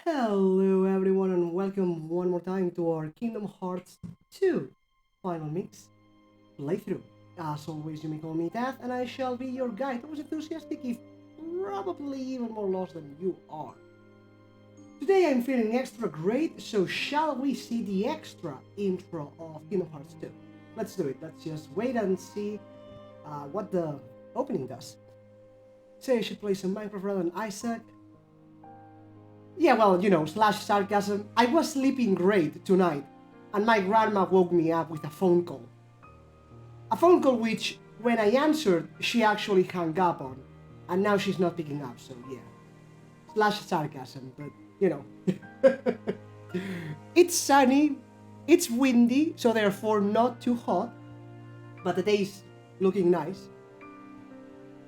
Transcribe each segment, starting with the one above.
Hello everyone and welcome one more time to our Kingdom Hearts 2 Final Mix playthrough. As always, you may call me Death and I shall be your guide towards enthusiastic if probably even more lost than you are. Today I'm feeling extra great, so shall we see the extra intro of Kingdom Hearts 2? Let's do it. Let's just wait and see what the opening does. Say I should play some Minecraft rather than Isaac. Yeah, well, slash sarcasm. I was sleeping great tonight, and my grandma woke me up with a phone call. A phone call which, when I answered, she actually hung up on, and now she's not picking up, so yeah. Slash sarcasm, but, you know. It's sunny, it's windy, so therefore not too hot, but the day's looking nice.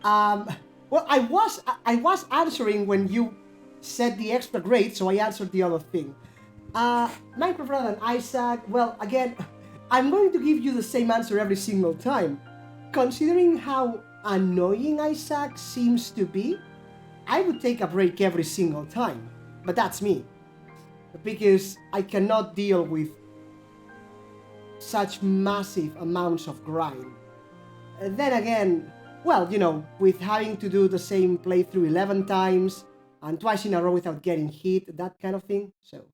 Well, I was answering when you said the extra grade, so I answered the other thing. Minecraft rather than Isaac. Well, again, I'm going to give you the same answer every single time. Considering how annoying Isaac seems to be, I would take a break every single time. But that's me. Because I cannot deal with such massive amounts of grind. Then again, well, with having to do the same playthrough 11 times and twice in a row without getting hit, that kind of thing. So,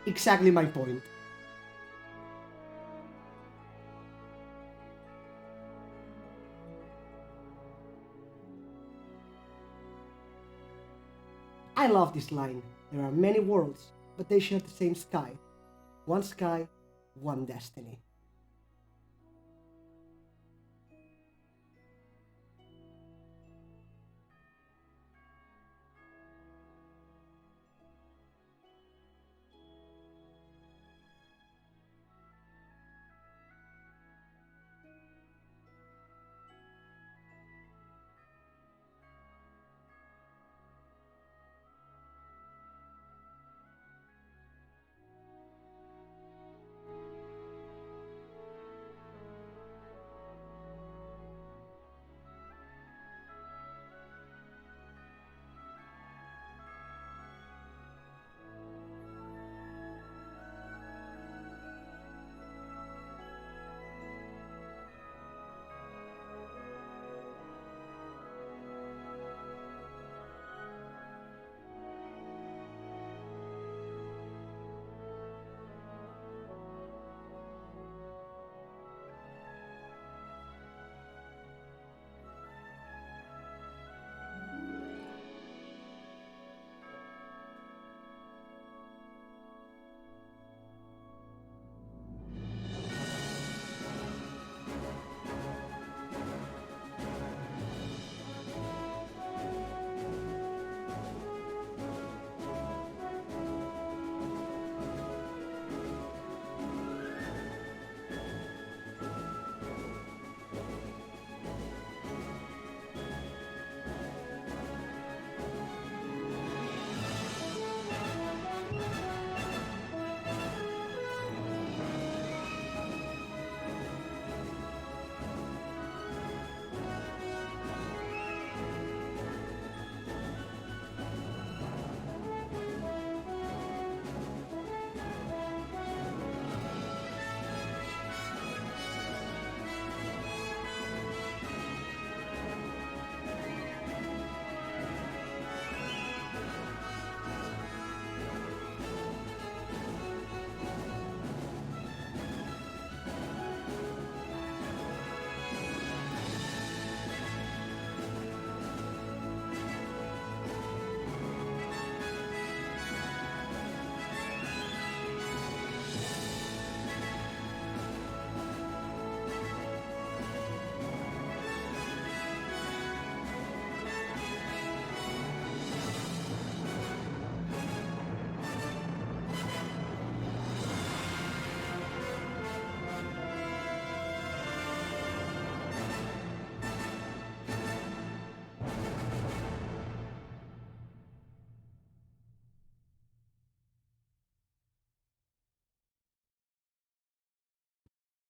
exactly my point. I love this line. There are many worlds, but they share the same sky. One sky, one destiny.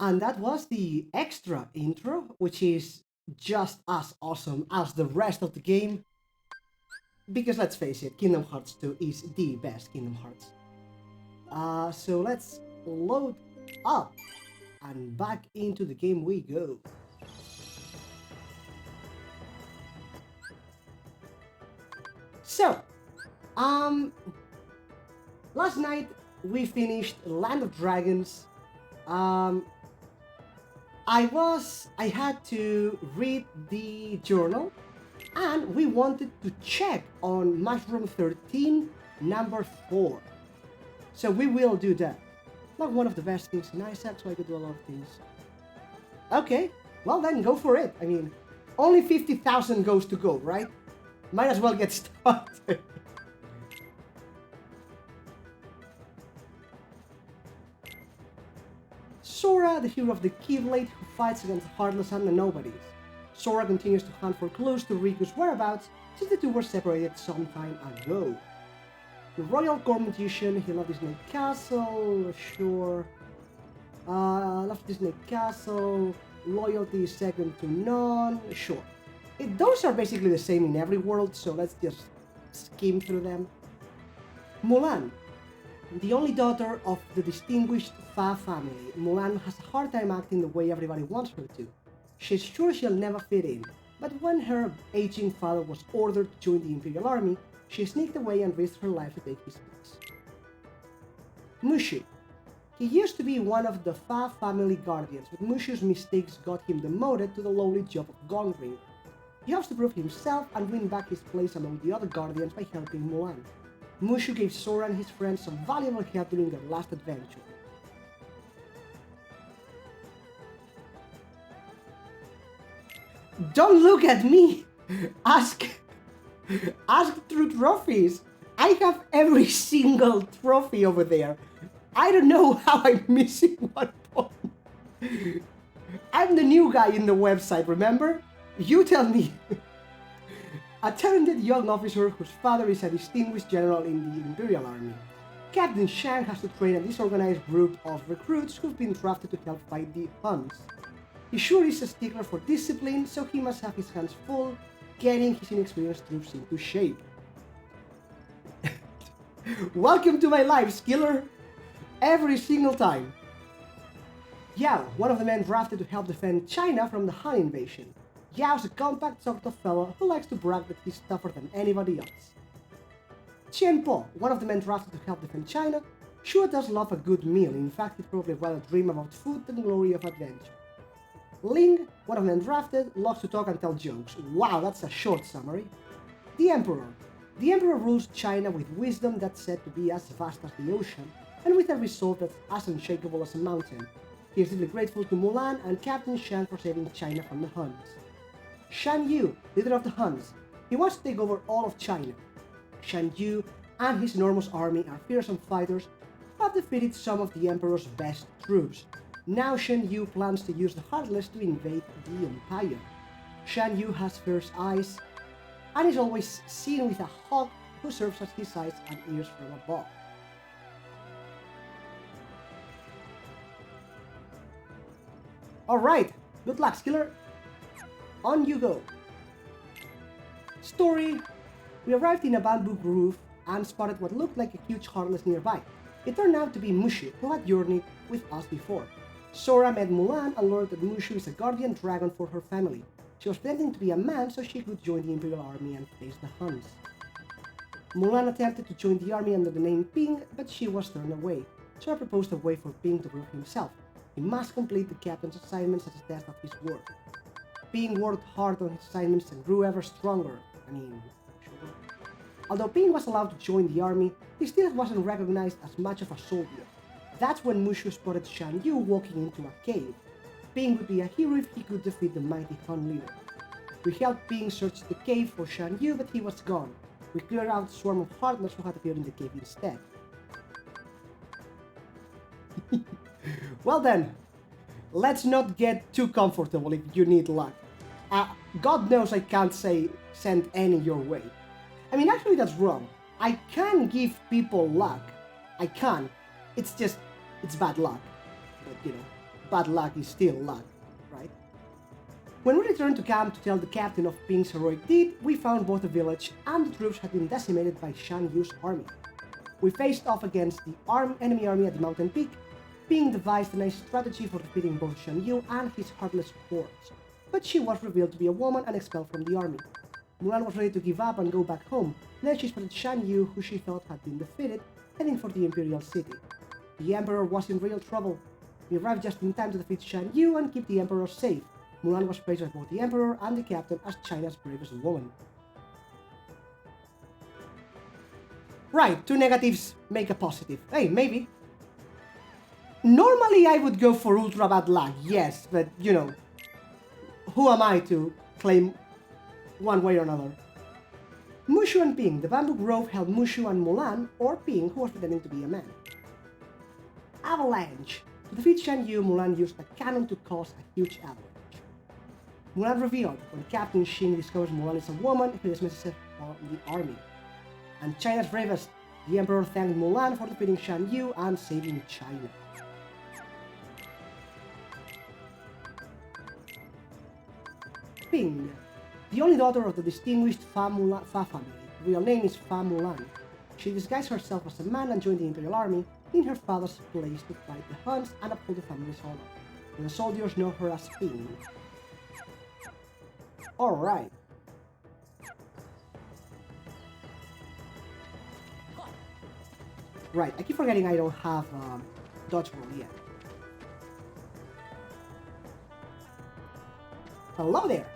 And that was the extra intro, which is just as awesome as the rest of the game. Because let's face it, Kingdom Hearts 2 is the best Kingdom Hearts. So let's load up and back into the game we go. So, last night we finished Land of Dragons. I had to read the journal, and we wanted to check on Mushroom 13, number 4. So we will do that. Not one of the best things in Isaac, so I could do a lot of things. Okay, well then go for it. I mean, only 50,000 goes to go, right? Might as well get started. Sora, the hero of the Keyblade, who fights against Heartless and the Nobodies. Sora continues to hunt for clues to Riku's whereabouts since the two were separated some time ago. The Royal Court Magician, he loved Disney Castle, sure. Love Disney Castle, loyalty is second to none, sure. Those are basically the same in every world, so let's just skim through them. Mulan, the only daughter of the distinguished Fa family, Mulan has a hard time acting the way everybody wants her to. She's sure she'll never fit in, but when her aging father was ordered to join the Imperial Army, she sneaked away and risked her life to take his place. Mushu. He used to be one of the Fa family guardians, but Mushu's mistakes got him demoted to the lowly job of Gongringer. He hopes to prove himself and win back his place among the other guardians by helping Mulan. Mushu gave Sora and his friends some valuable help during their last adventure. Don't look at me! Ask through trophies! I have every single trophy over there. I don't know how I'm missing one point. I'm the new guy in the website, remember? You tell me. A talented young officer whose father is a distinguished general in the Imperial Army. Captain Shang has to train a disorganized group of recruits who've been drafted to help fight the Huns. He sure is a stickler for discipline, so he must have his hands full getting his inexperienced troops into shape. Welcome to my life, Skiller! Every single time. Yao, one of the men drafted to help defend China from the Han invasion. Yao's a compact sort of fellow who likes to brag that he's tougher than anybody else. Qian Po, one of the men drafted to help defend China, sure does love a good meal. In fact, he'd probably rather dream about food than the glory of adventure. Ling, one of the men drafted, loves to talk and tell jokes. Wow, that's a short summary. The Emperor. The Emperor rules China with wisdom that's said to be as vast as the ocean, and with a resolve that's as unshakable as a mountain. He is deeply grateful to Mulan and Captain Shang for saving China from the Huns. Shan Yu, leader of the Huns. He wants to take over all of China. Shan Yu and his enormous army are fearsome fighters, but defeated some of the Emperor's best troops. Now Shan Yu plans to use the Heartless to invade the Empire. Shan Yu has fierce eyes, and is always seen with a hawk who serves as his eyes and ears from above. Alright, good luck, Skiller. On you go. Story. We arrived in a bamboo grove and spotted what looked like a huge Heartless nearby. It turned out to be Mushu, who had journeyed with us before. Sora met Mulan and learned that Mushu is a guardian dragon for her family. She was pretending to be a man so she could join the Imperial Army and face the Huns. Mulan attempted to join the army under the name Ping, but she was turned away. Sora proposed a way for Ping to prove himself. He must complete the captain's assignments as a test of his work. Ping worked hard on his assignments and grew ever stronger. Sure. Although Ping was allowed to join the army, he still wasn't recognized as much of a soldier. That's when Mushu spotted Shan Yu walking into a cave. Ping would be a hero if he could defeat the mighty Han leader. We helped Ping search the cave for Shan Yu, but he was gone. We cleared out the swarm of Heartless who had appeared in the cave instead. Well then, let's not get too comfortable if you need luck. God knows I can't say send any your way. I mean, actually that's wrong. I can give people luck. I can. It's just, it's bad luck. But, bad luck is still luck, right? When we returned to camp to tell the captain of Ping's heroic deed, we found both the village and the troops had been decimated by Shan Yu's army. We faced off against the enemy army at the mountain peak. Ping devised a nice strategy for defeating both Shan Yu and his heartless hordes, but she was revealed to be a woman and expelled from the army. Mulan was ready to give up and go back home. Then she spotted Shan Yu, who she thought had been defeated, heading for the Imperial City. The Emperor was in real trouble. We arrived just in time to defeat Shan Yu and keep the Emperor safe. Mulan was praised by both the Emperor and the Captain as China's bravest woman. Right, 2 negatives make a positive. Hey, maybe. Normally I would go for ultra bad luck, yes, but you know, who am I to claim one way or another? Mushu and Ping. The bamboo grove held Mushu and Mulan, or Ping, who was pretending to be a man. Avalanche. To defeat Shan Yu, Mulan used a cannon to cause a huge avalanche. Mulan revealed when Captain Xing discovers Mulan is a woman, he dismisses her from the army. And China's bravest, the Emperor thanked Mulan for defeating Shan Yu and saving China. Ping, the only daughter of the distinguished Fa family. Her real name is Fa Mulan. She disguised herself as a man and joined the Imperial Army in her father's place to fight the Huns and uphold the family's honor. And the soldiers know her as Ping. Alright. Right, I keep forgetting I don't have dodgeball yet. Hello there!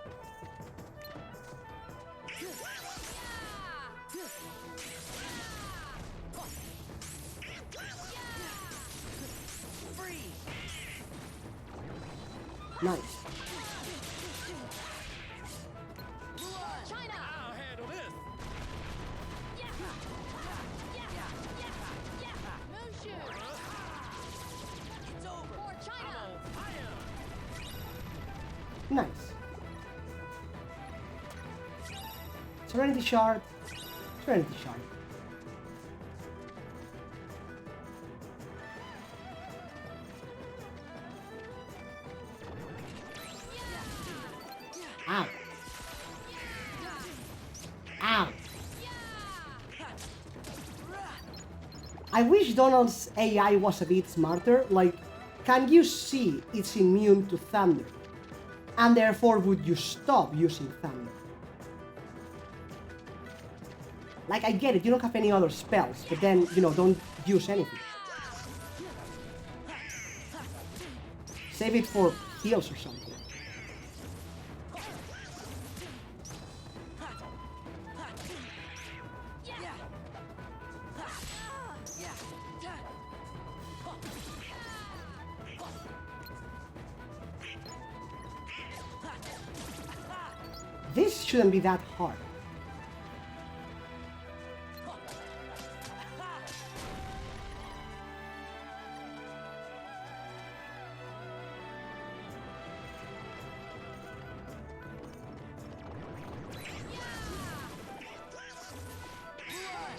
Nice. China! I'll handle this! Mushu! It's over! For China! I'm on fire! Nice. Serenity Shard. Serenity Shard. Ow. Ow. I wish Donald's AI was a bit smarter, like, can you see it's immune to thunder? And therefore would you stop using thunder? Like, I get it, you don't have any other spells, but then, you know, don't use anything. Save it for heals or something. This shouldn't be that hard.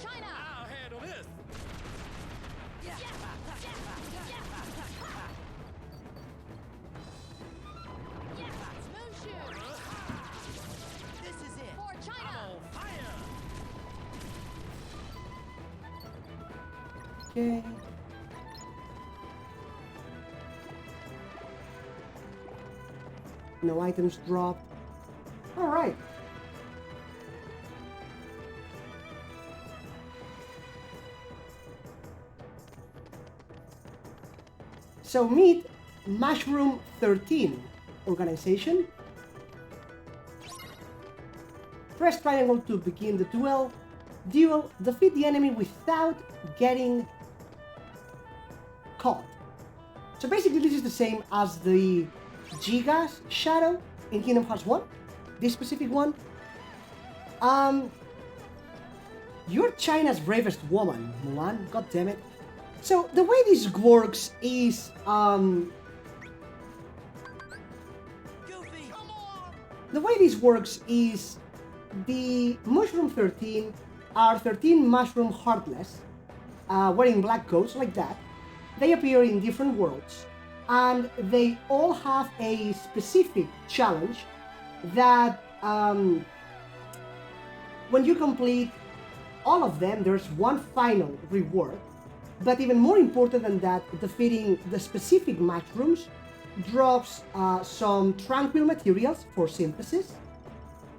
China! I'll handle this! Mushu! This is it! For China! I'm on fire! Okay. No items dropped. Alright. So meet Mushroom 13 organization. Press triangle to begin the duel. Defeat the enemy without getting caught. So basically this is the same as the Giga's Shadow in Kingdom Hearts 1. This specific one. You're China's bravest woman, Mulan. God damn it. So the way this works is the Mushroom 13 are 13 Mushroom Heartless wearing black coats like that. They appear in different worlds and they all have a specific challenge that when you complete all of them, there's one final reward. But even more important than that, defeating the specific mushrooms drops some tranquil materials for synthesis,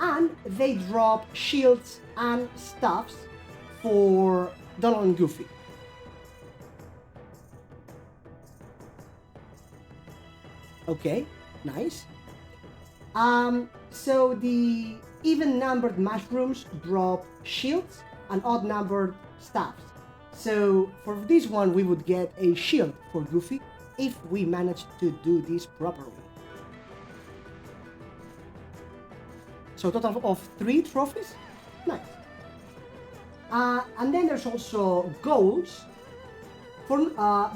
and they drop shields and stuffs for Donald and Goofy. Okay, nice. So the even-numbered mushrooms drop shields and odd-numbered staffs. So for this one, we would get a shield for Goofy if we manage to do this properly. So total of 3 trophies? Nice. And then there's also goals for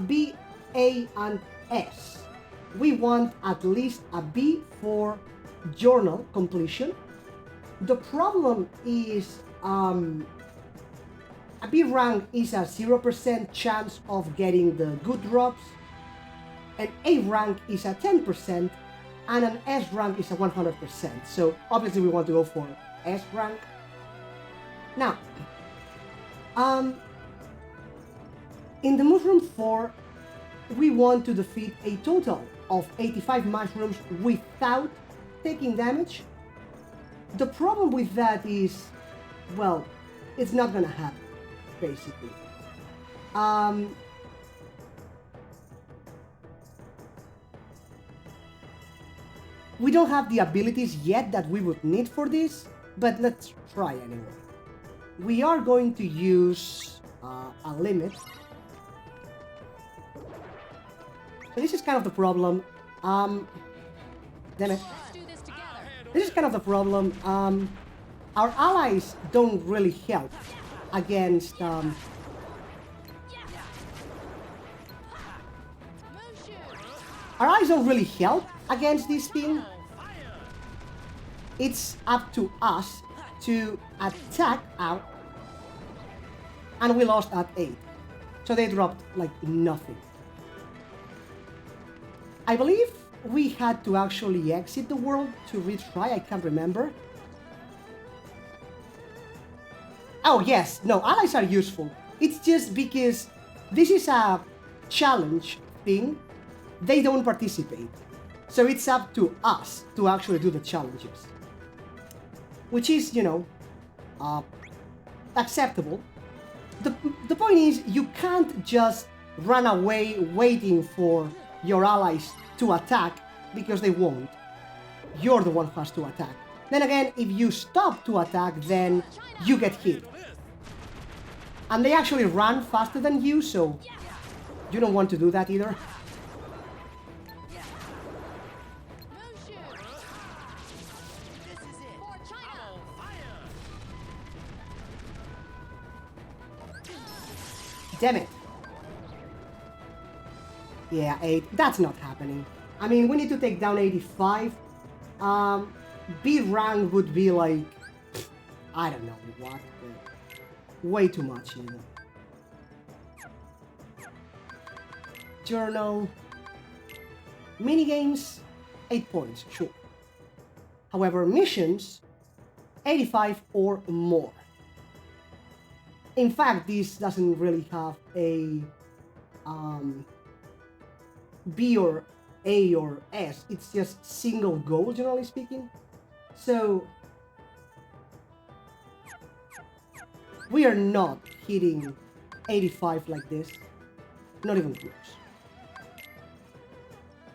B, A, and S. We want at least a B for journal completion. The problem is a B rank is a 0% chance of getting the good drops, an A rank is a 10%, and an S rank is a 100%. So obviously we want to go for S rank. Now, in the mushroom 4, we want to defeat a total of 85 mushrooms without taking damage. The problem with that is, well, it's not gonna happen, basically. We don't have the abilities yet that we would need for this, but let's try anyway. We are going to use a limit. So this is kind of the problem. Damn it. This is kind of the problem. Our allies don't really help against our allies don't really help against this thing. It's up to us to attack out, and we lost at 8. So they dropped like nothing. I believe we had to actually exit the world to retry, I can't remember. Oh yes, no, allies are useful. It's just because this is a challenge thing, they don't participate. So it's up to us to actually do the challenges. Which is, you know, acceptable. The point is, you can't just run away waiting for your allies to attack, because they won't. You're the one who has to attack. Then again, if you stop to attack, then you get hit. And they actually run faster than you, so you don't want to do that either. Damn it. Yeah, 8. That's not happening. I mean, we need to take down 85. B rank would be like, I don't know what, way too much, you know. Journal. Minigames, 8 points, sure. However, missions, 85 or more. In fact, this doesn't really have a B or A or S. It's just single goal, generally speaking. So we are not hitting 85 like this. Not even close.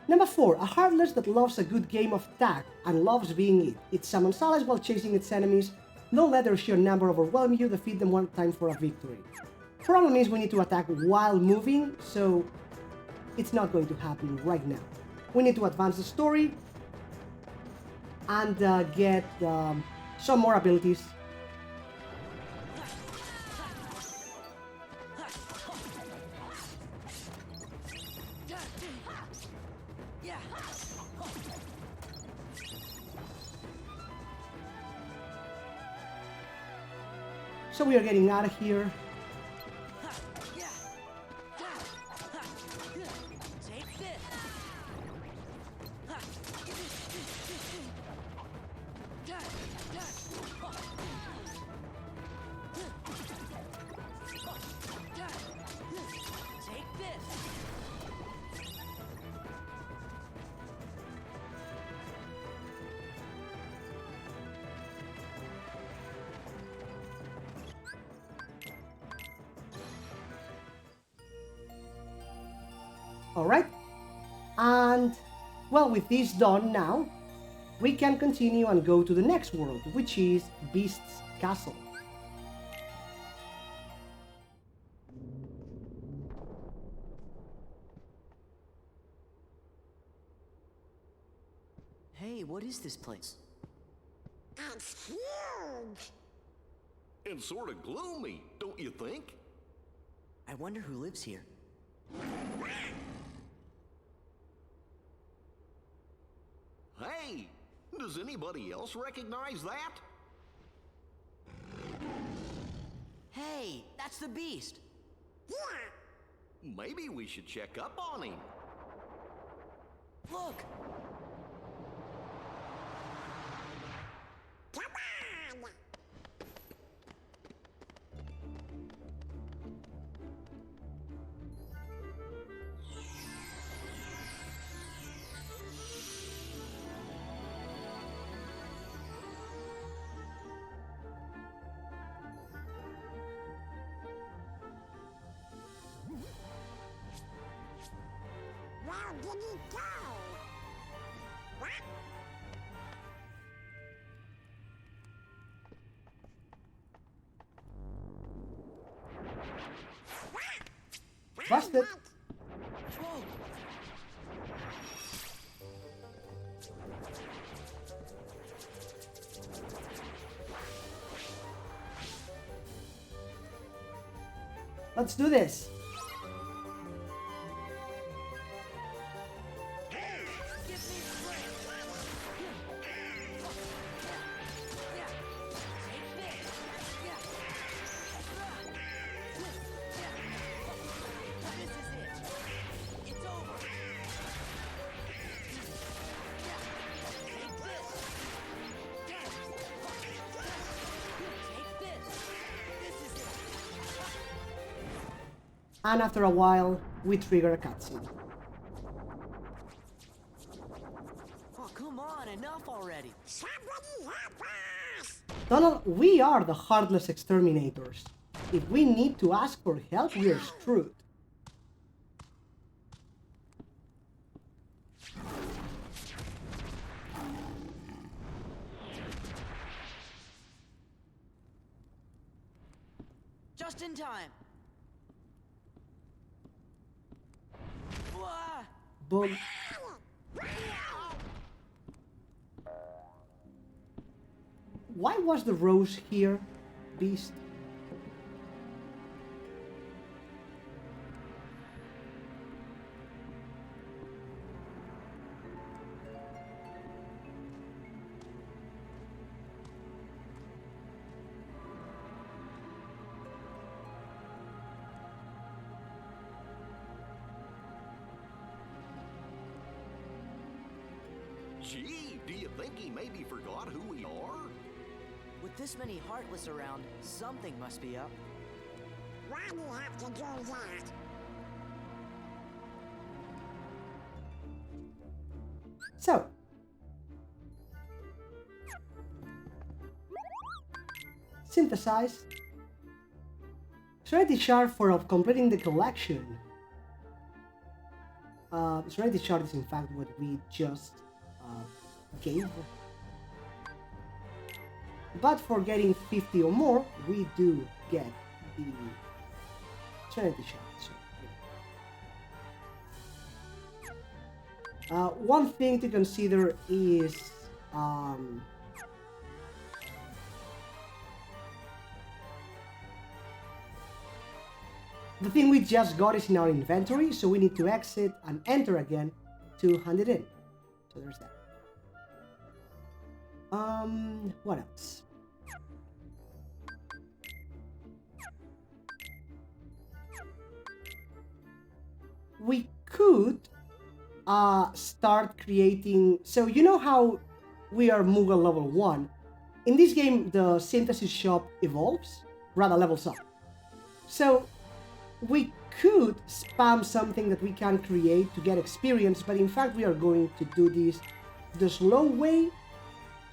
Number 4, a heartless that loves a good game of tag and loves being it. It summons allies while chasing its enemies. Don't let their sheer number overwhelm you, defeat them one time for a victory. Problem is we need to attack while moving, so it's not going to happen right now. We need to advance the story and get some more abilities. So we are getting out of here. Alright? And, well, with this done now, we can continue and go to the next world, which is Beast's Castle. Hey, what is this place? It's huge! And sort of gloomy, don't you think? I wonder who lives here. Hey, does anybody else recognize that? Hey, that's the beast! Yeah! Maybe we should check up on him. Look! Come on! Where did he go? What? Busted. Whoa! Let's do this. And after a while, we trigger a cutscene. Oh, come on, enough already! Somebody help us! Donald, we are the Heartless Exterminators. If we need to ask for help, we are screwed. Just in time! Wah! Boom. Why was the rose here, Beast? Gee, do you think he maybe forgot who we are? With this many Heartless around, something must be up. Why do you have to do that? So, synthesize. Serenity Shard for completing the collection. Serenity Shard is in fact what we just gave. But for getting 50 or more, we do get the Serenity Shard. So, one thing to consider is the thing we just got is in our inventory, so we need to exit and enter again to hand it in. So there's that. What else? We could start creating. So you know how we are Moogle level 1. In this game, the synthesis shop evolves, rather levels up. So we could spam something that we can create to get experience, but in fact we are going to do this the slow way.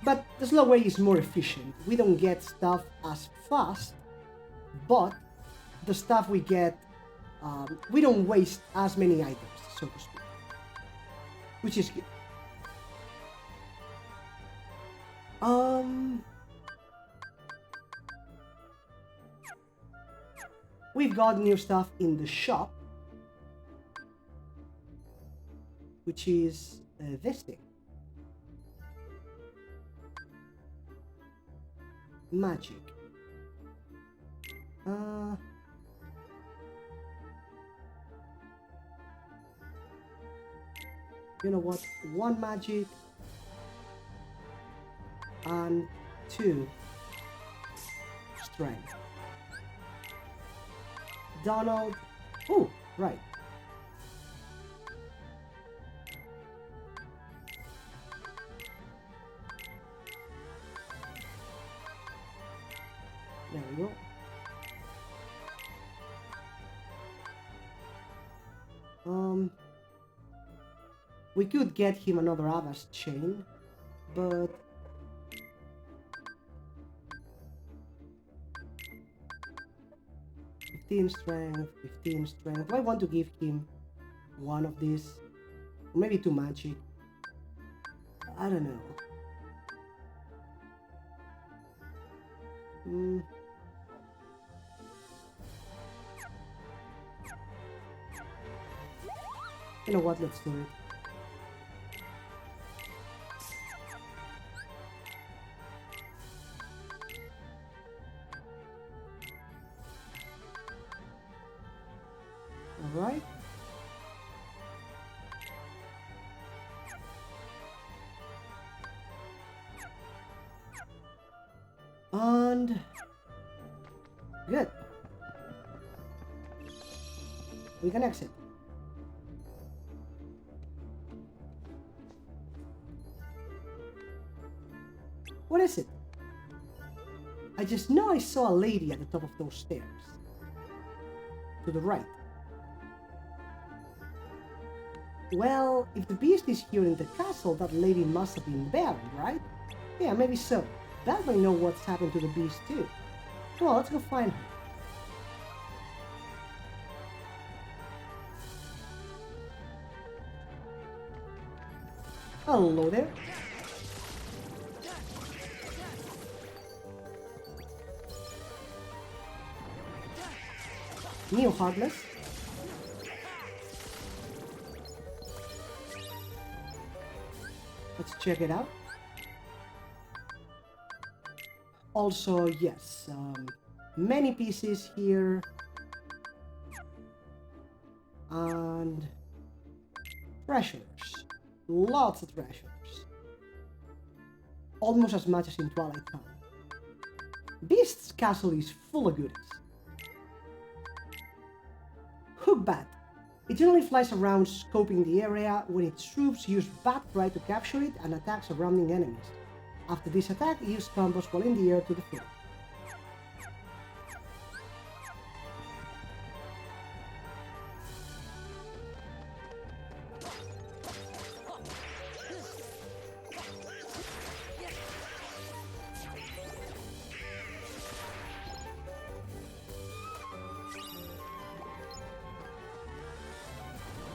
But the slow way is more efficient. We don't get stuff as fast, but the stuff we get we don't waste as many items, so to speak, which is good. We've got new stuff in the shop, which is this thing. Magic. You know what? 1 magic and 2 strength. Donald. Oh, right. There we go. We could get him another Avast chain, but '15 strength, 15 strength. Do I want to give him one of these? Or maybe 2 magic? I don't know. You know what? Let's do it. All right. And good. We can exit. What is it? I just know I saw a lady at the top of those stairs. To the right. Well, if the beast is here in the castle, that lady must have been buried, right? Yeah, maybe so. That might know what's happened to the beast too. Come on, let's go find her. Hello there. Neo Heartless. Let's check it out. Also, yes, many pieces here. And treasures. Lots of treasures. Almost as much as in Twilight Town. Beast's castle is full of goodies. Hookbat. It generally flies around scoping the area when its troops use bat cry to capture it and attack surrounding enemies. After this attack, use combos while in the air to defeat it.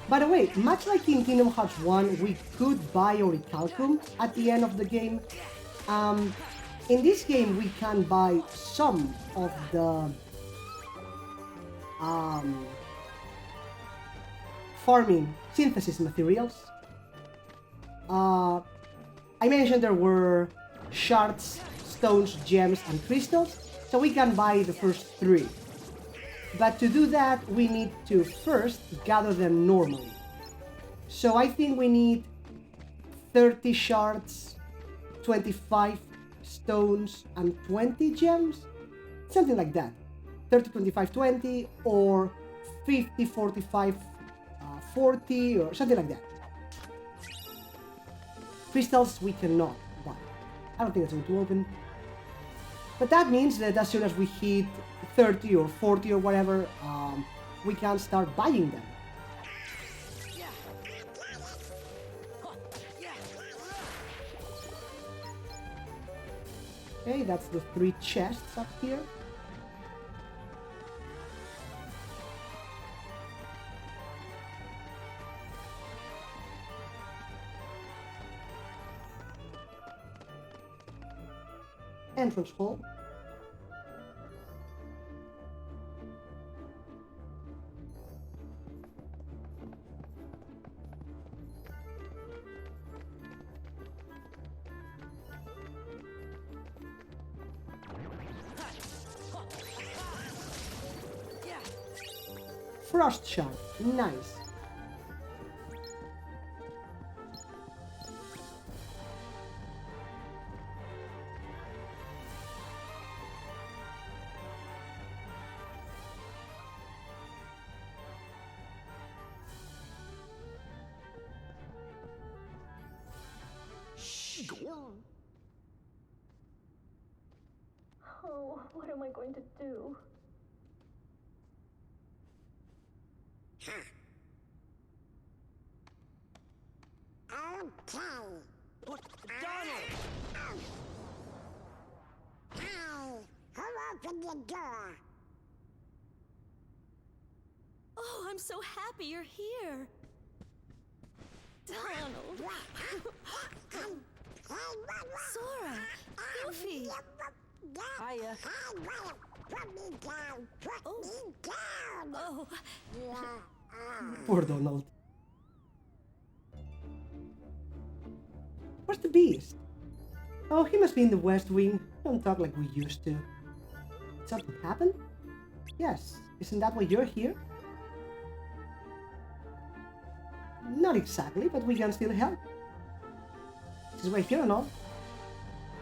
By the way, much like in Kingdom Hearts 1, we could buy Orichalcum at the end of the game. In this game, we can buy some of the farming synthesis materials. I mentioned there were shards, stones, gems, and crystals, so we can buy the first 3. But to do that, we need to first gather them normally. So I think we need 30 shards, 25 stones, and 20 gems? Something like that. 30, 25, 20, or 50, 45, 40, or something like that. Crystals we cannot buy. I don't think it's going to open. But that means that as soon as we hit 30 or 40 or whatever, we can start buying them. Okay, that's the 3 chests up here. entrance hall. Frost shard, nice. Shh, go on. Oh, what am I going to do? Okay. But, Donald! Hey, who opened the door? Oh, I'm so happy you're here. Donald. Sora. Goofy. Hiya. Put me down. Put me down. Oh, Poor Donald. Where's the beast? Oh, he must be in the West Wing. Don't talk like we used to. Did something happen? Yes. Isn't that why you're here? Not exactly, but we can still help. This is why here and all.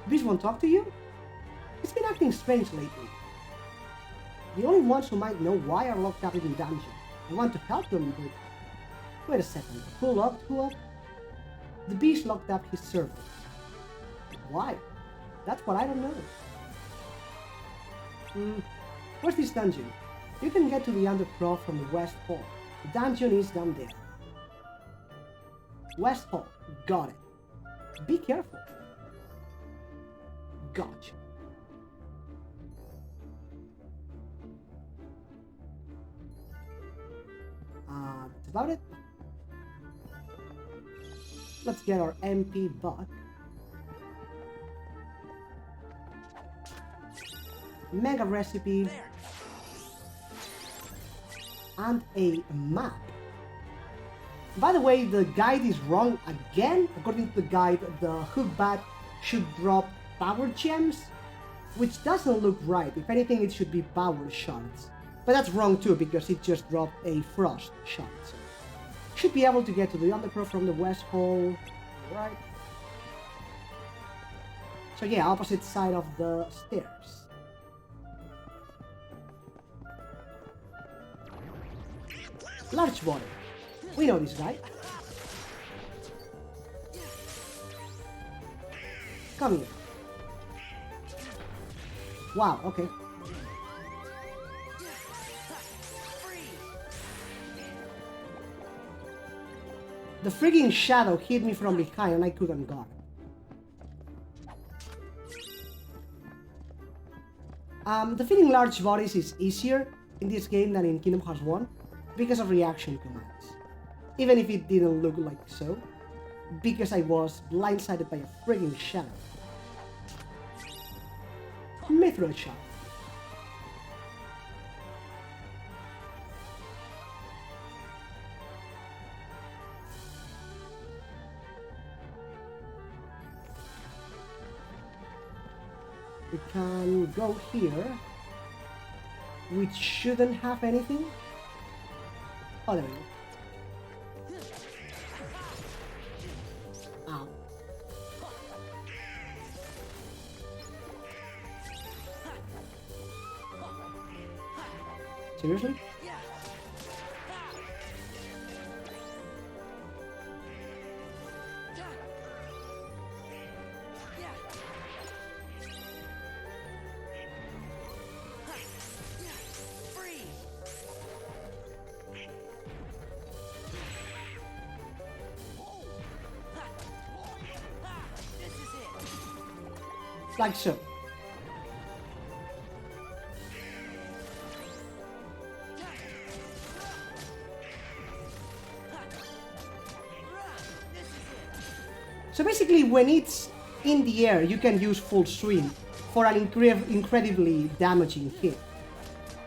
Beast won't talk to you? It's been acting strange lately. The only ones who might know why are locked up in the dungeon. I want to help them, but... Wait a second. Who locked who up? The beast locked up his servants. Why? That's what I don't know. Where's this dungeon? You can get to the Undercroft from the West Hall. The dungeon is down there. West Hall. Got it. Be careful. Gotcha. That's about it. Let's get our MP buck. Mega recipe. There. And a map. By the way, the guide is wrong again. According to the guide, the hookbat should drop power gems, which doesn't look right. If anything, it should be power shards. But that's wrong too, because it just dropped a frost shard. So should be able to get to the Undercroft from the West Hall, right? So yeah, opposite side of the stairs. Large body. We know this guy. Come here. Wow, okay. The frigging shadow hit me from behind and I couldn't guard. Defeating large bodies is easier in this game than in Kingdom Hearts 1 because of reaction commands. Even if it didn't look like so, because I was blindsided by a frigging shadow. Meteor shot. We can go here, which shouldn't have anything. Oh, there we go. Ow. Seriously? Like so. So basically when it's in the air you can use full swing, for an incredibly damaging hit.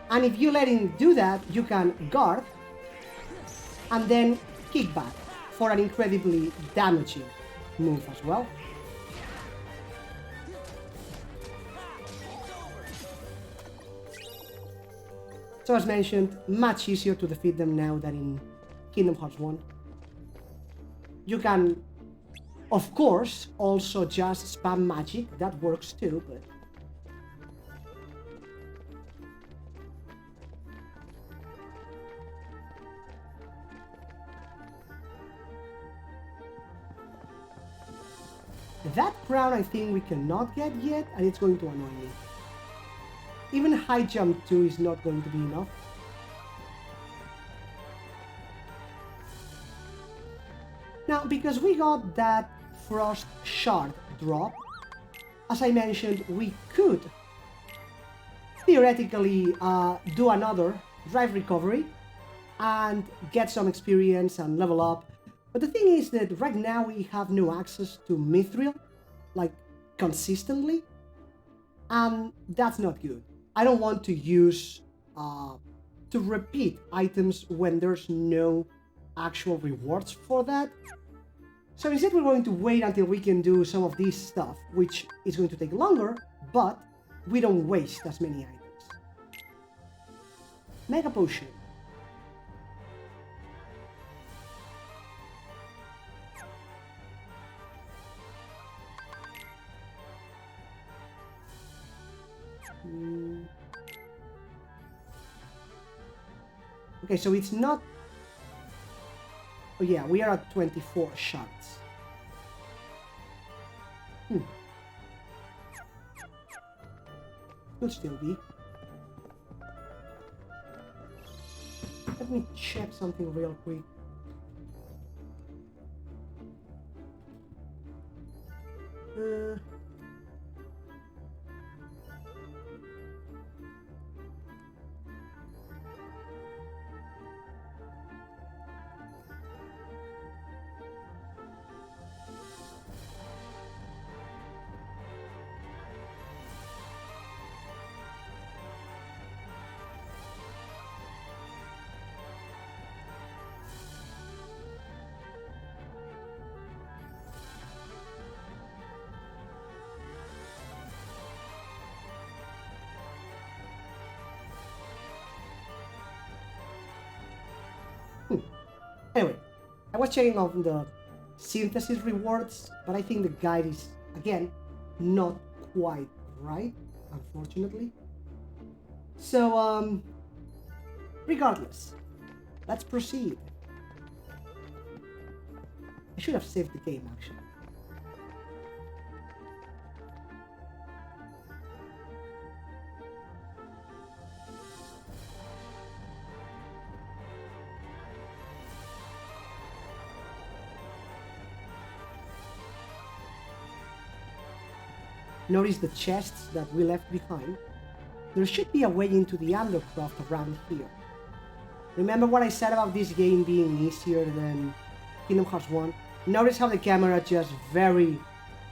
And if you let him do that, you can guard and then kick back for an incredibly damaging move as well. So as mentioned, much easier to defeat them now than in Kingdom Hearts 1. You can, of course, also just spam magic, that works too, but... That crown I think we cannot get yet, and it's going to annoy me. Even high jump 2 is not going to be enough. Now, because we got that frost shard drop, as I mentioned, we could theoretically do another drive recovery and get some experience and level up. But the thing is that right now we have no access to Mithril, like, consistently, and that's not good. I don't want to use, to repeat items when there's no actual rewards for that. So instead we're going to wait until we can do some of this stuff, which is going to take longer, but we don't waste as many items. Mega Potion. Okay, so it's not... Oh yeah, we are at 24 shots. Could still be. Let me check something real quick. Anyway, I was checking on the synthesis rewards, but I think the guide is, again, not quite right, unfortunately. So, regardless, let's proceed. I should have saved the game, actually. Notice the chests that we left behind. There should be a way into the Undercroft around here. Remember what I said about this game being easier than Kingdom Hearts 1? Notice how the camera just very,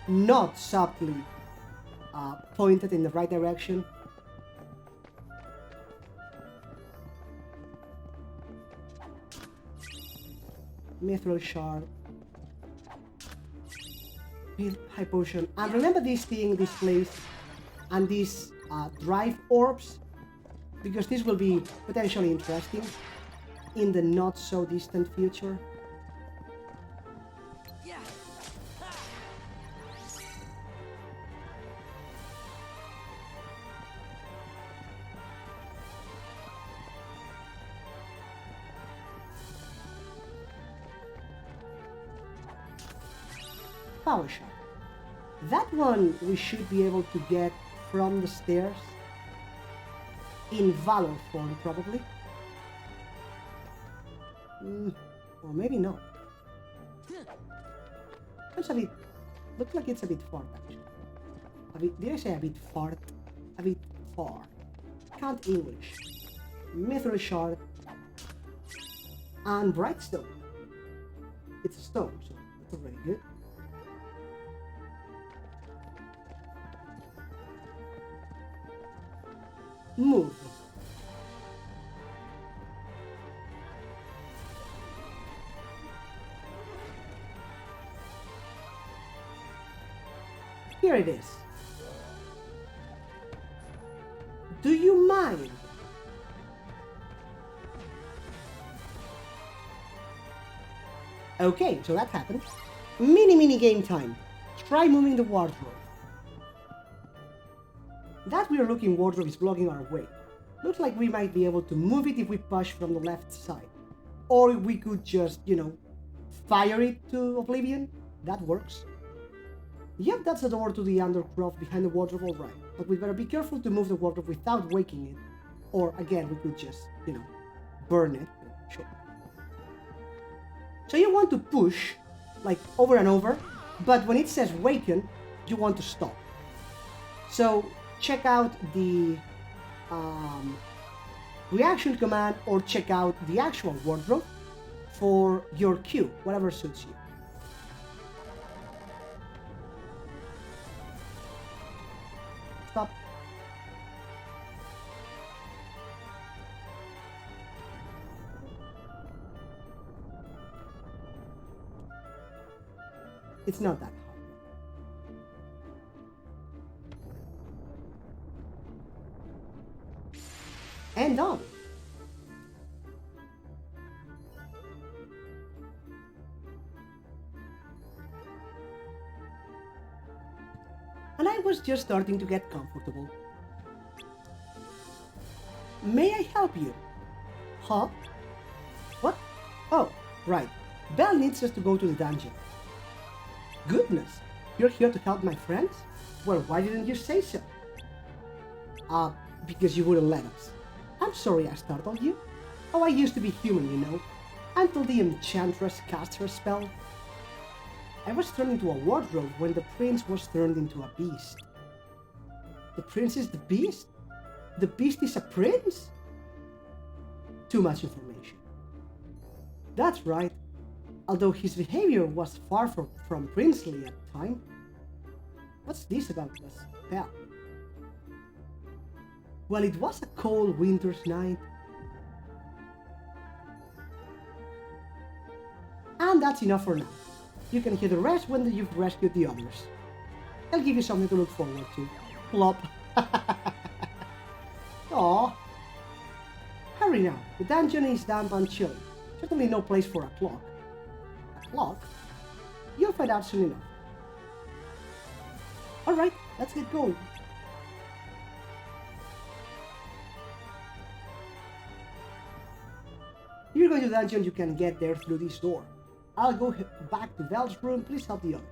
not subtly, pointed in the right direction. Mithril Shard. High Potion. And remember this thing, this place, and these drive orbs, because this will be potentially interesting in the not so distant future. Power Shot. That one we should be able to get from the stairs in Valor form, probably. Or maybe not. It's a bit... looks like it's a bit far, actually. Did I say a bit far? A bit far. Can't English. Mithril Shard. And Brightstone. It's a stone, so that's already good. move. Here it is. Do you mind? Okay, so that happened. Mini game time. Try moving the wardrobe. That weird looking wardrobe is blocking our way. Looks like we might be able to move it if we push from the left side. Or we could just, you know, fire it to oblivion. That works. Yep, that's the door to the undercroft behind the wardrobe, alright. But we better be careful to move the wardrobe without waking it. Or again, we could just, you know, burn it. Sure. So you want to push, like over and over, but when it says waken, you want to stop. So check out the reaction command or check out the actual wardrobe for your cue, whatever suits you. Stop. It's not that hard. And done. And I was just starting to get comfortable. May I help you? Huh? What? Oh, right. Belle needs us to go to the dungeon. Goodness, you're here to help my friends? Well, why didn't you say so? Because you wouldn't let us. I'm sorry I startled you. Oh, I used to be human, you know, until the enchantress cast her spell. I was turned into a wardrobe when the prince was turned into a beast. The prince is the beast? The beast is a prince? Too much information. That's right. Although his behavior was far from princely at the time. What's this about the spell? Well, it was a cold winter's night. And that's enough for now. You can hear the rest when you've rescued the others. I'll give you something to look forward to. Plop. Aww. Hurry now, the dungeon is damp and chilly. Certainly no place for a clock. A clock? You'll find out soon enough. Alright, let's get going. If you're going to the dungeon, you can get there through this door. I'll go back to Belle's room, please help the others.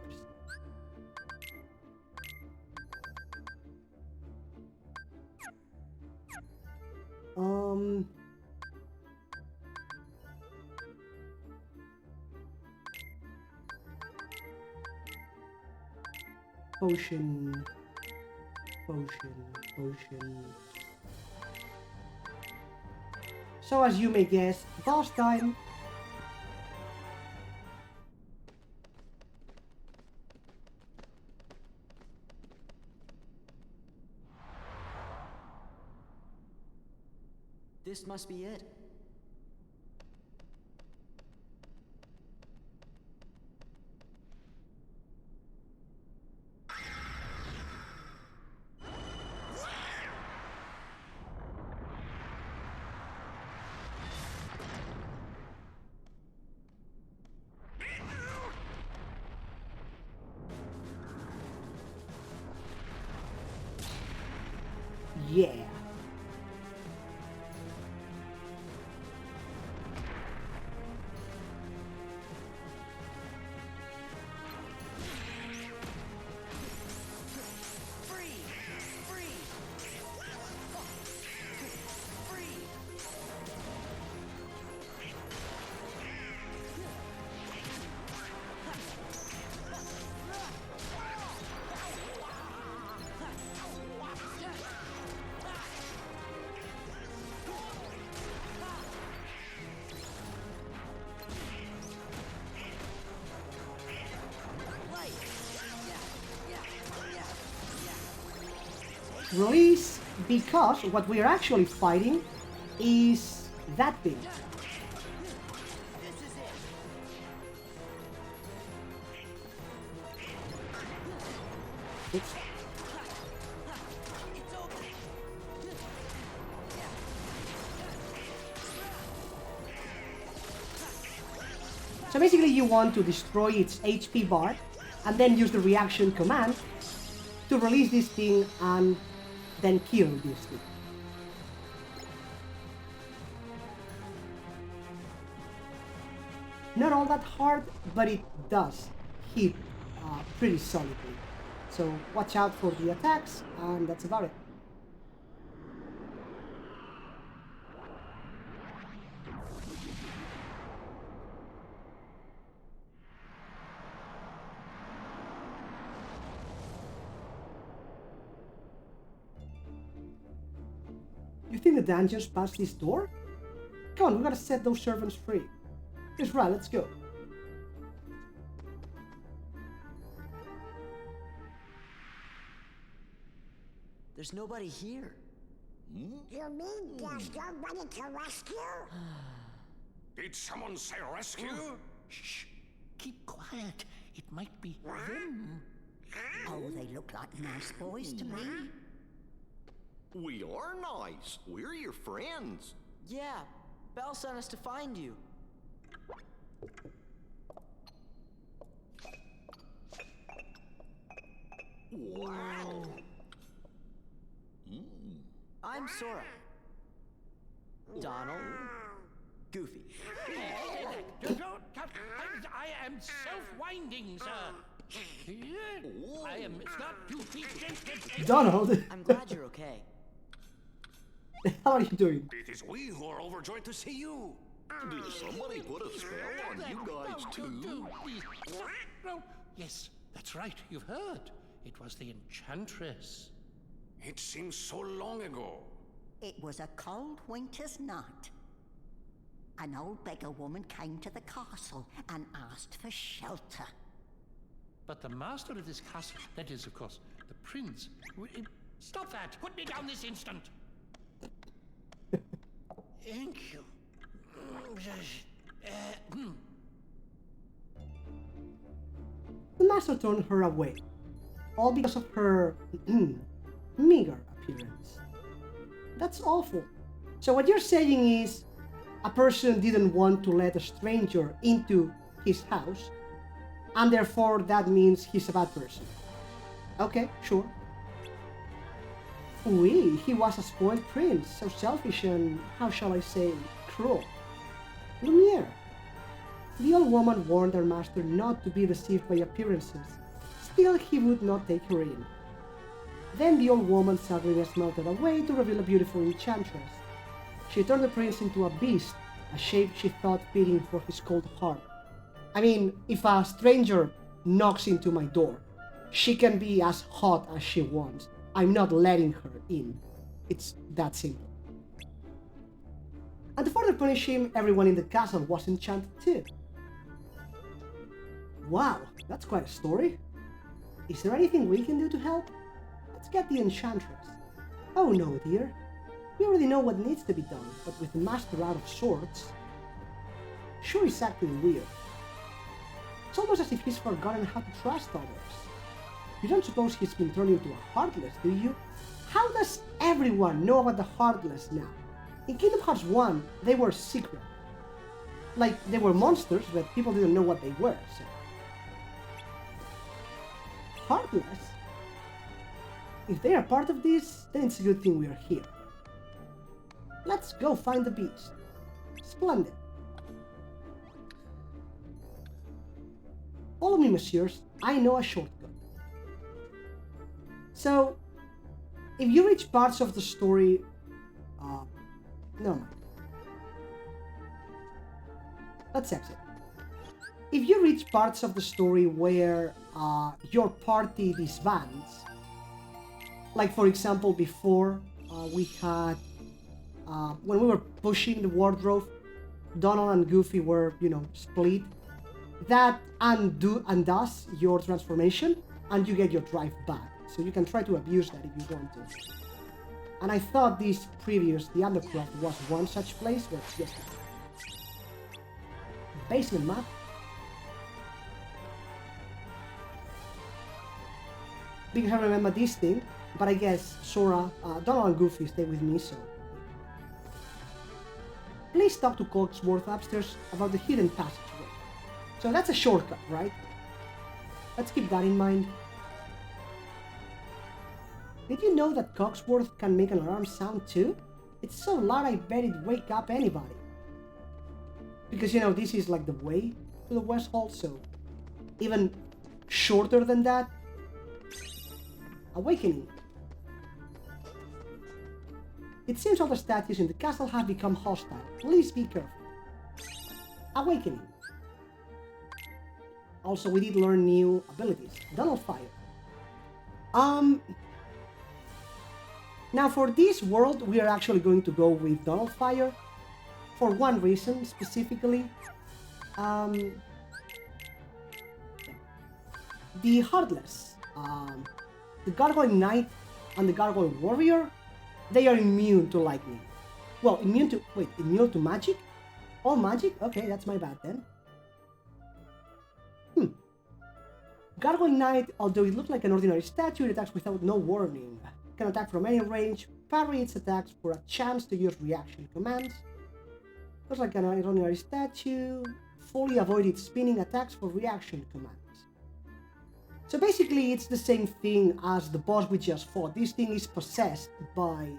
Potion. So as you may guess, boss time. This must be it. Yeah. Release because what we are actually fighting is that thing. Oops. So basically you want to destroy its HP bar and then use the reaction command to release this thing and then kill this thing. Not all that hard, but it does hit pretty solidly. So watch out for the attacks, and that's about it. You think the dungeons past this door? Come on, we gotta set those servants free. Yes, right, let's go. There's nobody here. You mean there's nobody to rescue? Did someone say rescue? Shh. Keep quiet. It might be them. Oh, they look like nice boys to me. We are nice. We're your friends. Yeah, Belle sent us to find you. Wow. I'm Sora. Donald. Goofy. I am self-winding, sir. I am not Goofy. Donald! I'm glad you're okay. How are you doing? It is we who are overjoyed to see you. Did somebody put a spell on you guys too? No. Yes, that's right. You've heard. It was the Enchantress. It seems so long ago. It was a cold winter's night. An old beggar woman came to the castle and asked for shelter. But the master of this castle, that is, of course, the prince... Stop that! Put me down this instant! Thank you. The master turned her away, all because of her meager appearance. That's awful. So what you're saying is, a person didn't want to let a stranger into his house, and therefore that means he's a bad person. Okay, sure. Oui, he was a spoiled prince, so selfish and, how shall I say, cruel. Lumiere. The old woman warned her master not to be deceived by appearances. Still, he would not take her in. Then the old woman's ugliness melted away to reveal a beautiful enchantress. She turned the prince into a beast, a shape she thought fitting for his cold heart. I mean, if a stranger knocks into my door, she can be as hot as she wants. I'm not letting her in. It's that simple. And to further punish him, everyone in the castle was enchanted too. Wow, that's quite a story. Is there anything we can do to help? Let's get the enchantress. Oh no, dear. We already know what needs to be done, but with the master out of sorts... Sure, he's acting weird. It's almost as if he's forgotten how to trust others. You don't suppose he's been turned into a Heartless, do you? How does everyone know about the Heartless now? In Kingdom Hearts 1, they were secret. Like, they were monsters, but people didn't know what they were, so... Heartless? If they are part of this, then it's a good thing we are here. Let's go find the beast. Splendid. Follow me, messieurs. I know a shortcut. So, if you reach parts of the story... no mind. Let's exit. If you reach parts of the story where your party disbands, like for example before we had, when we were pushing the wardrobe, Donald and Goofy were, split, that undoes your transformation and you get your drive back. So you can try to abuse that if you want to. And I thought the Undercroft was one such place, but yes. Basement map. Because I remember this thing, but I guess Sora, Donald and Goofy stay with me, so... Please talk to Cogsworth upstairs about the hidden passageway. So that's a shortcut, right? Let's keep that in mind. Did you know that Cogsworth can make an alarm sound too? It's so loud I bet it'd wake up anybody. Because, you know, this is like the way to the West Hall, so... Even shorter than that. Awakening. It seems all the statues in the castle have become hostile. Please be careful. Awakening. Also, we did learn new abilities. Donald Fire. Now for this world, we are actually going to go with Donald Fire. For one reason, specifically. The Heartless. The Gargoyle Knight and the Gargoyle Warrior, they are immune to lightning. Well, immune to magic? All magic? Okay, that's my bad then. Gargoyle Knight, although it looks like an ordinary statue, it attacks without no warning. It can attack from any range, parry its attacks for a chance to use reaction commands. Looks like an ordinary statue, fully avoid its spinning attacks for reaction commands. So basically it's the same thing as the boss we just fought. This thing is possessed by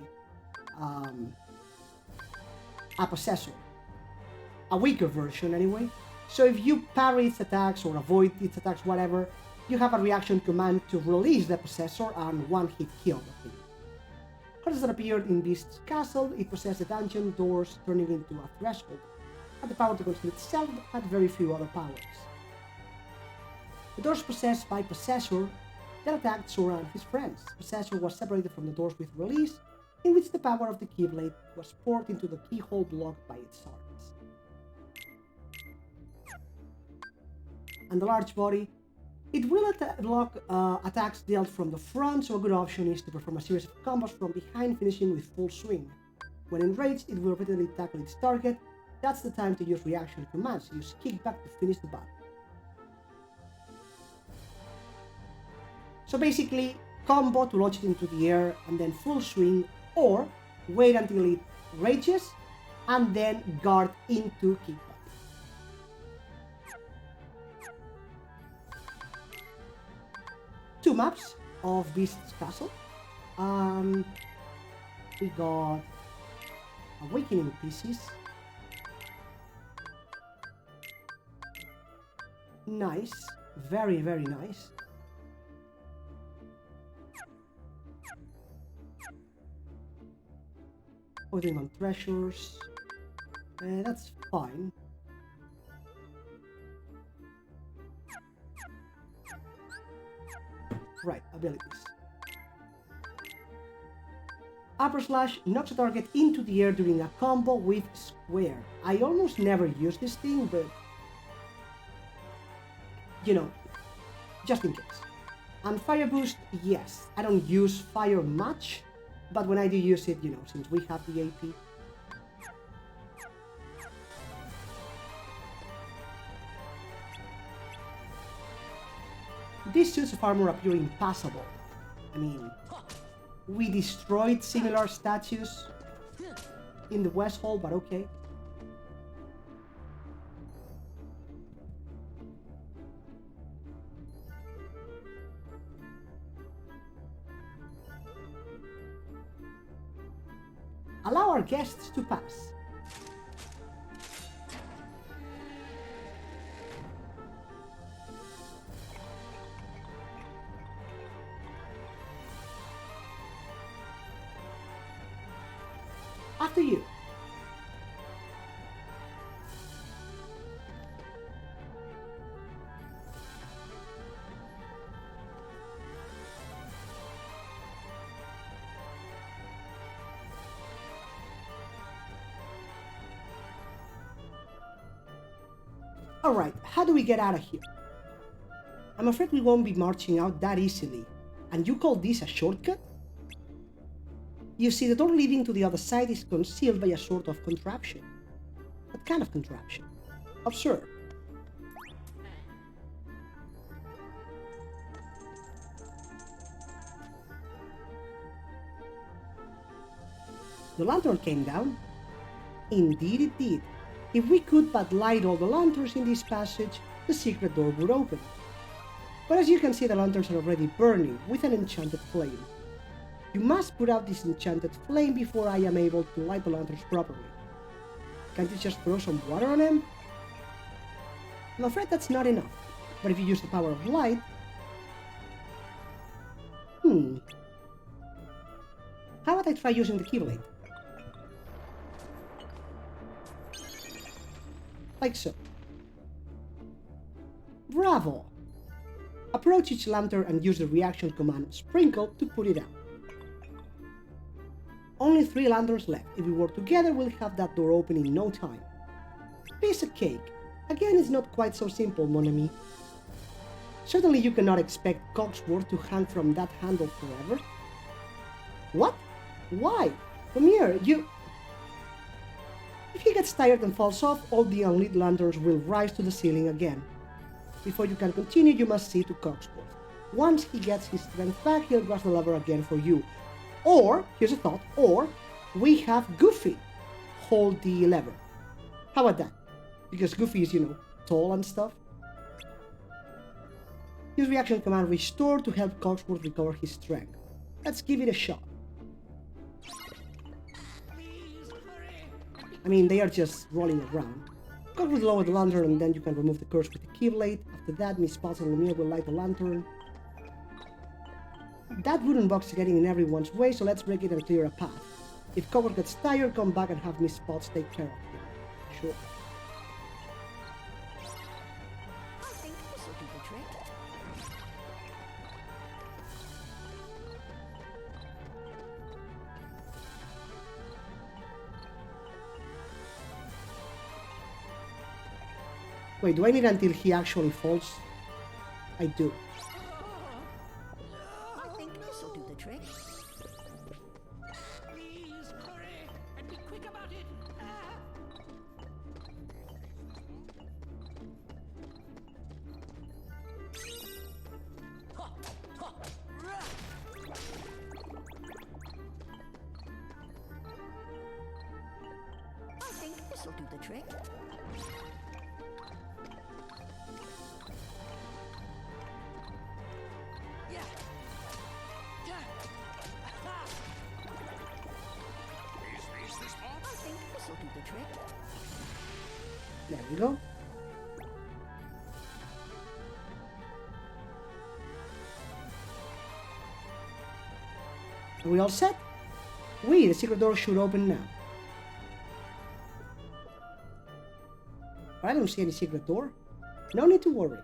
a possessor. A weaker version anyway. So if you parry its attacks or avoid its attacks, whatever, you have a reaction command to release the possessor and one-hit kill the thing. Cards that appeared in Beast's castle, it possessed the dungeon doors, turning into a threshold. Had the power to control itself, but had very few other powers. The doors possessed by Possessor that attacked Sora and his friends. Possessor was separated from the doors with release, in which the power of the Keyblade was poured into the keyhole blocked by its shards. And the large body, it will block attacks dealt from the front, so a good option is to perform a series of combos from behind, finishing with full swing. When enraged, it will repeatedly tackle its target. That's the time to use reaction commands. Use kickback to finish the battle. So basically, combo to launch it into the air and then full swing, or wait until it rages and then guard into kickback. Two maps of Beast's Castle. We got Awakening pieces. Nice, very, very nice. Holding on treasures. That's fine. Right, abilities. Upper slash knocks a target into the air during a combo with square. I almost never use this thing, but you know, just in case. And fire boost, yes. I don't use fire much, but when I do use it, you know, since we have the AP. These suits of armor appear impassable. I mean, we destroyed similar statues in the West Hall, but okay. Allow our guests to pass. After you. Alright, how do we get out of here? I'm afraid we won't be marching out that easily. And you call this a shortcut? You see, the door leading to the other side is concealed by a sort of contraption. What kind of contraption? Observe. The lantern came down. Indeed it did. If we could but light all the lanterns in this passage, the secret door would open. But as you can see, the lanterns are already burning with an enchanted flame. You must put out this enchanted flame before I am able to light the lanterns properly. Can't you just throw some water on them? I'm afraid that's not enough, but if you use the power of light... How about I try using the keyblade? Like so. Bravo! Approach each lantern and use the reaction command sprinkle to put it out. Only 3 lanterns left. If we work together, we'll have that door open in no time. Piece of cake. Again, it's not quite so simple, mon ami. Certainly you cannot expect Cogsworth to hang from that handle forever. What? Why? Come here, you... If he gets tired and falls off, all the unlit lanterns will rise to the ceiling again. Before you can continue, you must see to Cogsworth. Once he gets his strength back, he'll grasp the lever again for you. Or, here's a thought, or we have Goofy hold the lever. How about that? Because Goofy is, tall and stuff. Use reaction command restore to help Cogsworth recover his strength. Let's give it a shot. I mean, they are just rolling around. Cogsworth lower the lantern and then you can remove the curse with the keyblade. After that, Miss Potts and Lumiere will light the lantern. That wooden box is getting in everyone's way, so let's break it and clear a path. If Cogsworth gets tired, come back and have Miss Potts take care of him. Sure. I think this'll do the trick. Wait, do I need until he actually falls? I do. I think this'll do the trick. Please hurry and be quick about it. I think this'll do the trick. I think this'll do the trick. There we go. Are we all set? The secret door should open now. I don't see any secret door. No need to worry.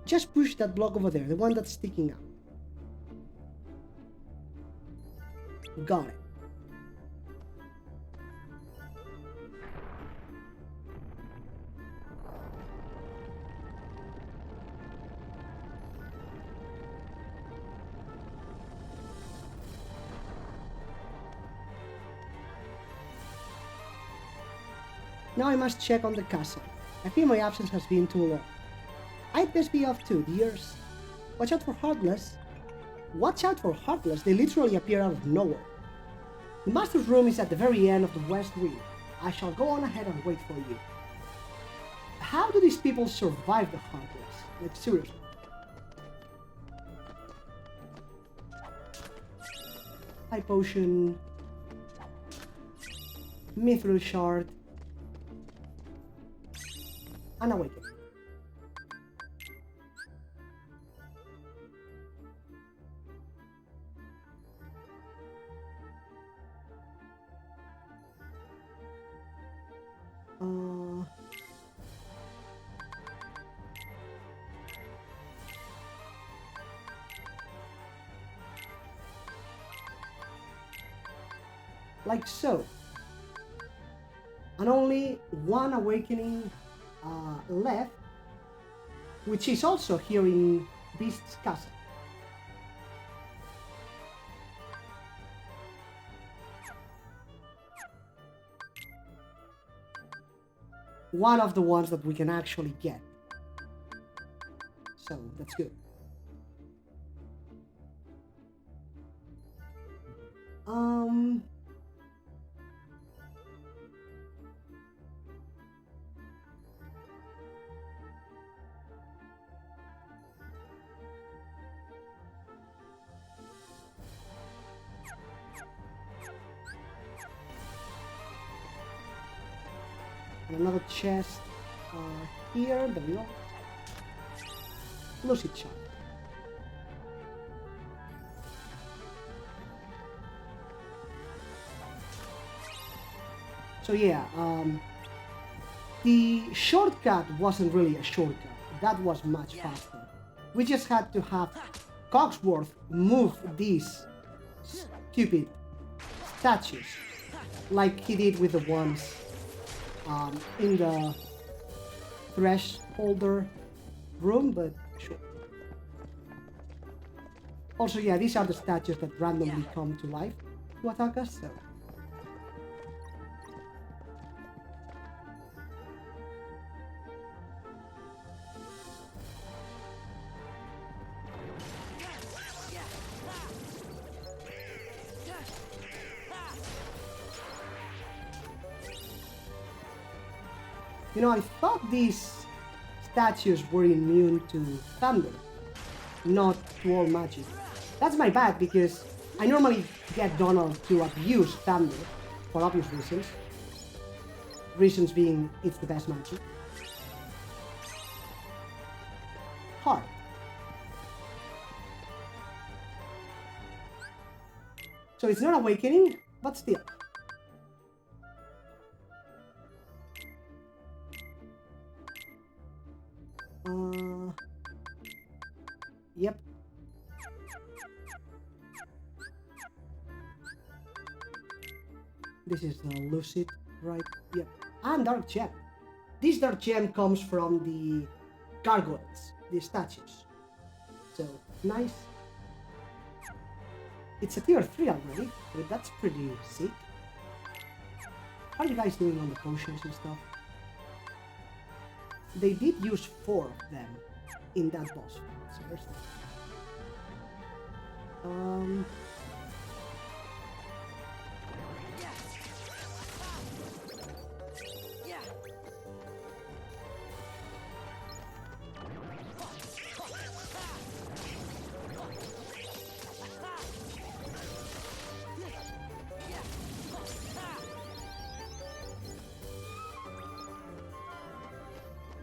Just push that block over there, the one that's sticking out. Got it. Now I must check on the castle. I fear my absence has been too long. I'd best be off too, dears. Watch out for Heartless. Watch out for Heartless, they literally appear out of nowhere. The Master's room is at the very end of the West Wing. I shall go on ahead and wait for you. How do these people survive the Heartless? Like, seriously. High Potion. Mithril Shard. Unawakened. Like so. And only one awakening left, which is also here in Beast's Castle. one of the ones that we can actually get. So that's good. And another chest here. There we go. Lucid shot. So yeah, the shortcut wasn't really a shortcut. That was much faster. We just had to have Cogsworth move these stupid statues like he did with the ones in the thresholder room, but sure. Also, yeah, these are the statues that randomly come to life to attack us, so. You know, I thought these statues were immune to thunder, not to all magic. That's my bad, because I normally get Donald to abuse thunder for obvious reasons. Reasons being it's the best magic. Hard. So it's not awakening, but still. Yep. This is the Lucid, right? Yep. And Dark Gem. This Dark Gem comes from the gargoyles, the statues. So, nice. It's a tier 3 already, but that's pretty sick. How are you guys doing on the potions and stuff? They did use 4 of them in that boss fight, so there's that.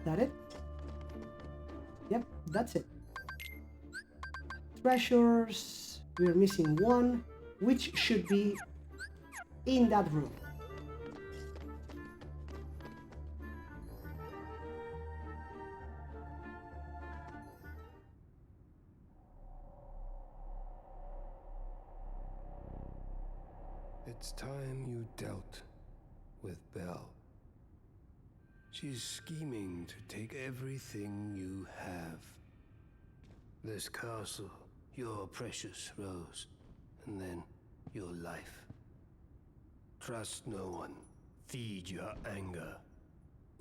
That it? Yep, that's it. Treasures, we're missing 1, which should be in that room. It's time you dealt with Belle. She's scheming to take everything you have. This castle, your precious Rose, and then your life. Trust no one. Feed your anger.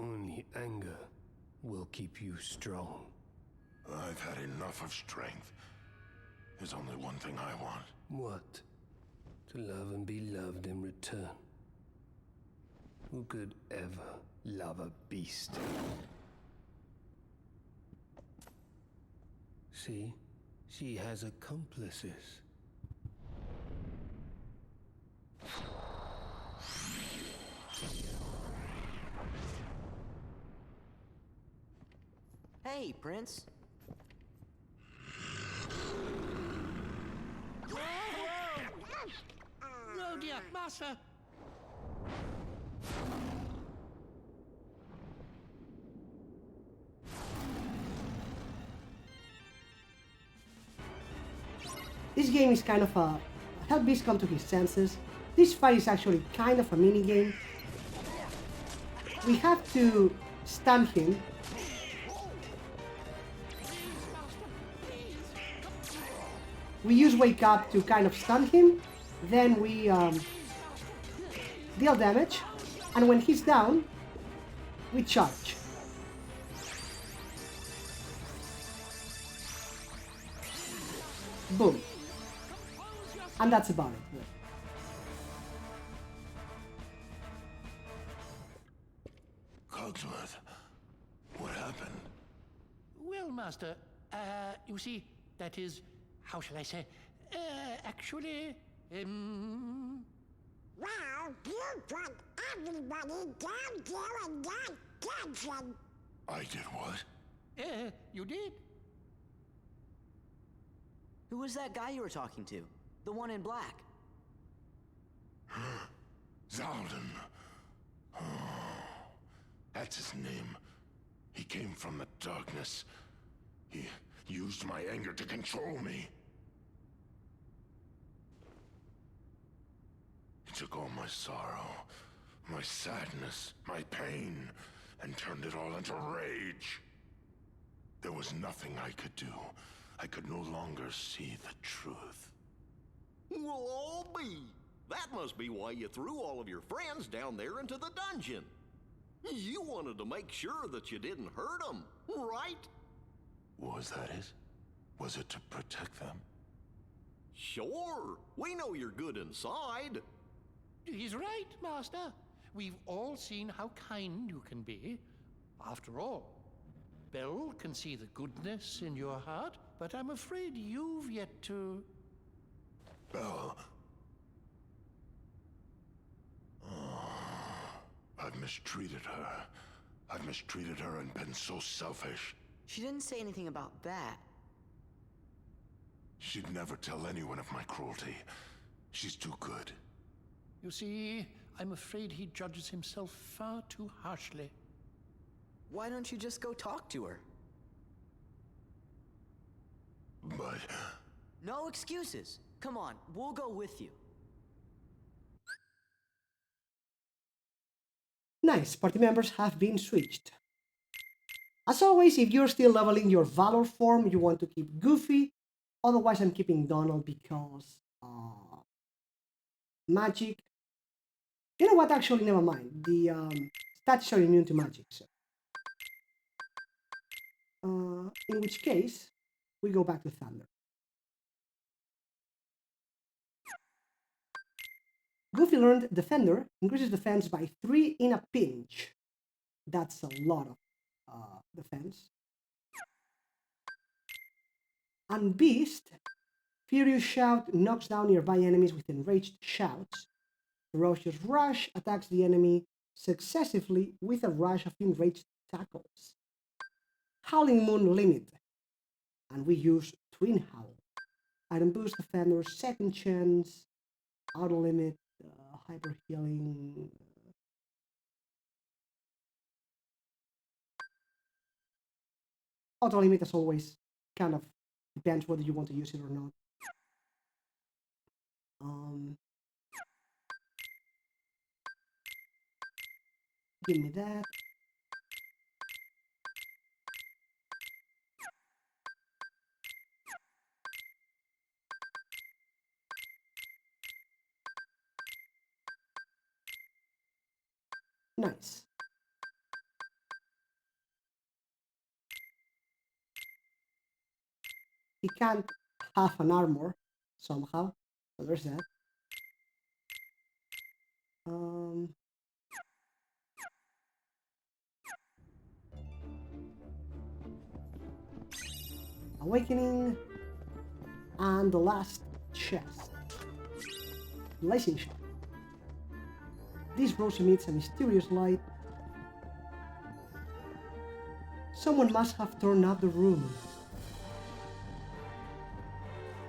Only anger will keep you strong. I've had enough of strength. There's only one thing I want. What? To love and be loved in return. Who could ever love a beast? See? She has accomplices. Hey, Prince. Oh dear, Master! This game is kind of a help Beast come to his senses. This fight is actually kind of a mini game. We have to stun him. We use Wake Up to kind of stun him, then we deal damage, and when he's down, We charge. Boom. And that's about it. Cogsworth, what happened? Well, Master, you see, that is, how shall I say, actually, Well, you put everybody down there in that dungeon. I did what? You did. Who was that guy you were talking to? The one in black? Zaldin. Oh, that's his name. He came from the darkness. He used my anger to control me. He took all my sorrow, my sadness, my pain, and turned it all into rage. There was nothing I could do. I could no longer see the truth. We'll all be. That must be why you threw all of your friends down there into the dungeon. You wanted to make sure that you didn't hurt them, right? Was that it? Was it to protect them? Sure. We know you're good inside. He's right, Master. We've all seen how kind you can be. After all, Belle can see the goodness in your heart, but I'm afraid you've yet to... Belle. Oh, I've mistreated her. I've mistreated her and been so selfish. She didn't say anything about that. She'd never tell anyone of my cruelty. She's too good. You see, I'm afraid he judges himself far too harshly. Why don't you just go talk to her? But... No excuses. Come on, we'll go with you. Nice, party members have been switched. As always, if you're still leveling your Valor form, you want to keep Goofy. Otherwise, I'm keeping Donald because... magic. You know what, actually, never mind. The stats are immune to magic, so... in which case, we go back to Thunder. Goofy learned Defender, increases defense by 3 in a pinch. That's a lot of defense. And Beast, Furious Shout knocks down nearby enemies with enraged shouts. Ferocious Rush attacks the enemy successively with a rush of enraged tackles. Howling Moon Limit, and we use Twin Howl. Item Boost, Defender, Second Chance, Auto Limit, Hyper Healing. Auto Limit, as always, kind of depends whether you want to use it or not. Give me that. Nice. He can't have an armor somehow, so there's that. Awakening, and the last chest. Blazing Shot. This rose emits a mysterious light. Someone must have turned up the room.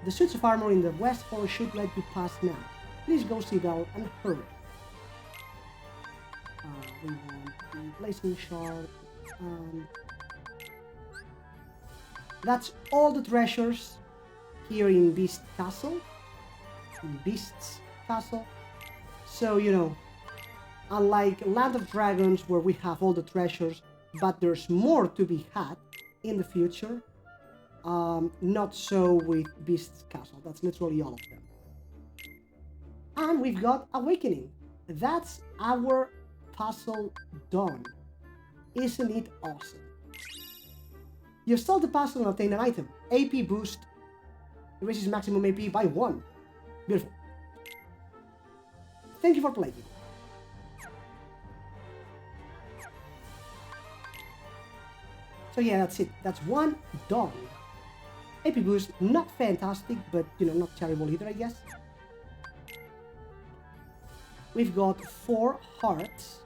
The suits of armor in the West Hall should let you pass now. Please go see Belle and hurry. We want the Blazing Shard. That's all the treasures here in Beast's Castle. So, you know, unlike Land of Dragons, where we have all the treasures, but there's more to be had in the future, not so with Beast's Castle. That's literally all of them. And we've got Awakening. That's our puzzle done. Isn't it awesome? You solve the puzzle and obtain an item. AP boost. Raises maximum AP by 1. Beautiful. Thank you for playing. So yeah, that's it. That's one done. AP boost, not fantastic, but you know, not terrible either, I guess. We've got 4 hearts,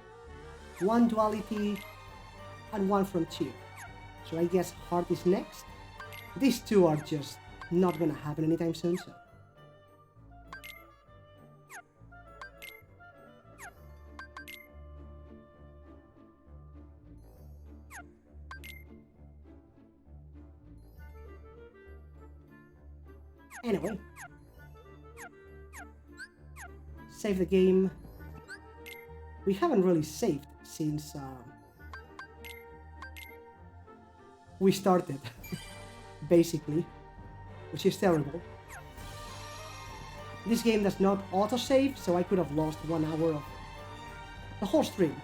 1 duality, and 1 frontier. So I guess heart is next. These 2 are just not gonna happen anytime soon, so. Anyway. Save the game. We haven't really saved since we started, basically, which is terrible. This game does not autosave, so I could have lost 1 hour of the whole stream.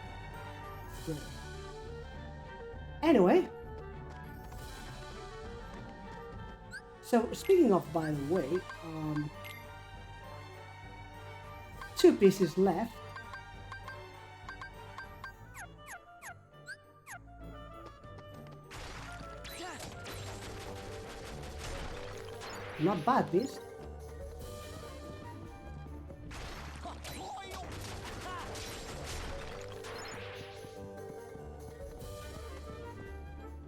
So. Anyway. So, speaking of, by the way, 2 pieces left. Not bad, this.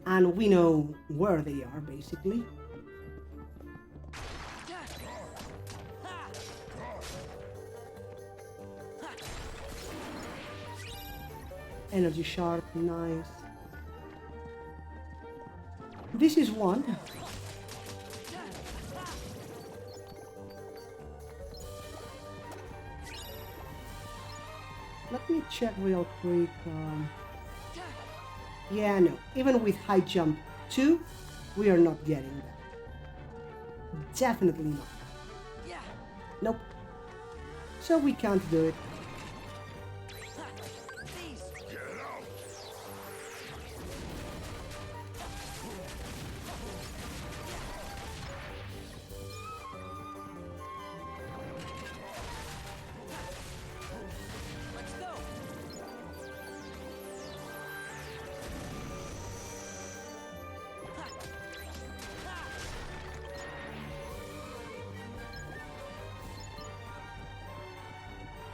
And we know where they are, basically. Energy shard, nice. This is one. Let me check real quick. Yeah, no. Even with high jump 2, we are not getting that. Definitely not. Nope. So we can't do it.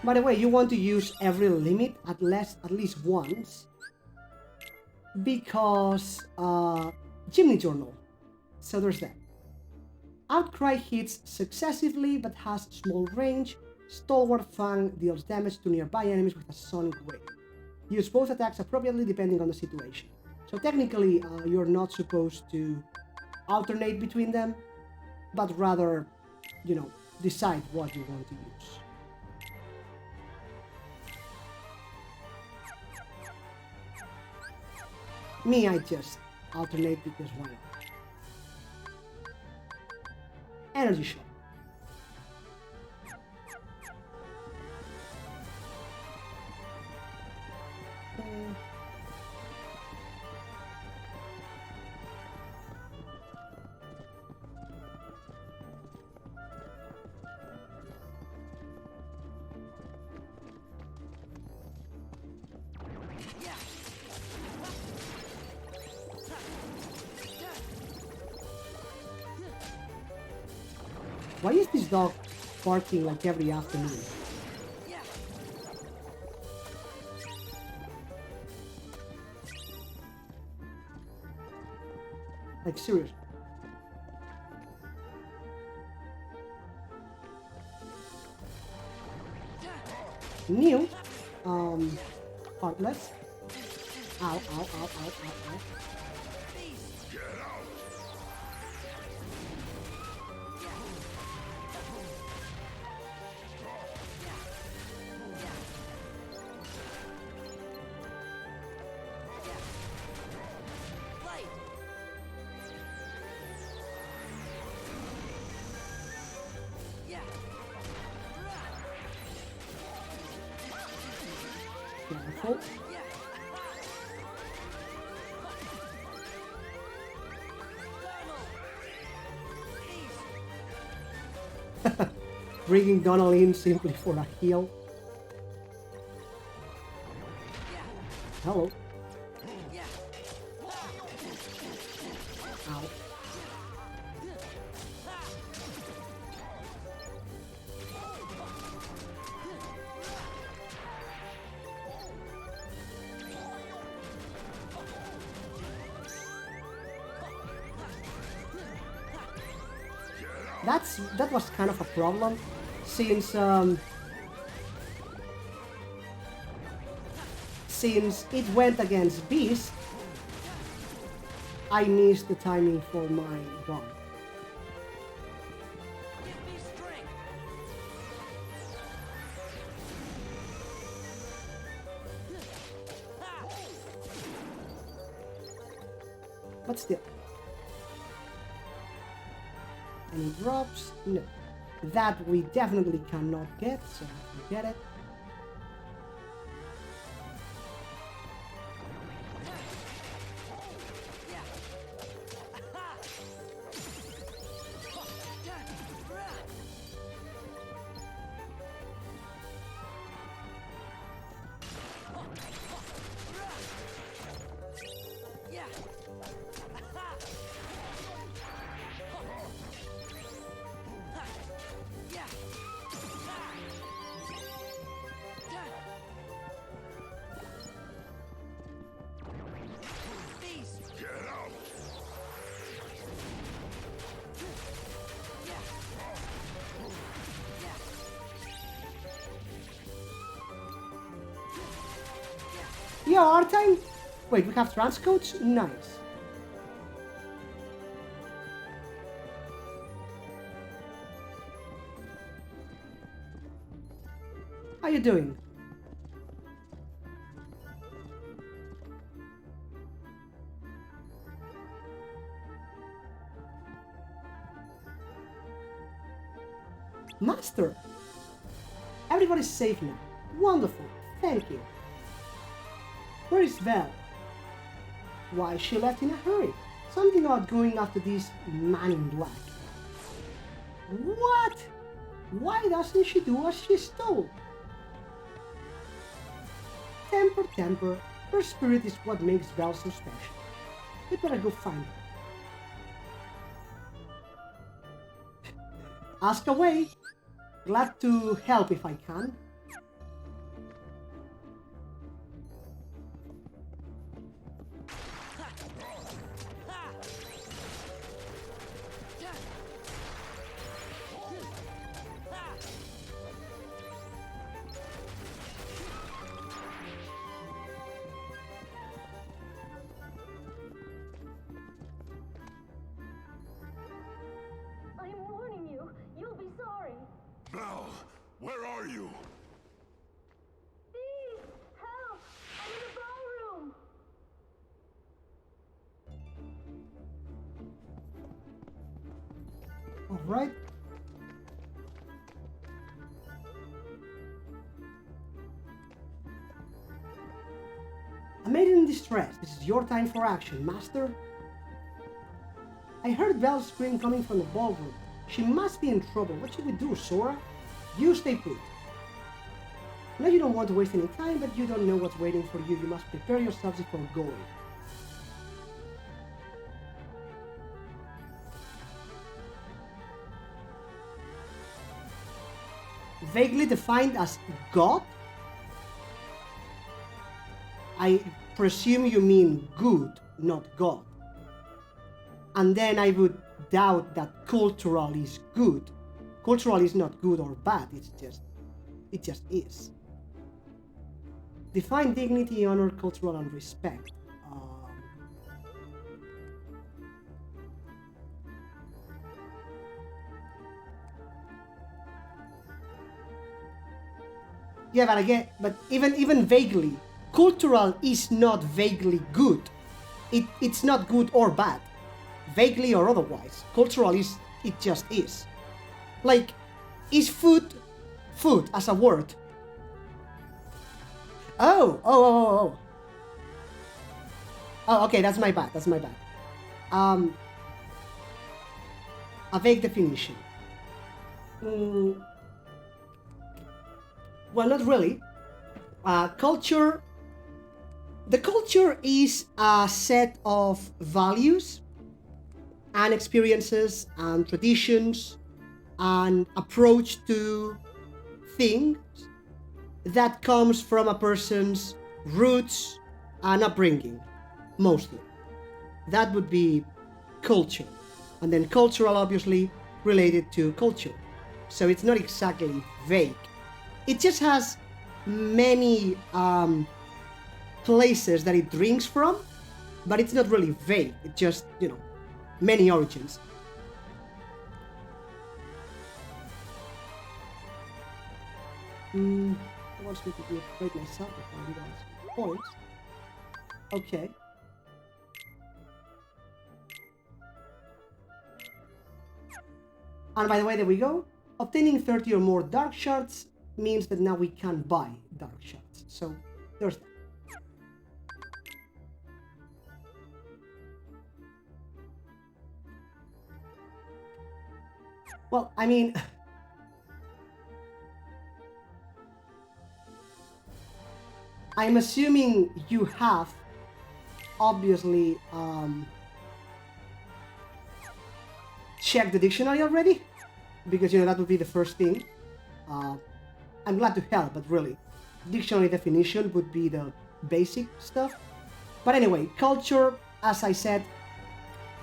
By the way, you want to use every limit at least once, because Chimney Journal. So there's that. Outcry hits successively but has small range. Stalwart Fang deals damage to nearby enemies with a sonic wave. Use both attacks appropriately depending on the situation. So technically, you're not supposed to alternate between them, but rather, you know, decide what you want to use. Me, I just alternate because why not? Energy shot. Why is this dog barking like every afternoon? Like seriously. New, heartless. Ow, ow, ow, ow, ow, ow. Careful. Bringing Donald in simply for a heal. Hello. Ow. That was kind of a problem, since it went against Beast, I missed the timing for my gun. But still. Any drops? No. That we definitely cannot get, so forget it. Yeah, our time. Wait, we have transcodes? Nice. How you doing? Master! Everybody's safe now. Wonderful. Thank you. Where is Val? Why, she left in a hurry. Something about going after this man in black. What? Why doesn't she do as she's told? Temper, temper. Her spirit is what makes Val so special. We better go find her. Ask away. Glad to help if I can. Belle, where are you? Please, help! I'm in the ballroom! Alright. A maiden in distress. This is your time for action, Master. I heard Belle's scream coming from the ballroom. She must be in trouble. What should we do, Sora? You stay put. I know you don't want to waste any time, but you don't know what's waiting for you. You must prepare yourselves before going. Vaguely defined as God? I presume you mean good, not God. And then I would doubt that cultural is good. Cultural is not good or bad, it just is. Define dignity, honor, cultural, and respect. Yeah, but again, even vaguely, cultural is not vaguely good. It's not good or bad, vaguely or otherwise. Cultural is, it just is. Like, is food as a word? Oh, okay, that's my bad. A vague definition. Mm, well, not really. Culture. The culture is a set of values and experiences and traditions and approach to things that comes from a person's roots and upbringing, mostly. That would be culture. And then cultural, obviously, related to culture. So it's not exactly vague. It just has many places that it drinks from, but it's not really vague. It's just, many origins. It wants me to upgrade myself if I do those points. Okay. And by the way, there we go. Obtaining 30 or more dark shards means that now we can buy dark shards. So there's that. Well, I mean, I'm assuming you have, obviously, checked the dictionary already, because, that would be the first thing. I'm glad to help, but really, dictionary definition would be the basic stuff. But anyway, culture, as I said,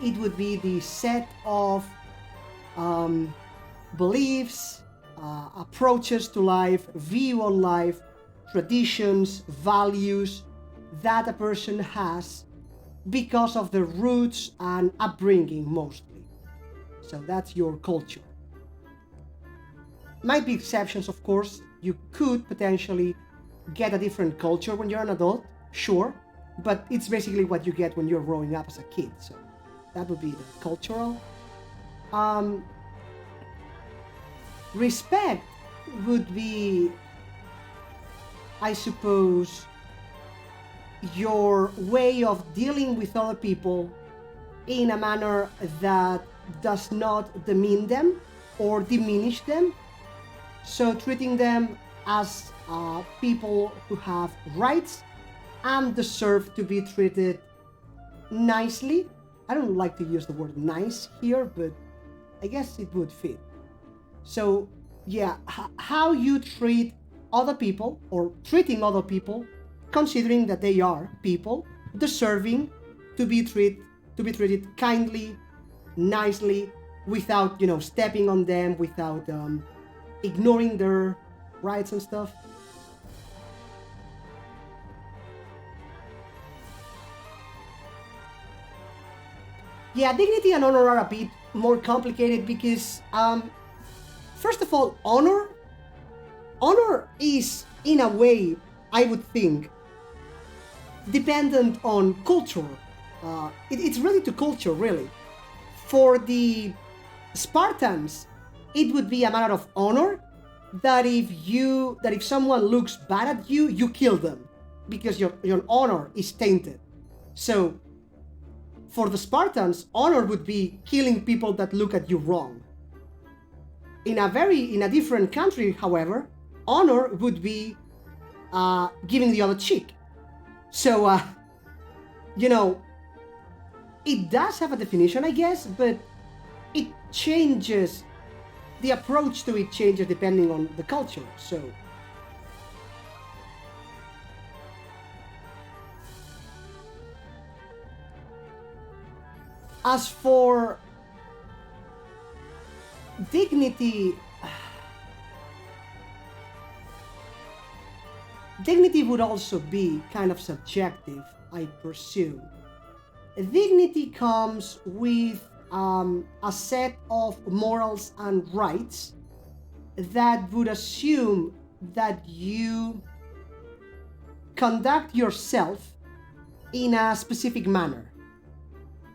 it would be the set of beliefs, approaches to life, view on life, traditions, values that a person has because of their roots and upbringing mostly. So that's your culture. Might be exceptions, of course. You could potentially get a different culture when you're an adult, sure, but it's basically what you get when you're growing up as a kid. So that would be the cultural. Respect would be, I suppose, your way of dealing with other people in a manner that does not demean them or diminish them. So treating them as people who have rights and deserve to be treated nicely. I don't like to use the word nice here, but I guess it would fit. So yeah, how you treat other people or treating other people, considering that they are people deserving to be treated kindly, nicely, without stepping on them, without ignoring their rights and stuff. Yeah, dignity and honor are a bit more complicated because first of all, honor is, in a way, I would think, dependent on culture. It's related to culture, really. For the Spartans, it would be a matter of honor that if someone looks bad at you, you kill them because your honor is tainted. So for the Spartans, honor would be killing people that look at you wrong. In a different country, however, honor would be giving the other cheek. So, it does have a definition, I guess, but it changes, the approach to it changes depending on the culture, so. As for dignity, dignity would also be kind of subjective, I presume. Dignity comes with a set of morals and rights that would assume that you conduct yourself in a specific manner.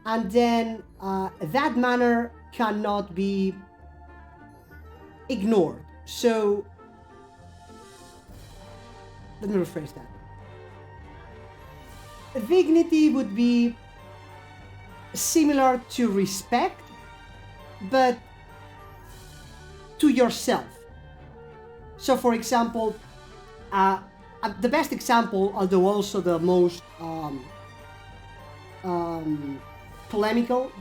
And then that manner cannot be ignored. So, let me rephrase that. Dignity would be similar to respect, but to yourself. So, for example, the best example, although also the most polemical,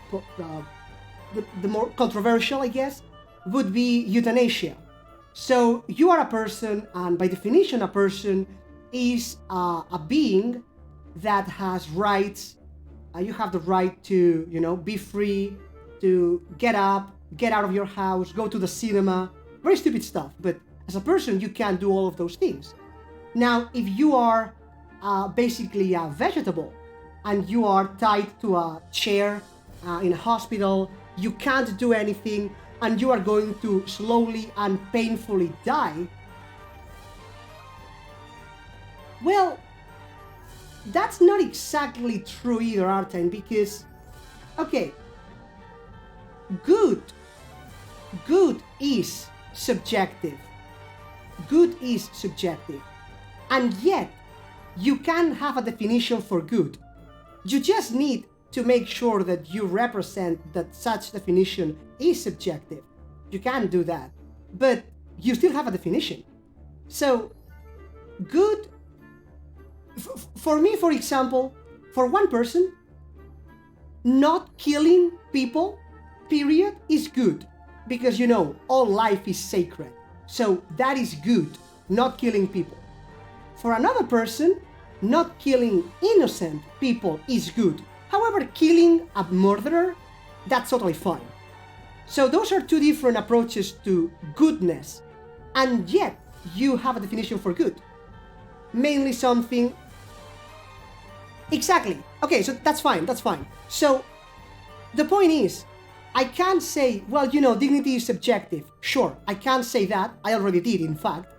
the more controversial, I guess, would be euthanasia. So you are a person, and by definition, a person is a being that has rights. You have the right to, be free, to get up, get out of your house, go to the cinema. Very stupid stuff, but as a person, you can't do all of those things. Now, if you are basically a vegetable and you are tied to a chair in a hospital, you can't do anything, and you are going to slowly and painfully die, well, that's not exactly true either, Artine, because, okay, good is subjective. Good is subjective. And yet, you can have a definition for good. You just need to make sure that you represent that such definition is subjective. You can do that, but you still have a definition. So, good, for me, for example, for one person, not killing people, period, is good. Because, all life is sacred. So that is good, not killing people. For another person, not killing innocent people is good. However, killing a murderer, that's totally fine. So those are two different approaches to goodness, and yet you have a definition for good. Mainly something... Exactly. Okay, so that's fine. So the point is, I can't say, well, dignity is subjective. Sure, I can't say that. I already did, in fact.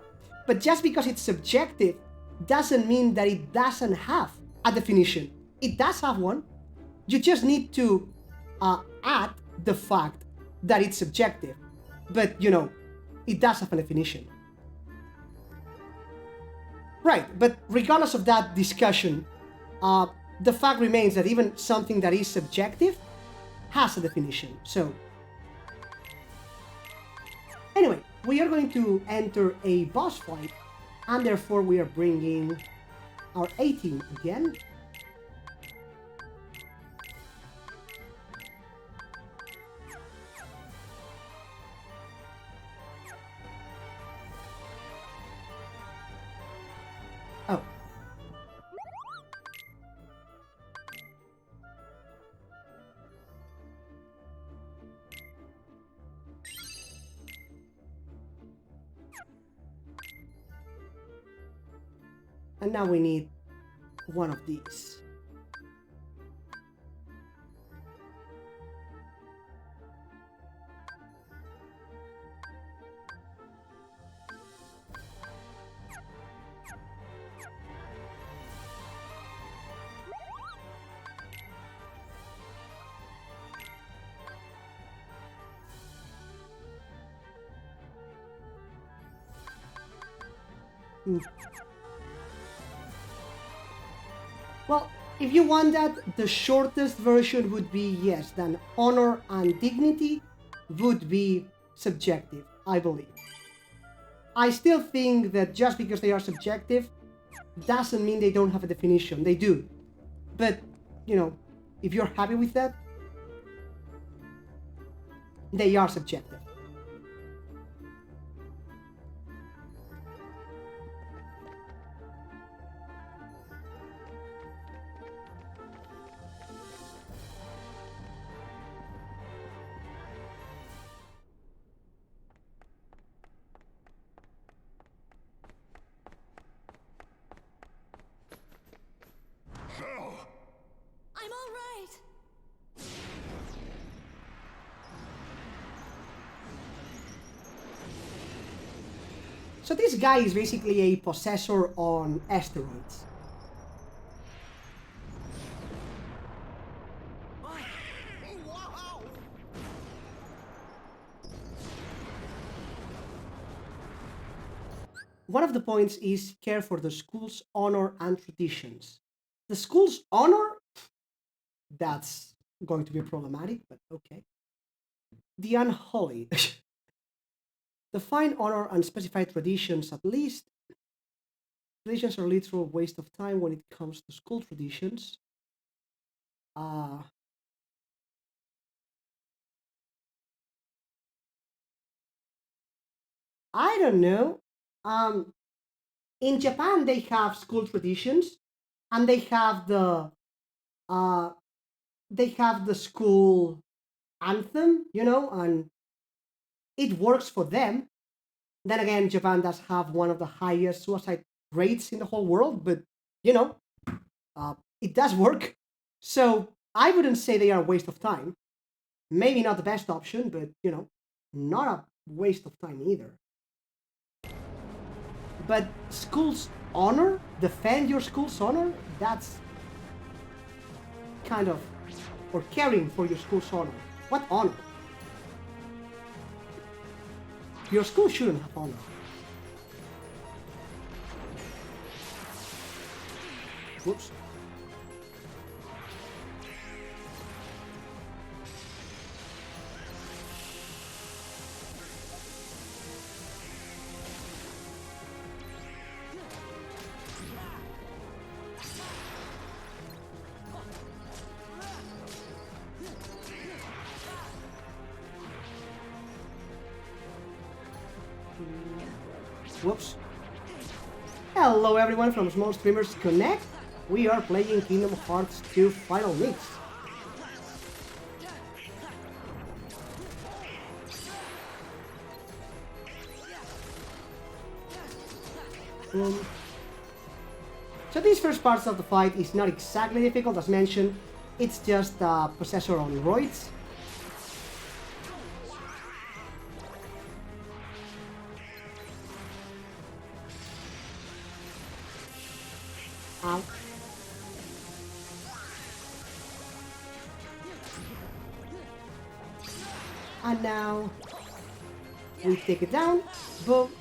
But just because it's subjective doesn't mean that it doesn't have a definition. It does have one. You just need to add the fact that it's subjective. But, it does have a definition. Right, but regardless of that discussion, the fact remains that even something that is subjective has a definition. So, anyway, we are going to enter a boss fight, and therefore we are bringing our A team again. Oh. And now we need one of these. Well, if you want that, the shortest version would be yes, then honor and dignity would be subjective, I believe. I still think that just because they are subjective doesn't mean they don't have a definition. They do. But, if you're happy with that, they are subjective. I'm all right. So this guy is basically a possessor on asteroids. One of the points is care for the school's honor and traditions. The school's honor? That's going to be problematic, but okay. The unholy. Define honor and specify traditions at least. Traditions are a literal waste of time when it comes to school traditions. I don't know. In Japan, they have school traditions, and uh, they have the school anthem, and it works for them. Then again, Japan does have one of the highest suicide rates in the whole world, but you know, it does work. So I wouldn't say they are a waste of time. Maybe not the best option, but not a waste of time either. But school's honor, defend your school's honor, that's kind of, or caring for your school's honor. What honor? Your school shouldn't have honor. Whoops. Whoops. Hello everyone from Small Streamers Connect. We are playing Kingdom Hearts 2 Final Mix. So these first parts of the fight is not exactly difficult as mentioned. It's just a possessor on roids. Ow. And now we take it down. Boom.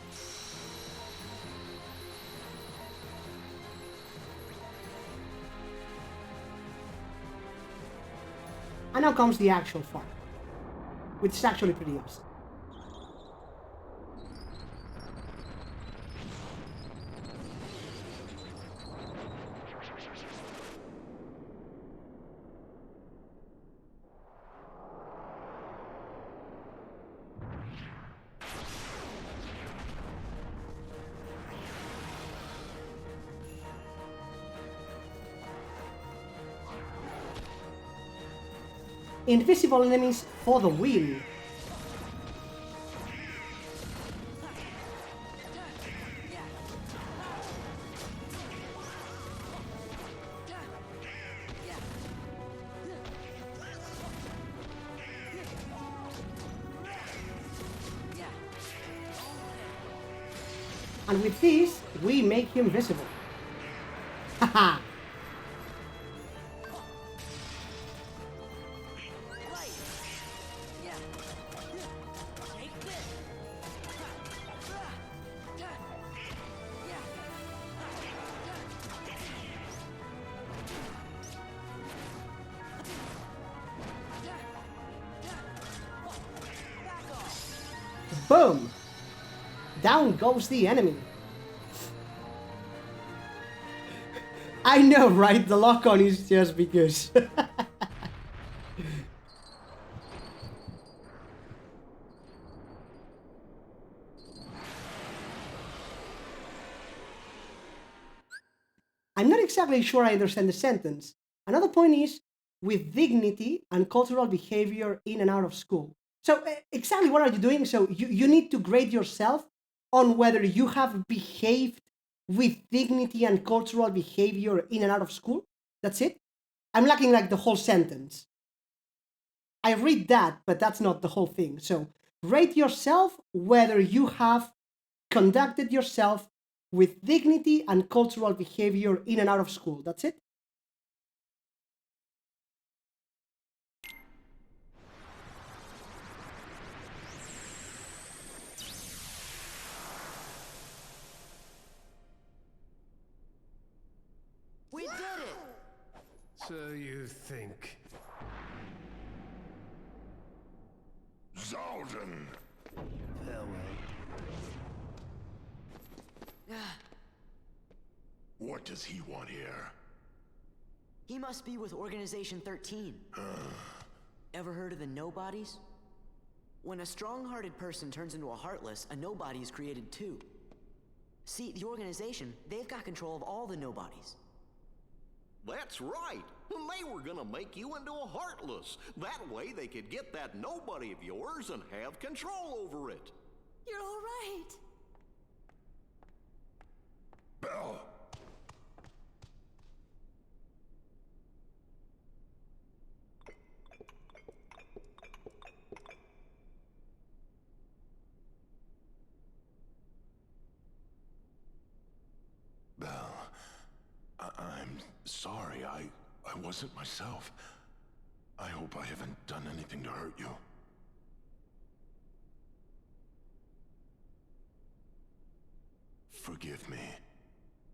And now comes the actual fight, which is actually pretty awesome. Invisible enemies for the win. And with this, we make him visible. Haha. Boom! Down goes the enemy. I know, right? The lock-on is just because. I'm not exactly sure I understand the sentence. Another point is, with dignity and cultural behavior in and out of school. So exactly what are you doing? So you need to grade yourself on whether you have behaved with dignity and cultural behavior in and out of school. That's it. I'm lacking like the whole sentence. I read that, but that's not the whole thing. So rate yourself whether you have conducted yourself with dignity and cultural behavior in and out of school. That's it. We did it! So you think. Zaldin! Farewell. What does he want here? He must be with Organization 13. Ever heard of the Nobodies? When a strong-hearted person turns into a Heartless, a Nobody is created too. See, the organization, they've got control of all the Nobodies. That's right. They were gonna make you into a Heartless. That way they could get that nobody of yours and have control over it. You're all right. Belle! Belle, I'm sorry. I wasn't myself. I hope I haven't done anything to hurt you. Forgive me.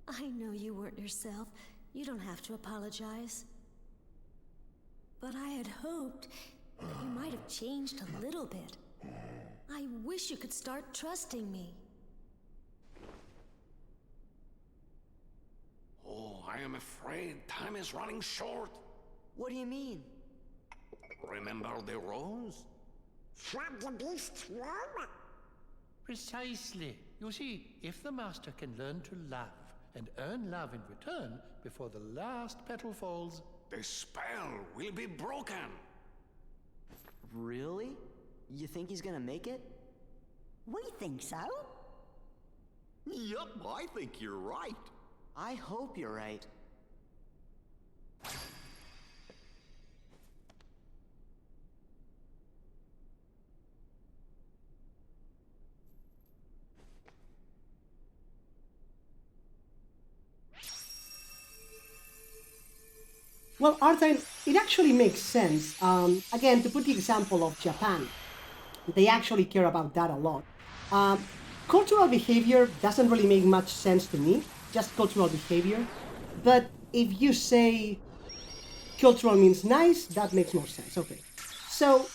I know you weren't yourself. You don't have to apologize. But I had hoped that you might have changed a little bit. I wish you could start trusting me. Oh, I am afraid time is running short. What do you mean? Remember the rose? From the beast's womb? Precisely. You see, if the master can learn to love and earn love in return before the last petal falls, The spell will be broken. Really? You think he's gonna make it? We think so. Yup, I think you're right. I hope you're right. Well, Artine, it actually makes sense. Again, to put the example of Japan, they actually care about that a lot. Cultural behavior doesn't really make much sense to me, just cultural behavior. But if you say cultural means nice, that makes more sense. Okay. So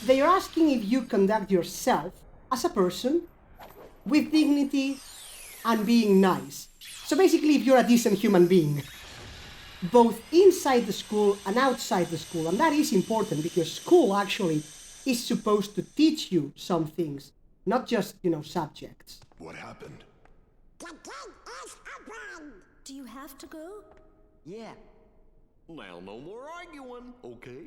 they are asking if you conduct yourself as a person with dignity and being nice. So basically, if you're a decent human being, both inside the school and outside the school. And that is important because school actually is supposed to teach you some things, not just, subjects. What happened? The gate is open! Do you have to go? Yeah. Now, no more arguing, okay?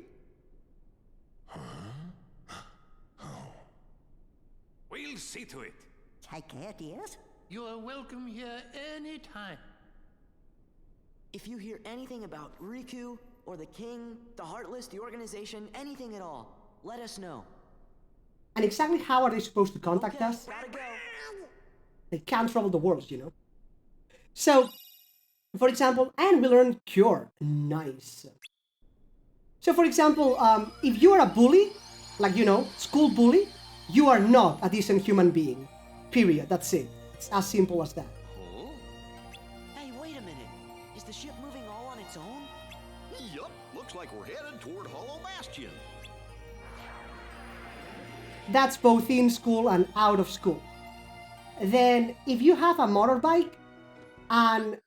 We'll see to it. Take care, dears. you are welcome here anytime. If you hear anything about Riku, or the King, the Heartless, the organization, anything at all, let us know. And exactly how are they supposed to contact Okay, us? gotta go. They can't travel the world, So, for example, and we learn cure. Nice. So, for example, if you are a bully, like, school bully, you are not a decent human being. Period. That's it. It's as simple as that. Huh? Hey, wait a minute. Is the ship moving all on its own? Yup, looks like we're headed toward Hollow Bastion. That's both in school and out of school. Then, if you have a motorbike and,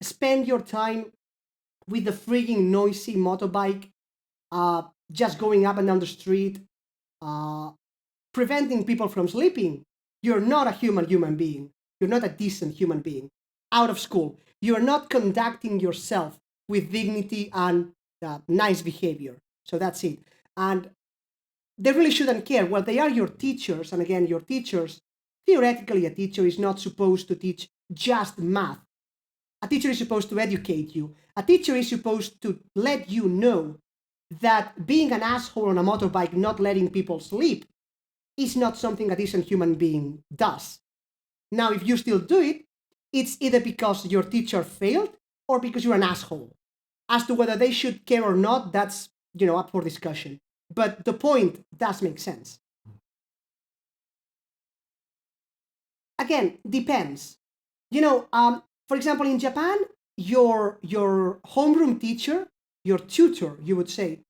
spend your time with the freaking noisy motorbike, just going up and down the street, preventing people from sleeping, you're not a human being. You're not a decent human being. Out of school, you're not conducting yourself with dignity and nice behavior. So that's it. And they really shouldn't care. Well, they are your teachers. And again, your teachers, theoretically, a teacher is not supposed to teach just math. A teacher is supposed to educate you. A teacher is supposed to let you know that being an asshole on a motorbike, not letting people sleep, is not something a decent human being does. Now, if you still do it, it's either because your teacher failed or because you're an asshole. As to whether they should care or not, that's, up for discussion. But the point does make sense. Again, depends. For example, in Japan, your homeroom teacher, your tutor, you would say,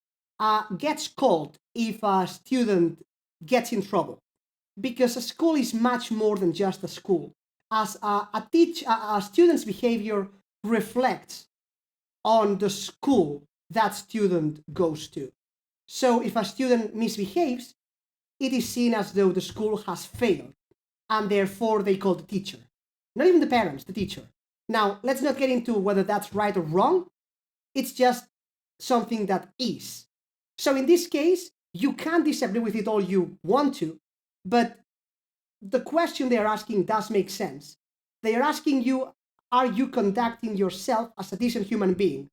gets called if a student gets in trouble. Because a school is much more than just a school. as a student's behavior reflects on the school that student goes to. So if a student misbehaves, it is seen as though the school has failed, and therefore they call the teacher. Not even the parents, the teacher. Now, let's not get into whether that's right or wrong. It's just something that is. So in this case, you can disagree with it all you want to, but the question they are asking does make sense. They are asking you, are you conducting yourself as a decent human being?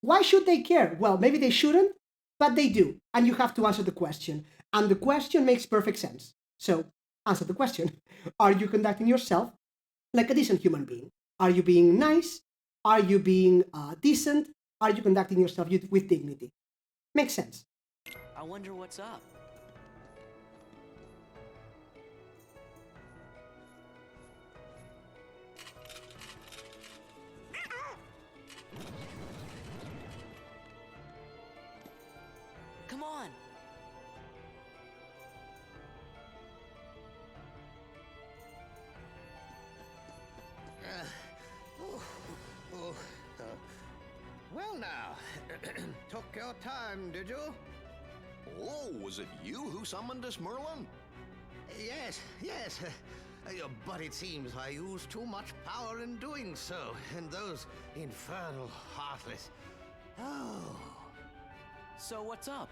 Why should they care? Well, maybe they shouldn't, but they do, and you have to answer the question. And the question makes perfect sense. So, answer the question. Are you conducting yourself like a decent human being? Are you being nice? Are you being decent? Are you conducting yourself with dignity? Makes sense. I wonder what's up. Come on. Well now, took your time, did you? Oh, was it you who summoned us, Merlin? Yes, yes. But it seems I used too much power in doing so, and those infernal heartless. Oh. So what's up?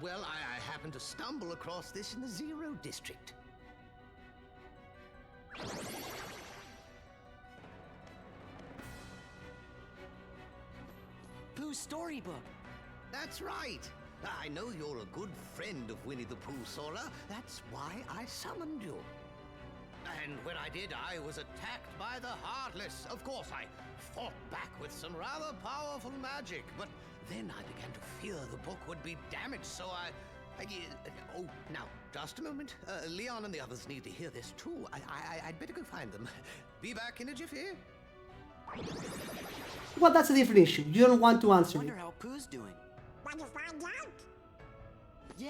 Well, I happened to stumble across this in the Zero District. Pooh's storybook. That's right. I know you're a good friend of Winnie the Pooh, Sora. That's why I summoned you. And when I did, I was attacked by the Heartless. Of course, I fought back with some rather powerful magic, but then I began to fear the book would be damaged, so oh, now, just a moment. Leon and the others need to hear this, too. I'd better go find them. Be back in a jiffy. Well, that's a different issue. You don't want to answer I it. wonder how Pooh's doing. Want to find out? Yeah.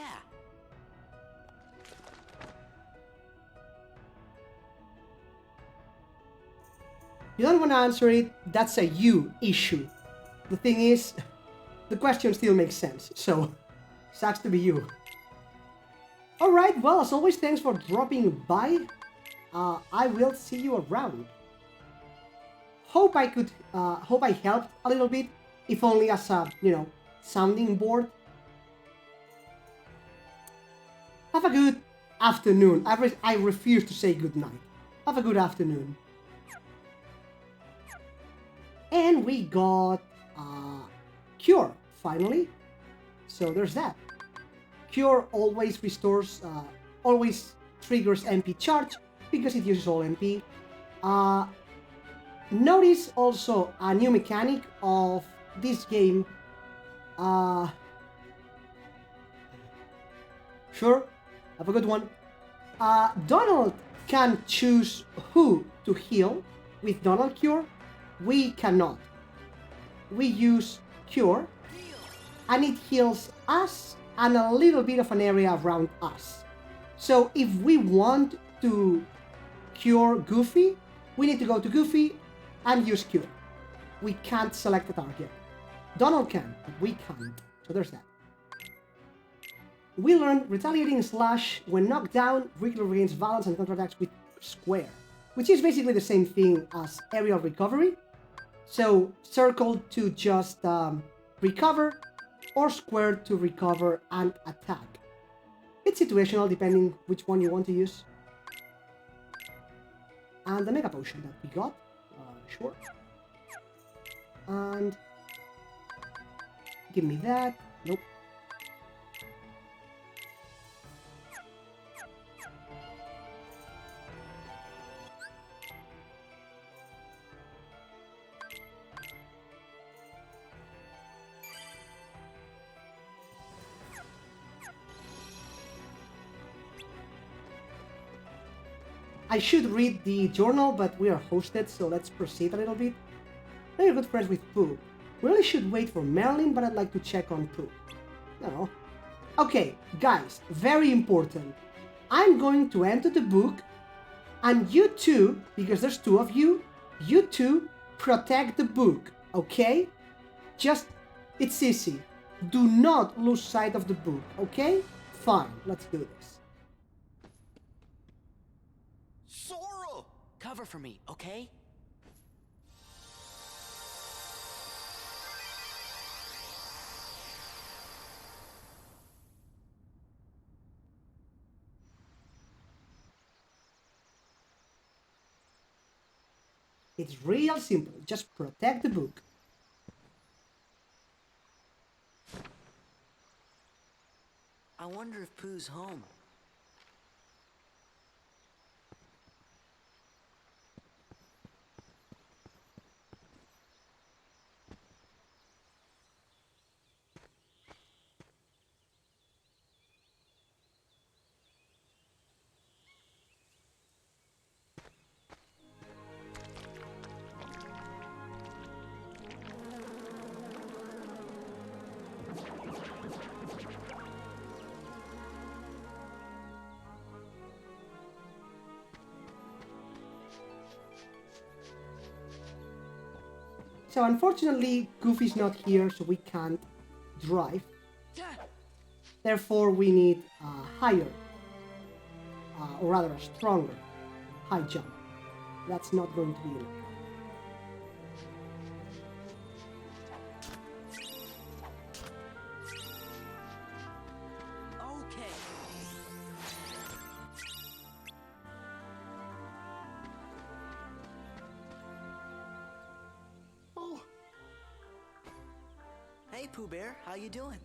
You don't want to answer it, that's a you issue. The thing is, the question still makes sense, so sucks to be you. Alright, well, as always, thanks for dropping by. I will see you around. Hope I helped a little bit, if only as a, sounding board. Have a good afternoon. I refuse to say good night. Have a good afternoon. And we got Cure, finally. So there's that. Cure always restores, always triggers MP charge because it uses all MP. Notice also a new mechanic of this game. Sure, have a good one. Donald can choose who to heal with Donald Cure. We cannot. We use Cure, and it heals us and a little bit of an area around us. So if we want to cure Goofy, we need to go to Goofy and use Cure. We can't select a target. Donald can, but we can't. So there's that. We learned Retaliating Slash. When knocked down, regular regains balance and counterattacks with Square, which is basically the same thing as Aerial Recovery. So circle to just recover, or square to recover and attack. It's situational depending which one you want to use. And the Mega Potion that we got, sure. And give me that. Nope. I should read the journal, but we are hosted, so let's proceed a little bit. Now you're good friends with Pooh. We really should wait for Merlin, but I'd like to check on Pooh. No. Okay, guys, very important. I'm going to enter the book, And you two, because there's two of you, you two protect the book, okay? Just, it's easy. Do not lose sight of the book, okay? Fine, let's do this. Sora! Cover for me, okay? It's real simple. Just protect the book. I wonder if Pooh's home. So unfortunately, Goofy's not here, so we can't drive. Therefore, we need a higher, or rather a stronger, high jump. That's not going to be enough. Okay. Oh, Hey, Pooh Bear, how you doing?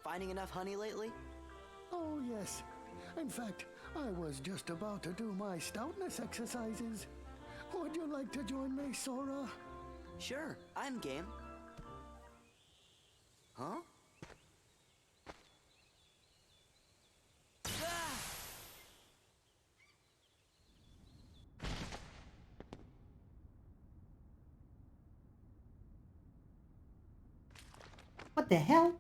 Finding enough honey lately? Oh, yes. In fact, I was just about to do my stoutness exercises. Would you like to join me, Sora? Sure, I'm game. Huh? What the hell?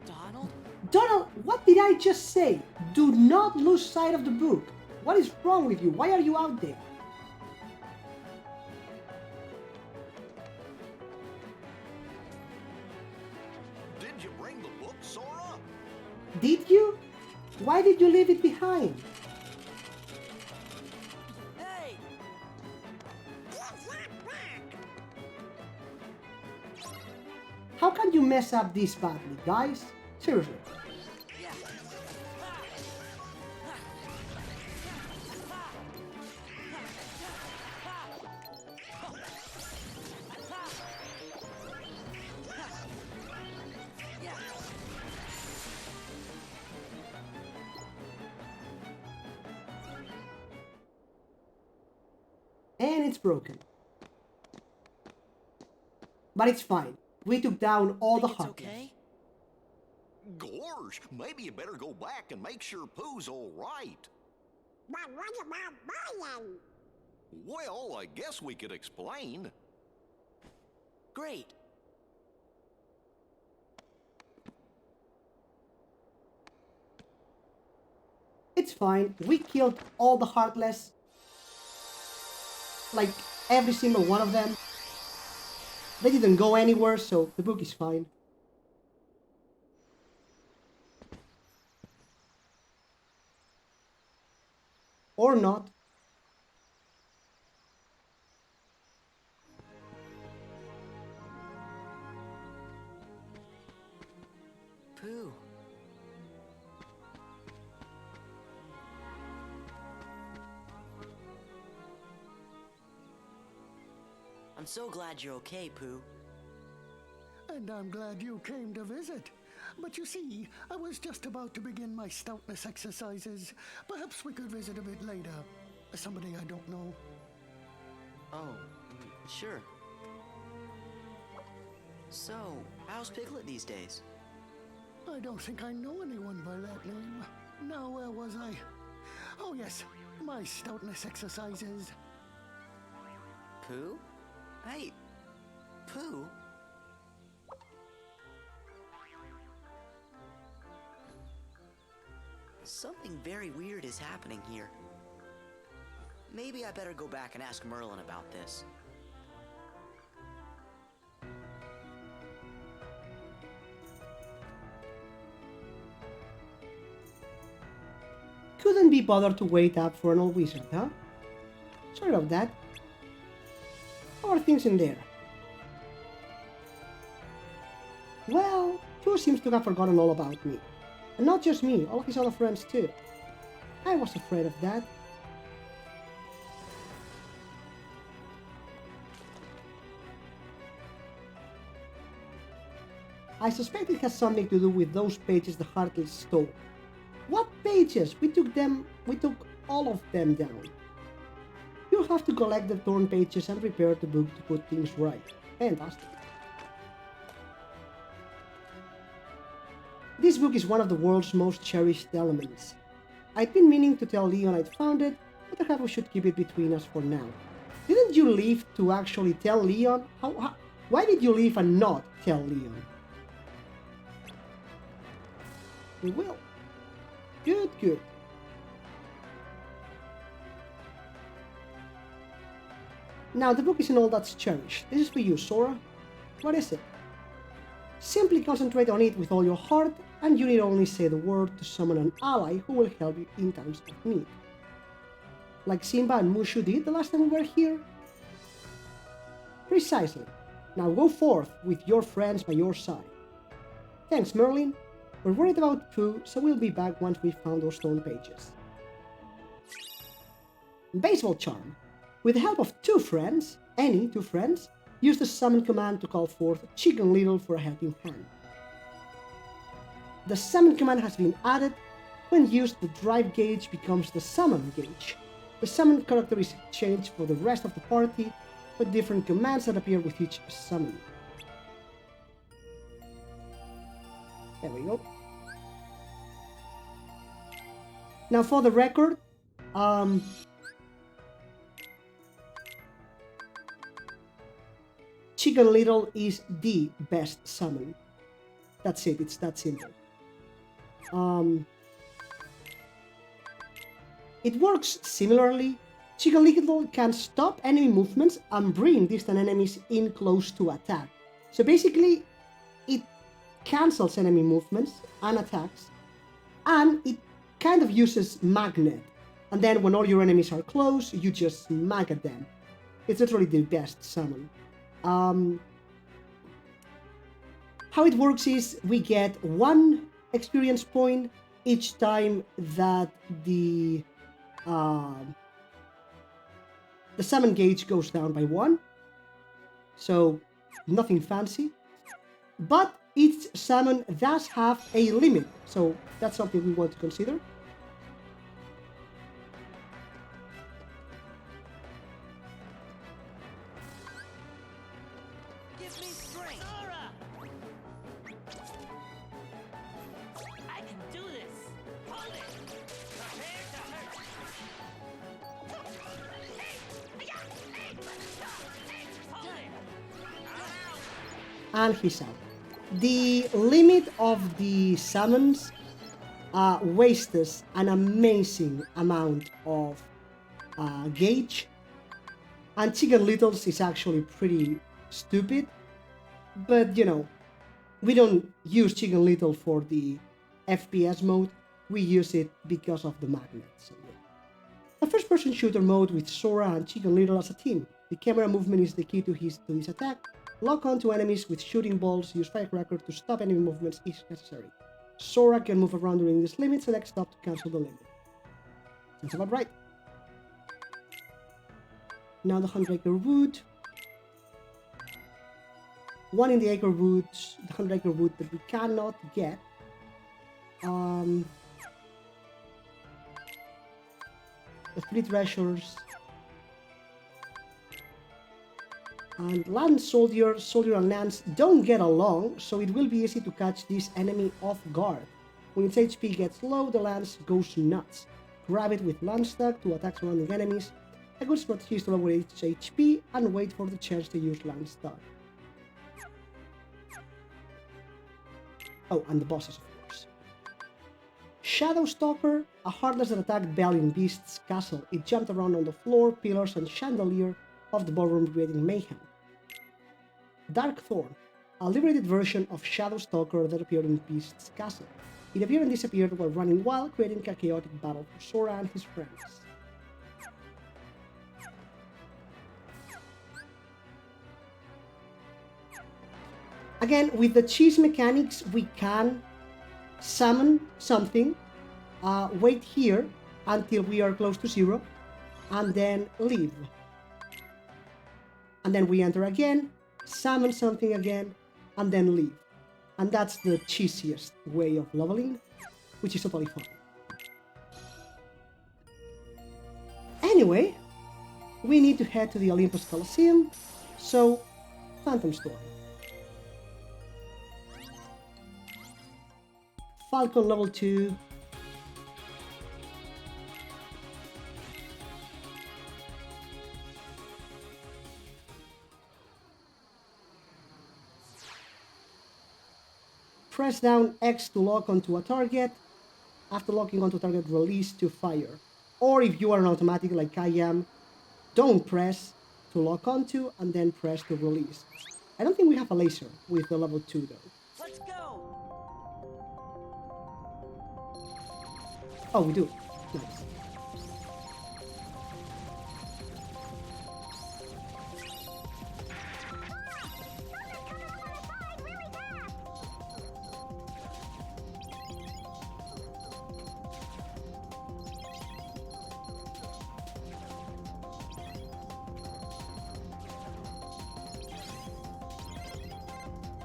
Donald? Donald, what did I just say? Do not lose sight of the book. What is wrong with you? Why are you out there? Did you bring the book, Sora? Did you? Why did you leave it behind? Hey! How can you mess up this badly, guys? Seriously. And it's broken. But it's fine. We took down all the Heartless. Okay? Gorge, maybe you better go back and make sure Pooh's all right. But what about Brian? Well, I guess we could explain. Great. It's fine. We killed all the Heartless. Like, every single one of them. They didn't go anywhere, so the book is fine. Or not. Pooh. I'm so glad you're okay, Pooh. And I'm glad you came to visit. But you see, I was just about to begin my stoutness exercises. Perhaps we could visit a bit later. Somebody I don't know. Oh, sure. So, how's Piglet these days? I don't think I know anyone by that name. Now, where was I? Oh, yes, my stoutness exercises. Pooh? Hey, Pooh? Something very weird is happening here. Maybe I better go back and ask Merlin about this. Couldn't be bothered to wait up for an old wizard, huh? Sorry about that. How are things in there? Well, Pooh seems to have forgotten all about me. And not just me, all his other friends too. I was afraid of that. I suspect it has something to do with those pages the Heartless stole. What pages? We took all of them down. You'll have to collect the torn pages and repair the book to put things right. Fantastic. This book is one of the world's most cherished elements. I'd been meaning to tell Leon I'd found it, but perhaps we should keep it between us for now. Didn't you leave to actually tell Leon? Why did you leave and not tell Leon? We will. Good, good. Now the book isn't all that's cherished. This is for you, Sora. What is it? Simply concentrate on it with all your heart, and you need only say the word to summon an ally who will help you in times of need. Like Simba and Mushu did the last time we were here? Precisely. Now go forth with your friends by your side. Thanks, Merlin. We're worried about Pooh, so we'll be back once we've found those stone pages. Baseball charm. With the help of two friends, any two friends, use the summon command to call forth Chicken Little for a helping hand. The summon command has been added. When used, the drive gauge becomes the summon gauge. The summon character is changed for the rest of the party, with different commands that appear with each summon. There we go. Now for the record, Chicken Little is the best summon. That's it, it's that simple. It works similarly. Chicken Little can stop enemy movements and bring distant enemies in close to attack. So basically, it cancels enemy movements and attacks, and it kind of uses magnet. And then when all your enemies are close, you just smack at them. It's literally the best summon. How it works is we get 1 experience point each time that the summon gauge goes down by 1. So nothing fancy. But each summon does have a limit, so that's something we want to consider. Give me strength. Sora! I can do this. Hold it. Prepare to hurt. And he's out. The limit of the summons wastes an amazing amount of gauge, and Chicken Little's is actually pretty stupid, but you know, we don't use Chicken Little for the FPS mode, we use it because of the magnet. So, yeah. A first-person shooter mode with Sora and Chicken Little as a team. The camera movement is the key to his attack. Lock on to enemies with shooting balls, use Firecracker to stop enemy movements if necessary. Sora can move around during this limit, select stop to cancel the limit. Sounds about right. Now the 100-acre wood. 1 in the acre woods, the 100-acre wood that we cannot get. The 3 treasures. And Land Soldier and Lance don't get along, so it will be easy to catch this enemy off guard. When its HP gets low, the Lance goes nuts. Grab it with Lance Stack to attack surrounding enemies. A good strategy is to lower its HP and wait for the chance to use Lance Stack. Oh, and the bosses, of course. Shadow Stalker, a heartless that attacked Belle in Beast's castle. It jumped around on the floor, pillars, and chandelier of the ballroom, creating mayhem. Dark Thorn, a liberated version of Shadow Stalker that appeared in Beast's castle. It appeared and disappeared while running wild, creating a chaotic battle for Sora and his friends. Again, with the cheese mechanics, we can summon something, wait here until we are close to 0, and then leave. And then we enter again, summon something again, and then leave. And that's the cheesiest way of leveling, which is totally fun. Anyway, we need to head to the Olympus Coliseum, so Phantom Storm. Falcon level 2. Press down X to lock onto a target. After locking onto a target, release to fire. Or if you are an automatic like I am, don't press to lock onto and then press to release. I don't think we have a laser with the level 2 though. Let's go! Oh, we do. Nice.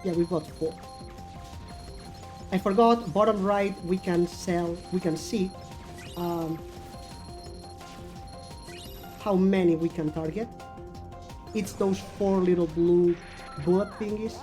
Yeah, we've got 4. I forgot, bottom right, we can see how many we can target. It's those 4 little blue bullet thingies.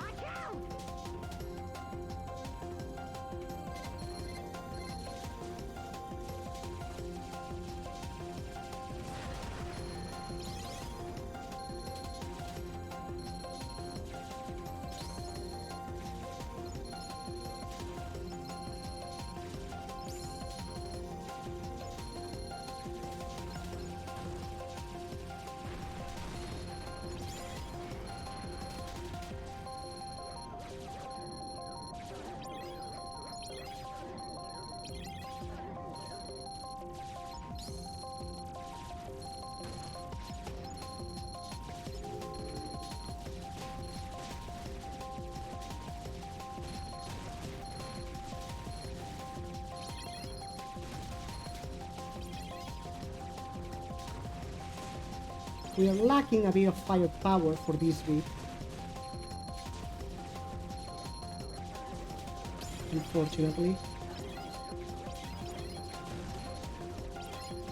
We are lacking a bit of firepower for this bit. Unfortunately.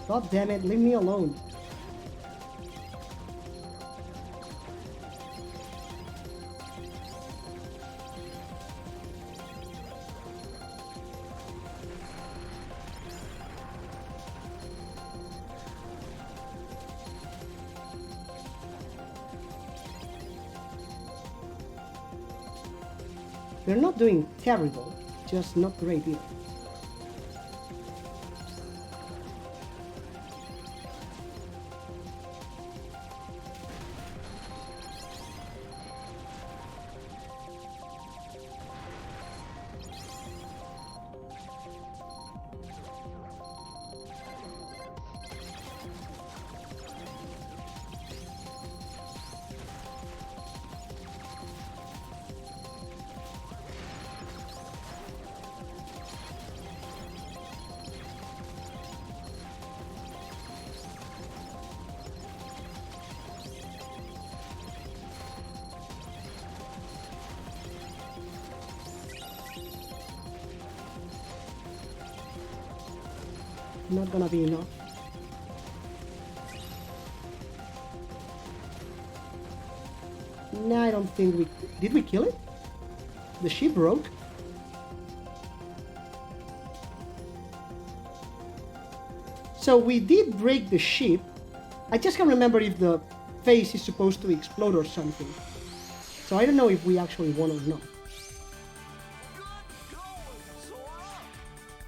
God damn it, leave me alone. We're not doing terrible, just not great either. Not gonna be enough. No, I don't think we... Did we kill it? The ship broke? So we did break the ship. I just can't remember if the face is supposed to explode or something. So I don't know if we actually won or not.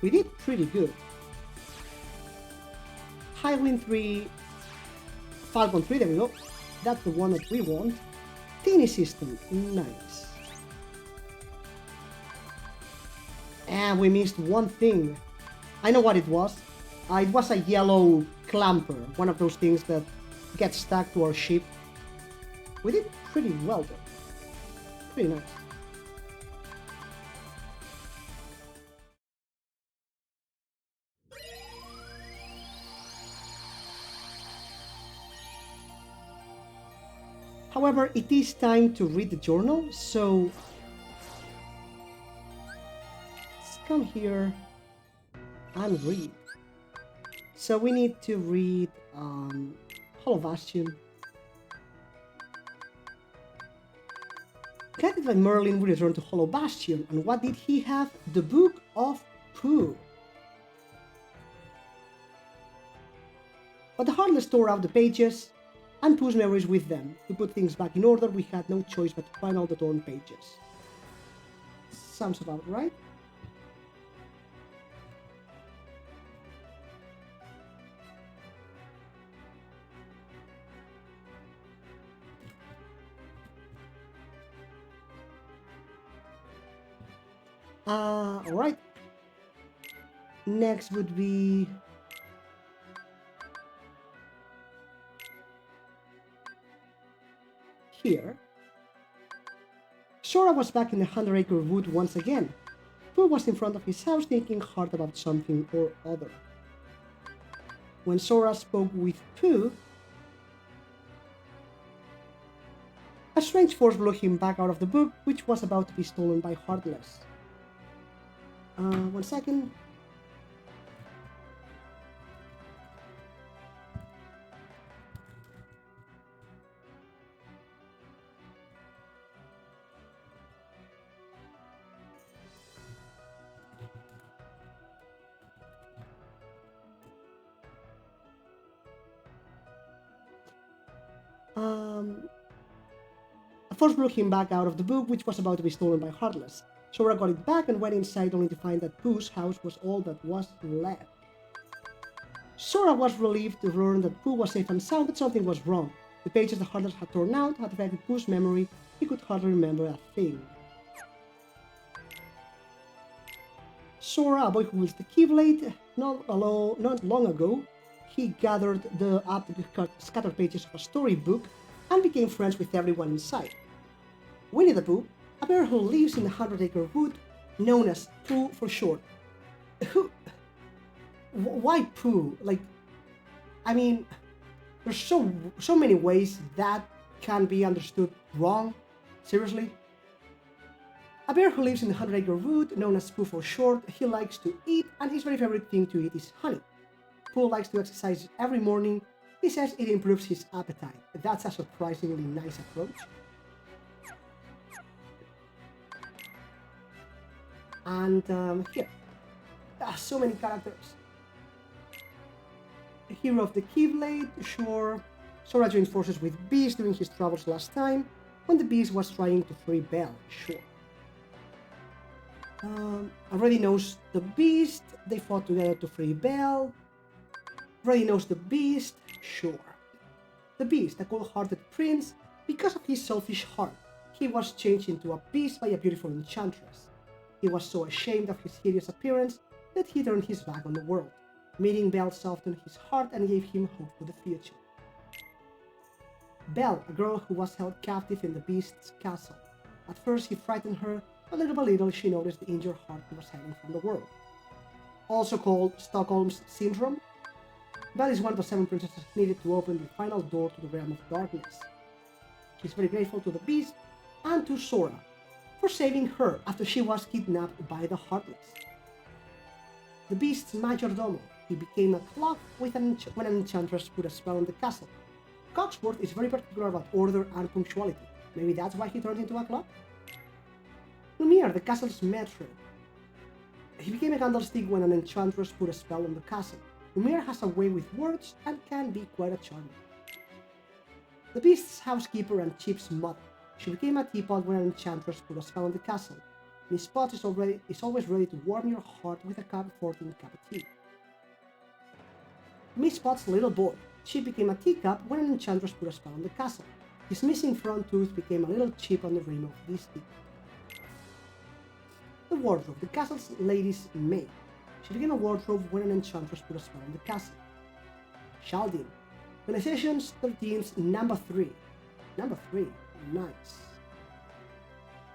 We did pretty good. Highwind 3, Falcon 3, there we go. That's the one that we want. Teeny system, nice. And we missed one thing. I know what it was. It was a yellow clamper, one of those things that get stuck to our ship. We did pretty well though. Pretty nice. However, it is time to read the journal, so let's come here and read. So we need to read Hollow Bastion. Guided by Merlin, we return to Hollow Bastion, and what did he have? The Book of Pooh. But the Heartless tore out the pages, and Pooh's memories with them. To put things back in order, we had no choice but to find all the torn pages. Sounds about right. Alright. Next would be here. Sora was back in the 100-acre wood once again. Pooh was in front of his house thinking hard about something or other. When Sora spoke with Pooh, a strange force blew him back out of the book, which was about to be stolen by Heartless. 1 second. A force blew him back out of the book, which was about to be stolen by Heartless. Sora got it back and went inside only to find that Pooh's house was all that was left. Sora was relieved to learn that Pooh was safe and sound, but something was wrong. The pages the Heartless had torn out had affected Pooh's memory. He could hardly remember a thing. Sora, a boy who wields the Keyblade, not long ago, he gathered up the scattered pages of a storybook and became friends with everyone inside. Winnie the Pooh, a bear who lives in the 100-acre wood, known as Pooh for short. Why Pooh? Like, I mean, there's so many ways that can be understood wrong. Seriously? A bear who lives in the 100-acre wood, known as Pooh for short, he likes to eat, and his very favorite thing to eat is honey. Pooh likes to exercise every morning. He says it improves his appetite. That's a surprisingly nice approach. And here, so many characters. The hero of the Keyblade, sure. Sora joined forces with Beast during his travels last time, when the Beast was trying to free Belle, sure. Already knows the Beast, they fought together to free Belle. Already knows the Beast, sure. The Beast, a cold-hearted prince, because of his selfish heart, he was changed into a beast by a beautiful enchantress. He was so ashamed of his hideous appearance that he turned his back on the world. Meeting Belle softened his heart and gave him hope for the future. Belle, a girl who was held captive in the Beast's castle. At first he frightened her, but little by little she noticed the injured heart he was hiding from the world. Also called Stockholm's Syndrome, Belle is one of the 7 princesses needed to open the final door to the realm of darkness. She's very grateful to the Beast and to Sora for saving her after she was kidnapped by the Heartless. The Beast's majordomo, he became a clock when an enchantress put a spell on the castle. Cogsworth is very particular about order and punctuality. Maybe that's why he turned into a clock? Lumiere, the castle's matron. He became a candlestick when an enchantress put a spell on the castle. Lumiere has a way with words and can be quite a charmer. The Beast's housekeeper and Chip's mother. She became a teapot when an enchantress put a spell on the castle. Miss Potts is always ready to warm your heart with a cup of 14 cup of tea. Miss Potts' little boy. She became a teacup when an enchantress put a spell on the castle. His missing front tooth became a little chip on the rim of this teacup. The wardrobe, the castle's lady's maid. She became a wardrobe when an enchantress put a spell on the castle. Shaldin. Organization's 13's number 3. Number 3. Nice.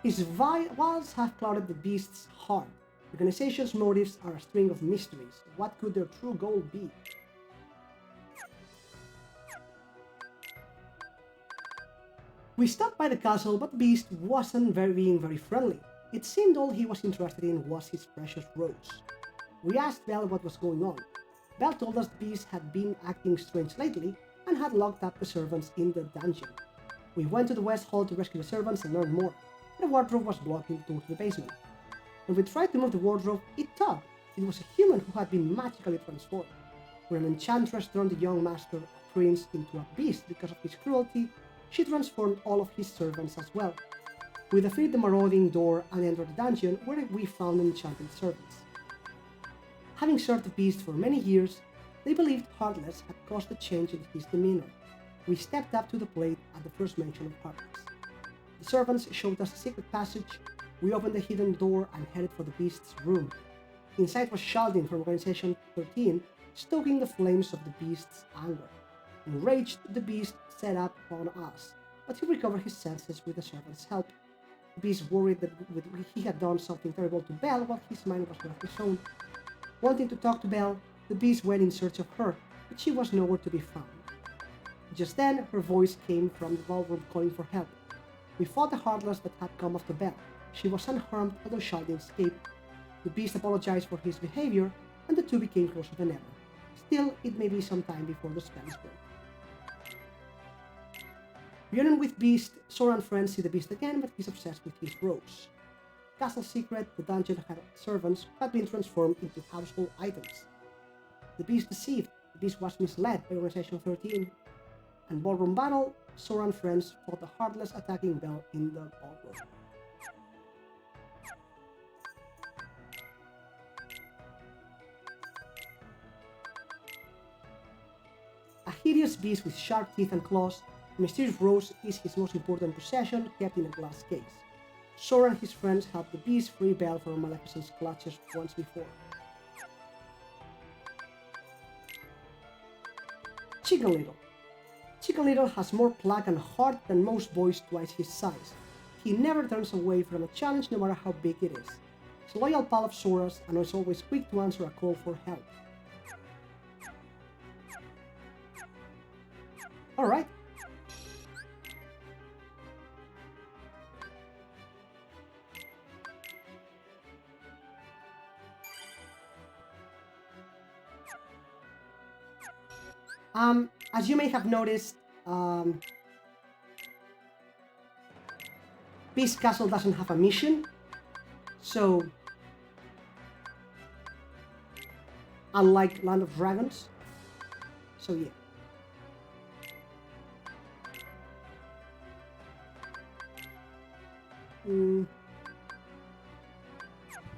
His wiles have clouded the beast's heart. The organization's motives are a string of mysteries. What could their true goal be? We stopped by the castle, but the beast wasn't being very friendly. It seemed all he was interested in was his precious rose. We asked Belle what was going on. Belle told us the beast had been acting strange lately and had locked up the servants in the dungeon. We went to the West Hall to rescue the servants and learn more. The wardrobe was blocking the door to the basement. When we tried to move the wardrobe, it thought it was a human who had been magically transformed. When an enchantress turned the young master, a prince, into a beast because of his cruelty, she transformed all of his servants as well. We defeated the marauding door and entered the dungeon where we found enchanted servants. Having served the beast for many years, they believed Heartless had caused a change in his demeanor. We stepped up to the plate at the first mention of Heartless. The servants showed us a secret passage. We opened the hidden door and headed for the beast's room. Inside was Shaldin from Organization 13, stoking the flames of the beast's anger. Enraged, the beast set up on us, but he recovered his senses with the servants' help. The beast worried that he had done something terrible to Belle while his mind was not his own. Wanting to talk to Belle, the beast went in search of her, but she was nowhere to be found. Just then, her voice came from the ballroom calling for help. We fought the Heartless that had come after Belle. She was unharmed, although Shaldin escaped. The beast apologized for his behavior, and the two became closer than ever. Still, it may be some time before the spell is broken. Reunion with Beast, Sora and friends see the Beast again, but he's obsessed with his rose. Castle secret, the dungeon had servants who had been transformed into household items. The Beast deceived, the Beast was misled by Organization 13. And ballroom battle, Sora and friends fought the Heartless, attacking Belle in the ballroom. A hideous beast with sharp teeth and claws, the mysterious rose is his most important possession, kept in a glass case. Sora and his friends helped the beast free Belle from Maleficent's clutches once before. Chicken Little. Chicken Little has more pluck and heart than most boys twice his size. He never turns away from a challenge no matter how big it is. He's a loyal pal of Sora's and is always quick to answer a call for help. Alright. As you may have noticed, Beast Castle doesn't have a mission, so unlike Land of Dragons, so yeah.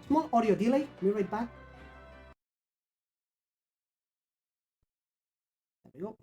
Small audio delay, be right back. There we go.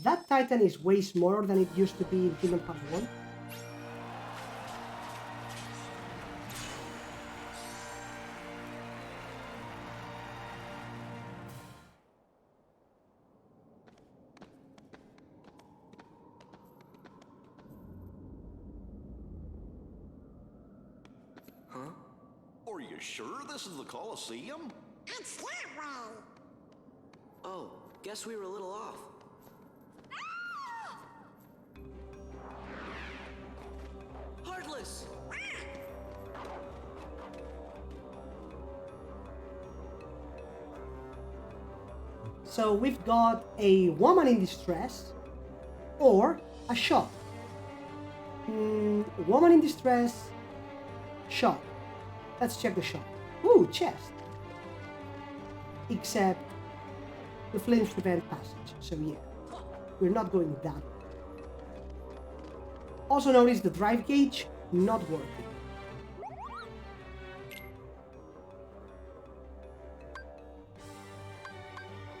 That Titan is way smaller than it used to be in Kingdom Hearts 1. Huh? Are you sure this is the Coliseum? It's that way. Oh, guess we were a little off. Heartless! So we've got a woman in distress or a shop. Woman in distress, shop. Let's check the shop. Ooh, chest. Except the flames prevent passage, so yeah, we're not going that way. Also notice the drive gauge, not working.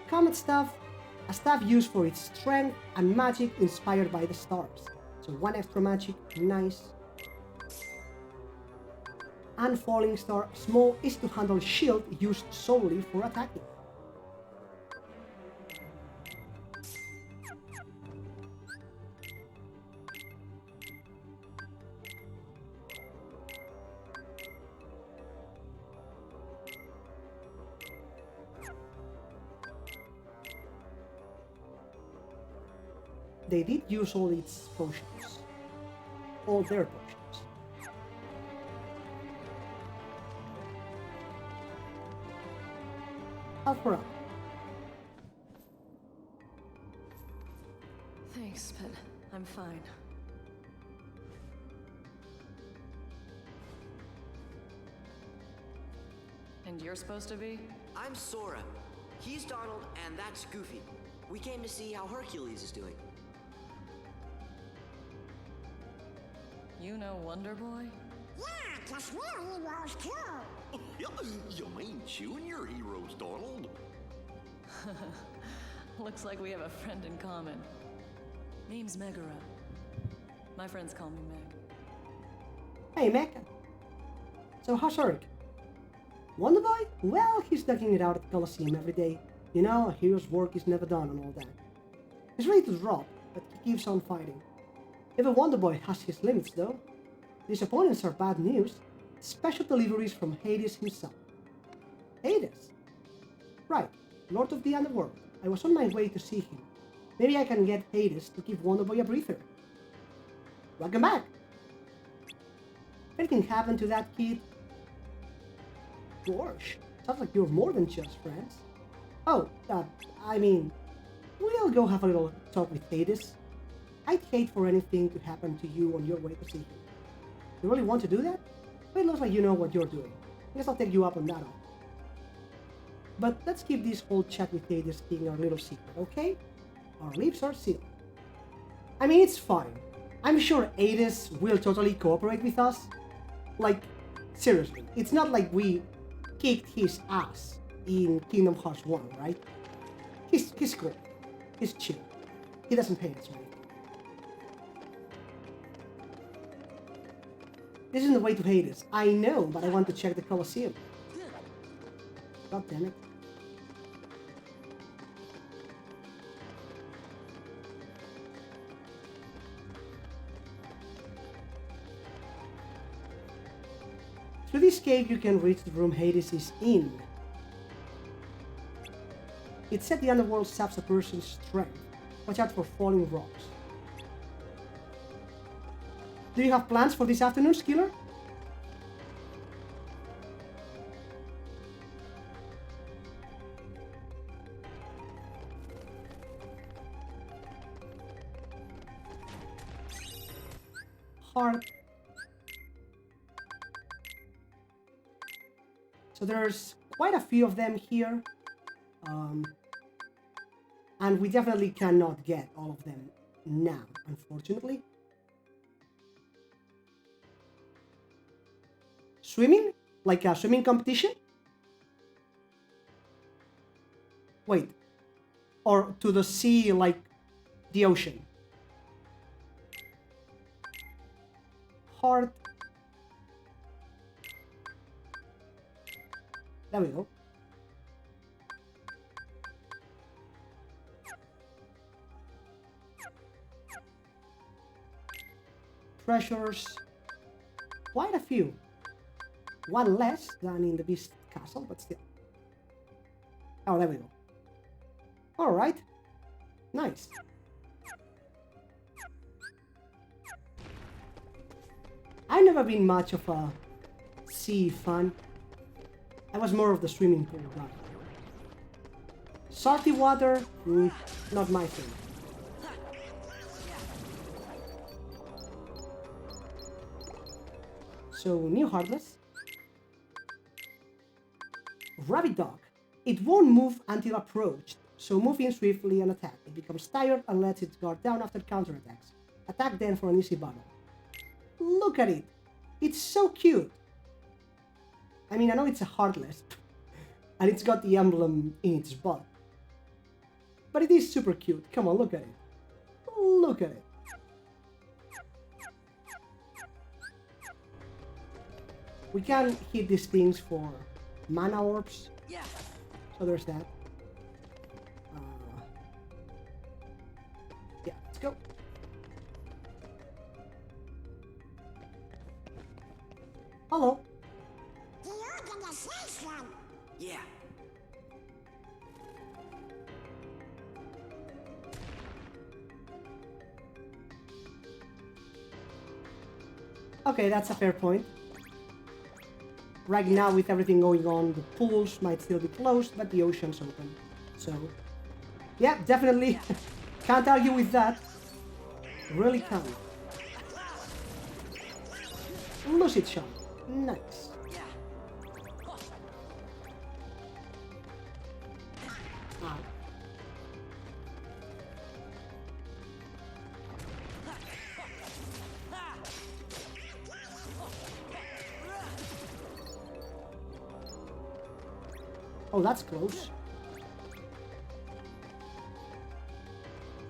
Comet staff, a staff used for its strength and magic inspired by the stars. So one extra magic, nice. And falling star, small is to handle shield used solely for attacking. They did use all its potions. All their potions. Help her up. Thanks, but I'm fine. And you're supposed to be? I'm Sora. He's Donald, and that's Goofy. We came to see how Hercules is doing. You know Wonder Boy? Yeah, just real heroes too. You mean Junior heroes, Donald? Looks like we have a friend in common. Name's Megara. My friends call me Meg. Hey, Meg. So how's Eric? Wonder Boy? Well, he's ducking it out at the Coliseum every day. You know, a hero's work is never done and all that. He's ready to drop, but he keeps on fighting. Even Wonder Boy has his limits, though. These opponents are bad news. Special deliveries from Hades himself. Hades? Right, Lord of the Underworld. I was on my way to see him. Maybe I can get Hades to give Wonder Boy a breather. Welcome back! Anything happened to that kid? Gosh, sounds like you're more than just friends. Oh, I mean, we'll go have a little talk with Hades. I'd hate for anything to happen to you on your way to see him. You really want to do that? Well, it looks like you know what you're doing. I guess I'll take you up on that offer. But let's keep this whole chat with Hades being our little secret, okay? Our lips are sealed. I mean, it's fine. I'm sure Hades will totally cooperate with us. Like, seriously, it's not like we kicked his ass in Kingdom Hearts 1, right? He's cool. He's chill. He doesn't hate us, right? This isn't the way to Hades. I know, but I want to check the Coliseum. God damn it. Through this cave you can reach the room Hades is in. It said the underworld saps a person's strength. Watch out for falling rocks. Do you have plans for this afternoon, Skiller? Heart. So there's quite a few of them here. And we definitely cannot get all of them now, unfortunately. Swimming? Like a swimming competition? Wait. Or to the sea, like the ocean? Heart. There we go. Treasures. Quite a few. One less than in the Beast Castle, but still. Oh, there we go. Alright. Nice. I've never been much of a sea fan. I was more of the swimming pool guy. Salty water, not my thing. So, new Heartless. Rabbit Dog. It won't move until approached, so move in swiftly and attack. It becomes tired and lets its guard down after counterattacks. Attack then for an easy battle. Look at it! It's so cute! I mean, I know it's a Heartless, and it's got the emblem in its butt. But it is super cute. Come on, look at it. Look at it. We can hit these things for mana orbs. So there's that. Yeah, let's go. Hello. The organization. Yeah. Okay, that's a fair point. Right now, with everything going on, the pools might still be closed, but the ocean's open. So, yeah, definitely can't argue with that. Really can't. Lucid shot. Nice. Ah. Oh, that's close.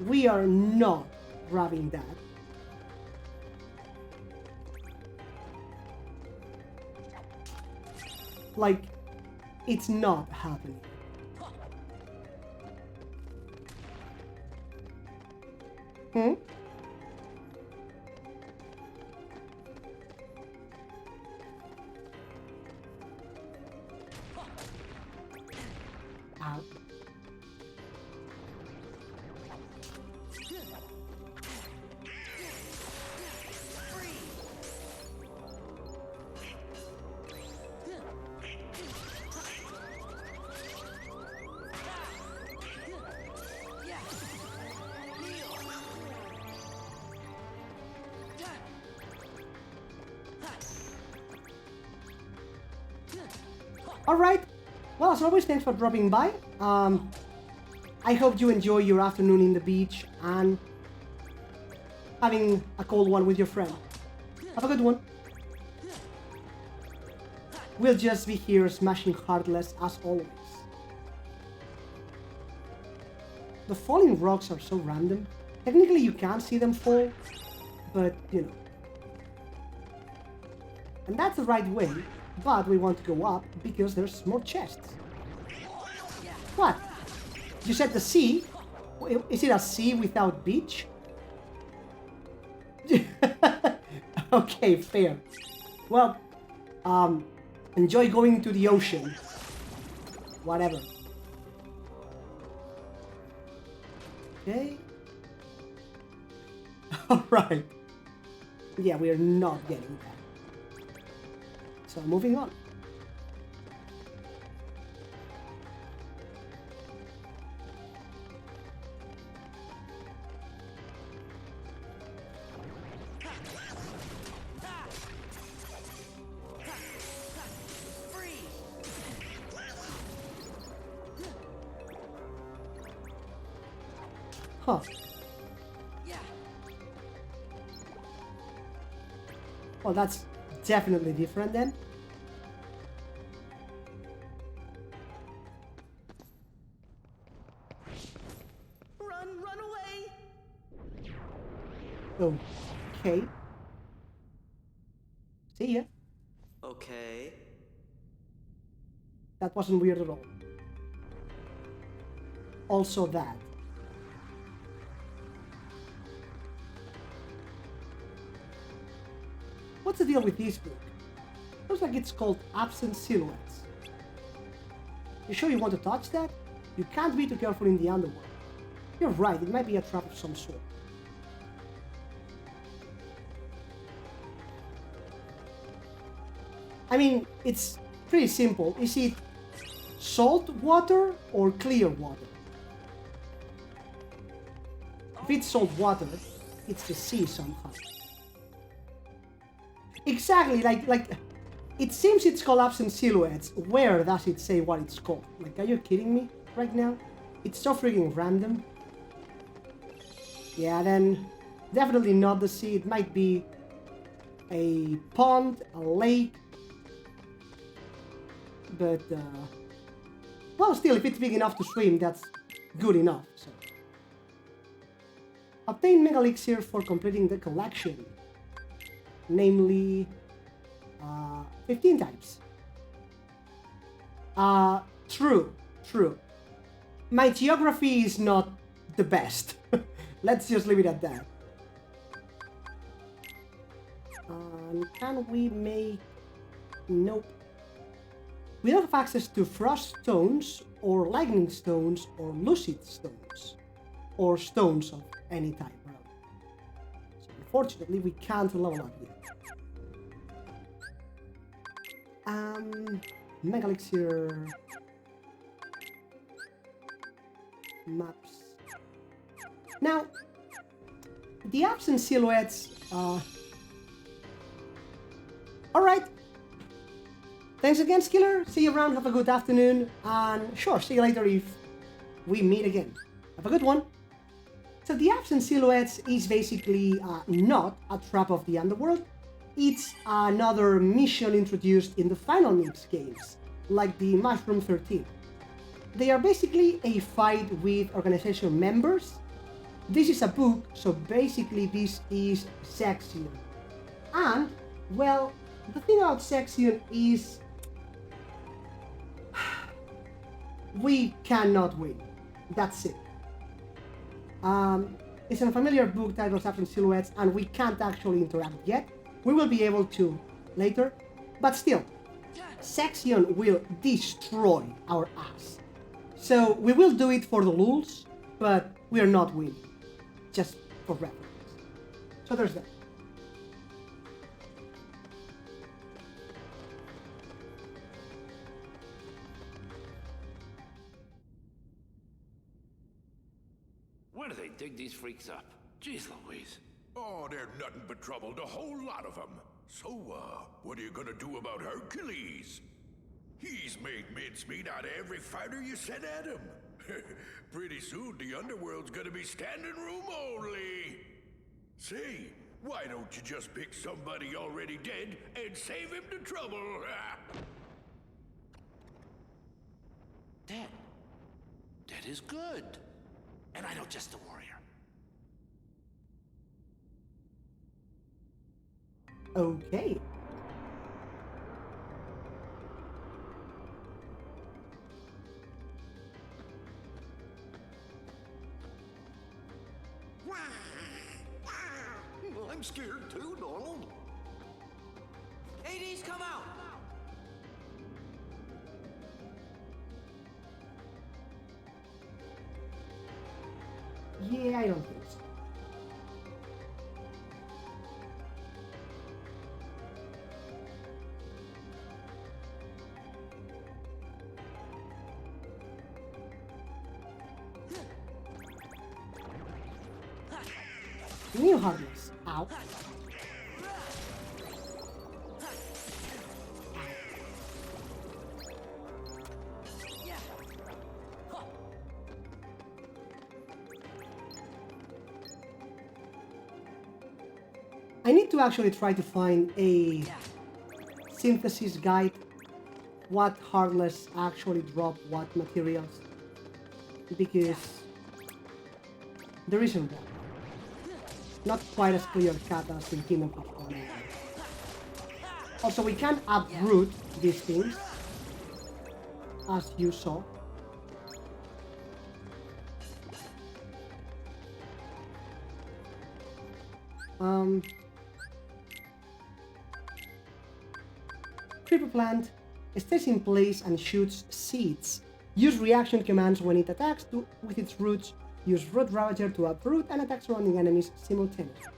We are not grabbing that. Like, it's not happening. Hmm? Ow. Alright, well, as always, thanks for dropping by. I hope you enjoy your afternoon in the beach and having a cold one with your friend. Have a good one. We'll just be here smashing Heartless as always. The falling rocks are so random. Technically you can't see them fall, but you know. And that's the right way. But we want to go up because there's more chests. What? You said the sea? Is it a sea without beach? Okay, fair. Well, enjoy going to the ocean. Whatever. Okay. Alright. Yeah, we are not getting that. So moving on. Huh. Well, that's definitely different then. Run away! Okay. See ya. Okay. That wasn't weird at all. Also that. What's the deal with this book? Looks like it's called Absent Silhouettes. You sure you want to touch that? You can't be too careful in the underworld. You're right, it might be a trap of some sort. I mean, it's pretty simple. Is it salt water or clear water? If it's salt water, it's the sea somehow. Exactly, like it seems it's collapsing silhouettes. Where does it say what it's called? Like, are you kidding me right now? It's so freaking random. Yeah, then definitely not the sea. It might be a pond, a lake. But, well, still, if it's big enough to swim, that's good enough. So. Obtain Mega Elixir for completing the collection. Namely, 15 times. True. My geography is not the best. Let's just leave it at that. Can we make... Nope. We don't have access to Frost Stones, or Lightning Stones, or Lucid Stones. Or stones of any type, right? So unfortunately, we can't level up yet. Mega Elixir... Maps. Now, the absent silhouettes, alright. Thanks again, Skiller. See you around, have a good afternoon, and sure, see you later if we meet again. Have a good one. So the absent silhouettes is basically not a trap of the underworld. It's another mission introduced in the Final Mix games, like the Mushroom 13. They are basically a fight with organization members. This is a book, so basically this is Sexion. And, well, the thing about Sexion is... we cannot win. That's it. It's an unfamiliar book titled Absent Silhouettes, and we can't actually interact yet. We will be able to later, but still, Sexion will destroy our ass. So we will do it for the lulz, but we are not winning, just for reference. So there's that. Where do they dig these freaks up? Jeez Louise. Oh, they're nothing but trouble, the whole lot of them. So, what are you gonna do about Hercules? He's made mincemeat out of every fighter you sent at him. Pretty soon, the underworld's gonna be standing room only. Say, why don't you just pick somebody already dead and save him the trouble? Dead. Dead is good. And I know just a warrior. Okay. I'm scared too, Donald. Hades, come out! Yeah, I don't think so. New hardness. Ow. I need to actually try to find a synthesis guide. What Heartless actually drop what materials. Because there isn't one. Not quite as clear cut as in Kingdom Hearts. Also, we can uproot these things, as you saw. Creeper plant stays in place and shoots seeds. Use reaction commands when it attacks with its roots. Use Root Ravager to uproot and attack surrounding enemies simultaneously.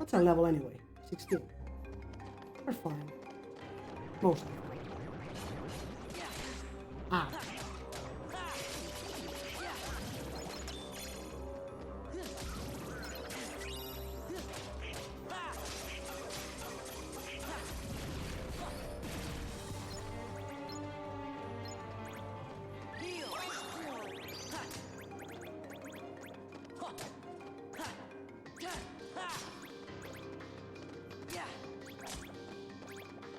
What's our level anyway? 16. We're fine. Mostly. Ah.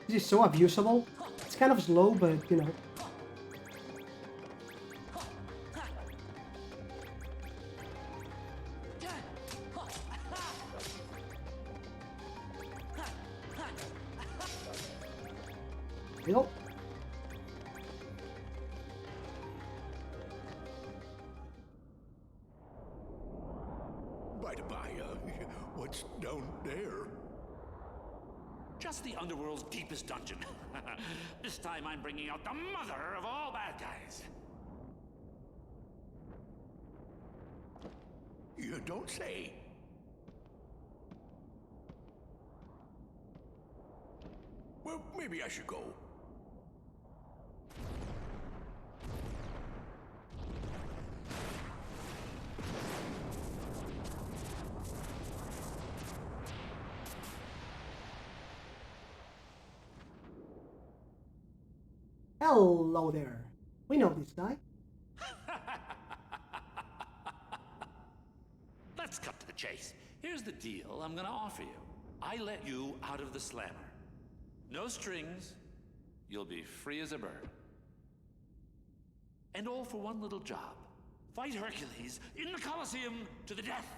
This is so abusable. It's kind of slow, but you know. There you go. By the by, what's down there? Just the underworld's deepest dungeon. This time I'm bringing out the mother of all bad guys. You don't say. Well, maybe I should go. Hello there. We know this guy. Let's cut to the chase. Here's the deal I'm gonna offer you. I let you out of the slammer. No strings. You'll be free as a bird. And all for one little job. Fight Hercules in the Coliseum to the death.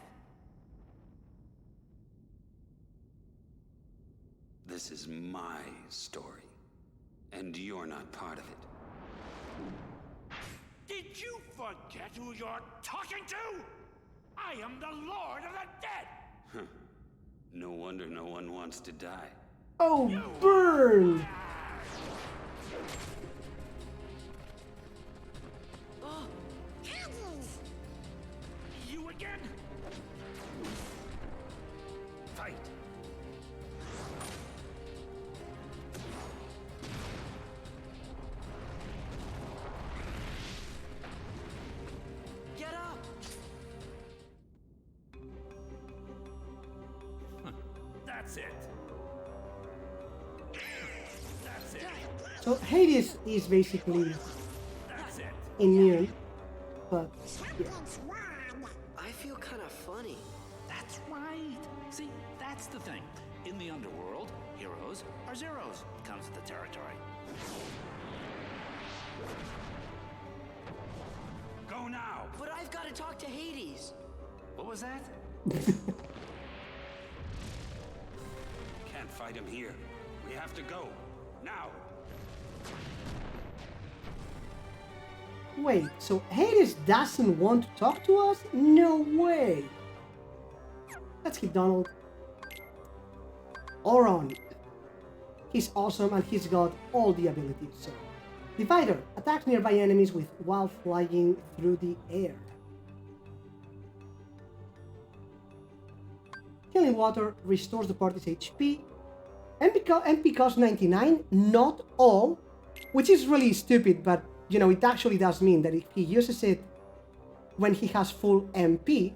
This is my story, and you're not part of it. Did you forget who you're talking to? I am the Lord of the Dead! Huh. No wonder no one wants to die. Oh, burn! You again? Fight! Get up! That's it. That's it. So Hades is basically That's it. immune, but yeah. I feel kind of funny. That's right. See, that's the thing. In the underworld, heroes are zeros. Comes with the territory. Go now. But I've got to talk to Hades. What was that? Can't fight him here. We have to go. Now! Wait, so Hades doesn't want to talk to us? No way! Let's keep Donald. Oron. He's awesome and he's got all the abilities, so. Divider attacks nearby enemies while flying through the air. Healing Water restores the party's HP. MP costs 99, not all, which is really stupid, but you know, it actually does mean that if he uses it when he has full MP,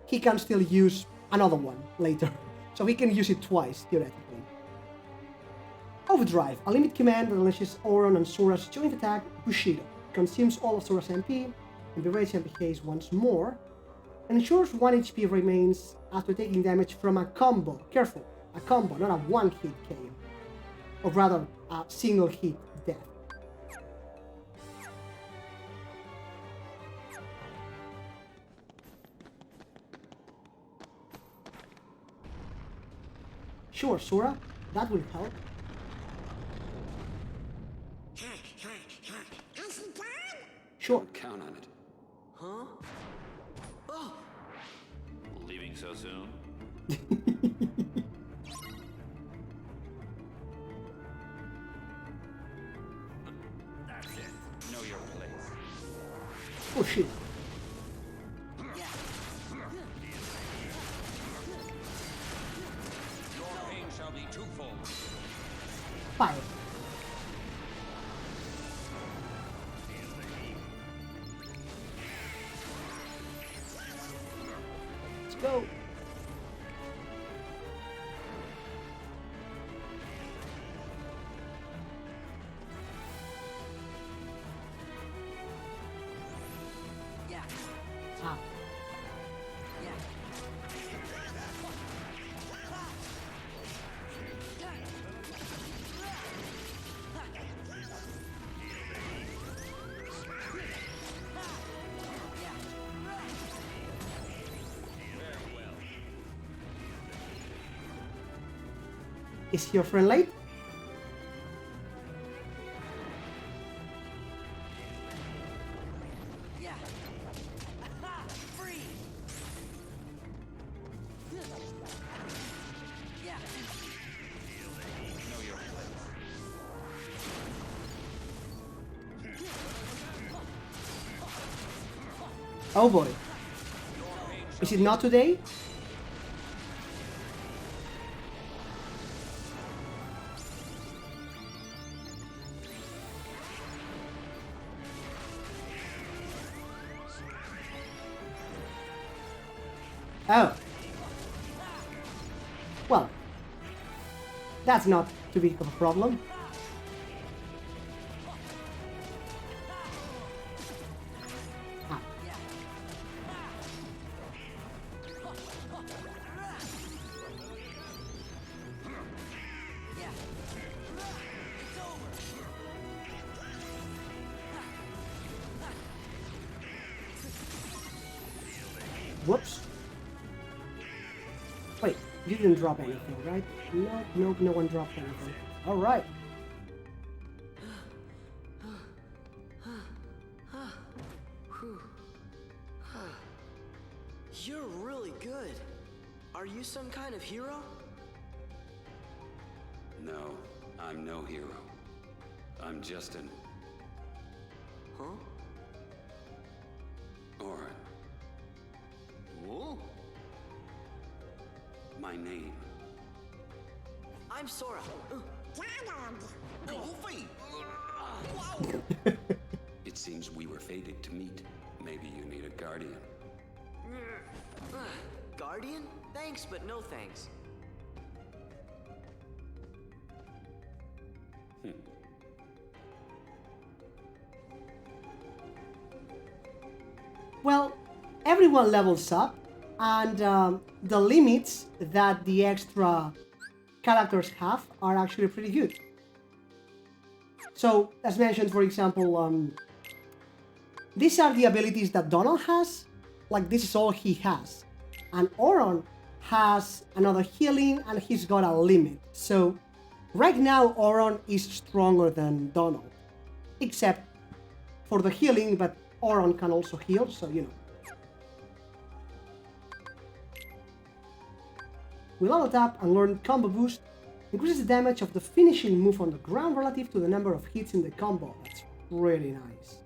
he can still use another one later. So he can use it twice, theoretically. Overdrive, a limit command that unleashes Oron and Sora's joint attack, Bushido. Consumes all of Sora's MP, and berates MP haze once more. Ensures 1 HP remains after taking damage from a combo. Careful, a combo, not a one-hit KO. Or rather, a single-hit death. Sure, Sora, that will help. Sure. Count on it. Huh? Oh! Leaving so soon? That's it. Know your place. Oh shit. Fire. Let's go. Ah. Is your friend late? Oh boy. Is it not today? Oh. Well, that's not too big of a problem. Ah. Whoops. Wait, you didn't drop anything, right? No one dropped anything. Alright. You're really good. Are you some kind of hero? No, I'm no hero. I'm just an... Huh? Orin. Whoa? My name. I'm Sora. Goofy! It seems we were fated to meet. Maybe you need a guardian. Guardian? Thanks, but no thanks. Well, everyone levels up, and the limits that the extra characters have are actually pretty good. So, as mentioned, for example, these are the abilities that Donald has. Like, this is all he has. And Oron has another healing, and he's got a limit. So, right now, Oron is stronger than Donald. Except for the healing, but Oron can also heal, so you know. We leveled up and learned Combo Boost. Increases the damage of the finishing move on the ground relative to the number of hits in the combo. That's really nice.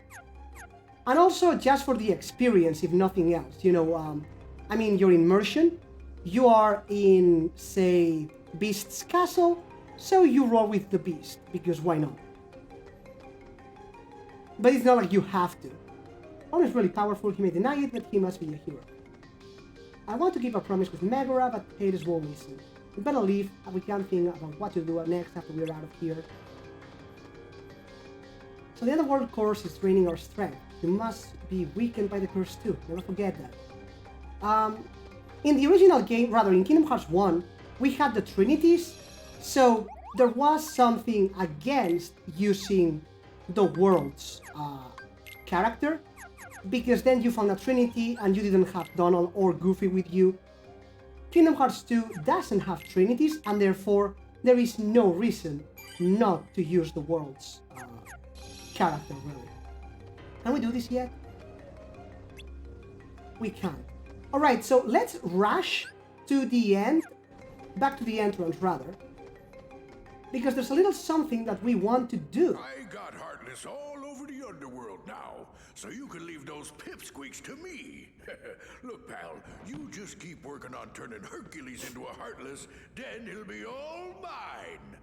And also just for the experience, if nothing else. You know, I mean, your immersion. You are in, say, Beast's castle, so you roll with the Beast, because why not? But it's not like you have to. Oron is really powerful, he may deny it, but he must be a hero. I want to keep a promise with Megara, but Hades won't listen. We better leave, and we can think about what to do next after we're out of here. So the Underworld course is training our strength. You must be weakened by the curse too, never forget that. In the original game, rather in Kingdom Hearts 1, we had the Trinities, so there was something against using the world's character, because then you found a Trinity and you didn't have Donald or Goofy with you. Kingdom Hearts 2 doesn't have Trinities, and therefore there is no reason not to use the world's character, really. Can we do this yet? We can't. Alright, so let's rush to the end, back to the entrance rather, because there's a little something that we want to do. I got Heartless all over for the underworld now, so you can leave those pipsqueaks to me. Look, pal, you just keep working on turning Hercules into a Heartless, then he'll be all mine.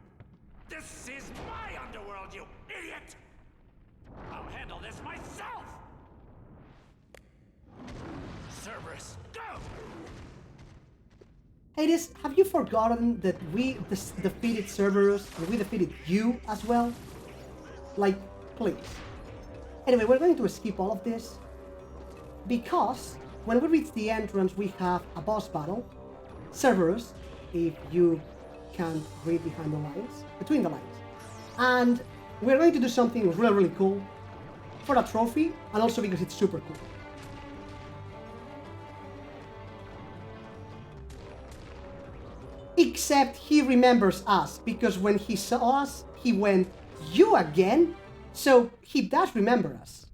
This is my underworld, you idiot! I'll handle this myself! Cerberus, go! Hades, have you forgotten that we defeated Cerberus and we defeated you as well? Like, please. Anyway, we're going to skip all of this because when we reach the entrance we have a boss battle. Cerberus, if you can't read behind the lines, between the lines. And we're going to do something really, really cool for a trophy and also because it's super cool. Except he remembers us, because when he saw us, he went, "You again?" So he does remember us.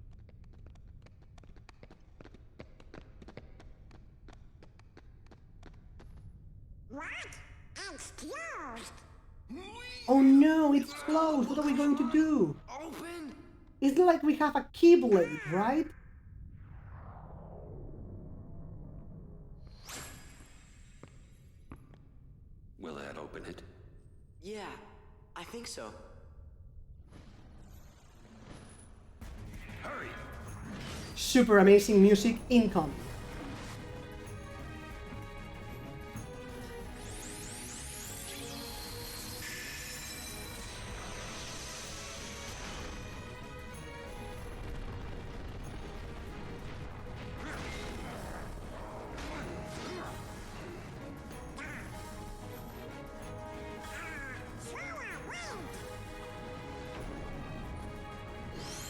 What? It's closed. Oh no, it's closed. What are we going to do? Open? It's like we have a keyblade, right? Will that open it? Yeah, I think so. Hurry! Super amazing music incoming.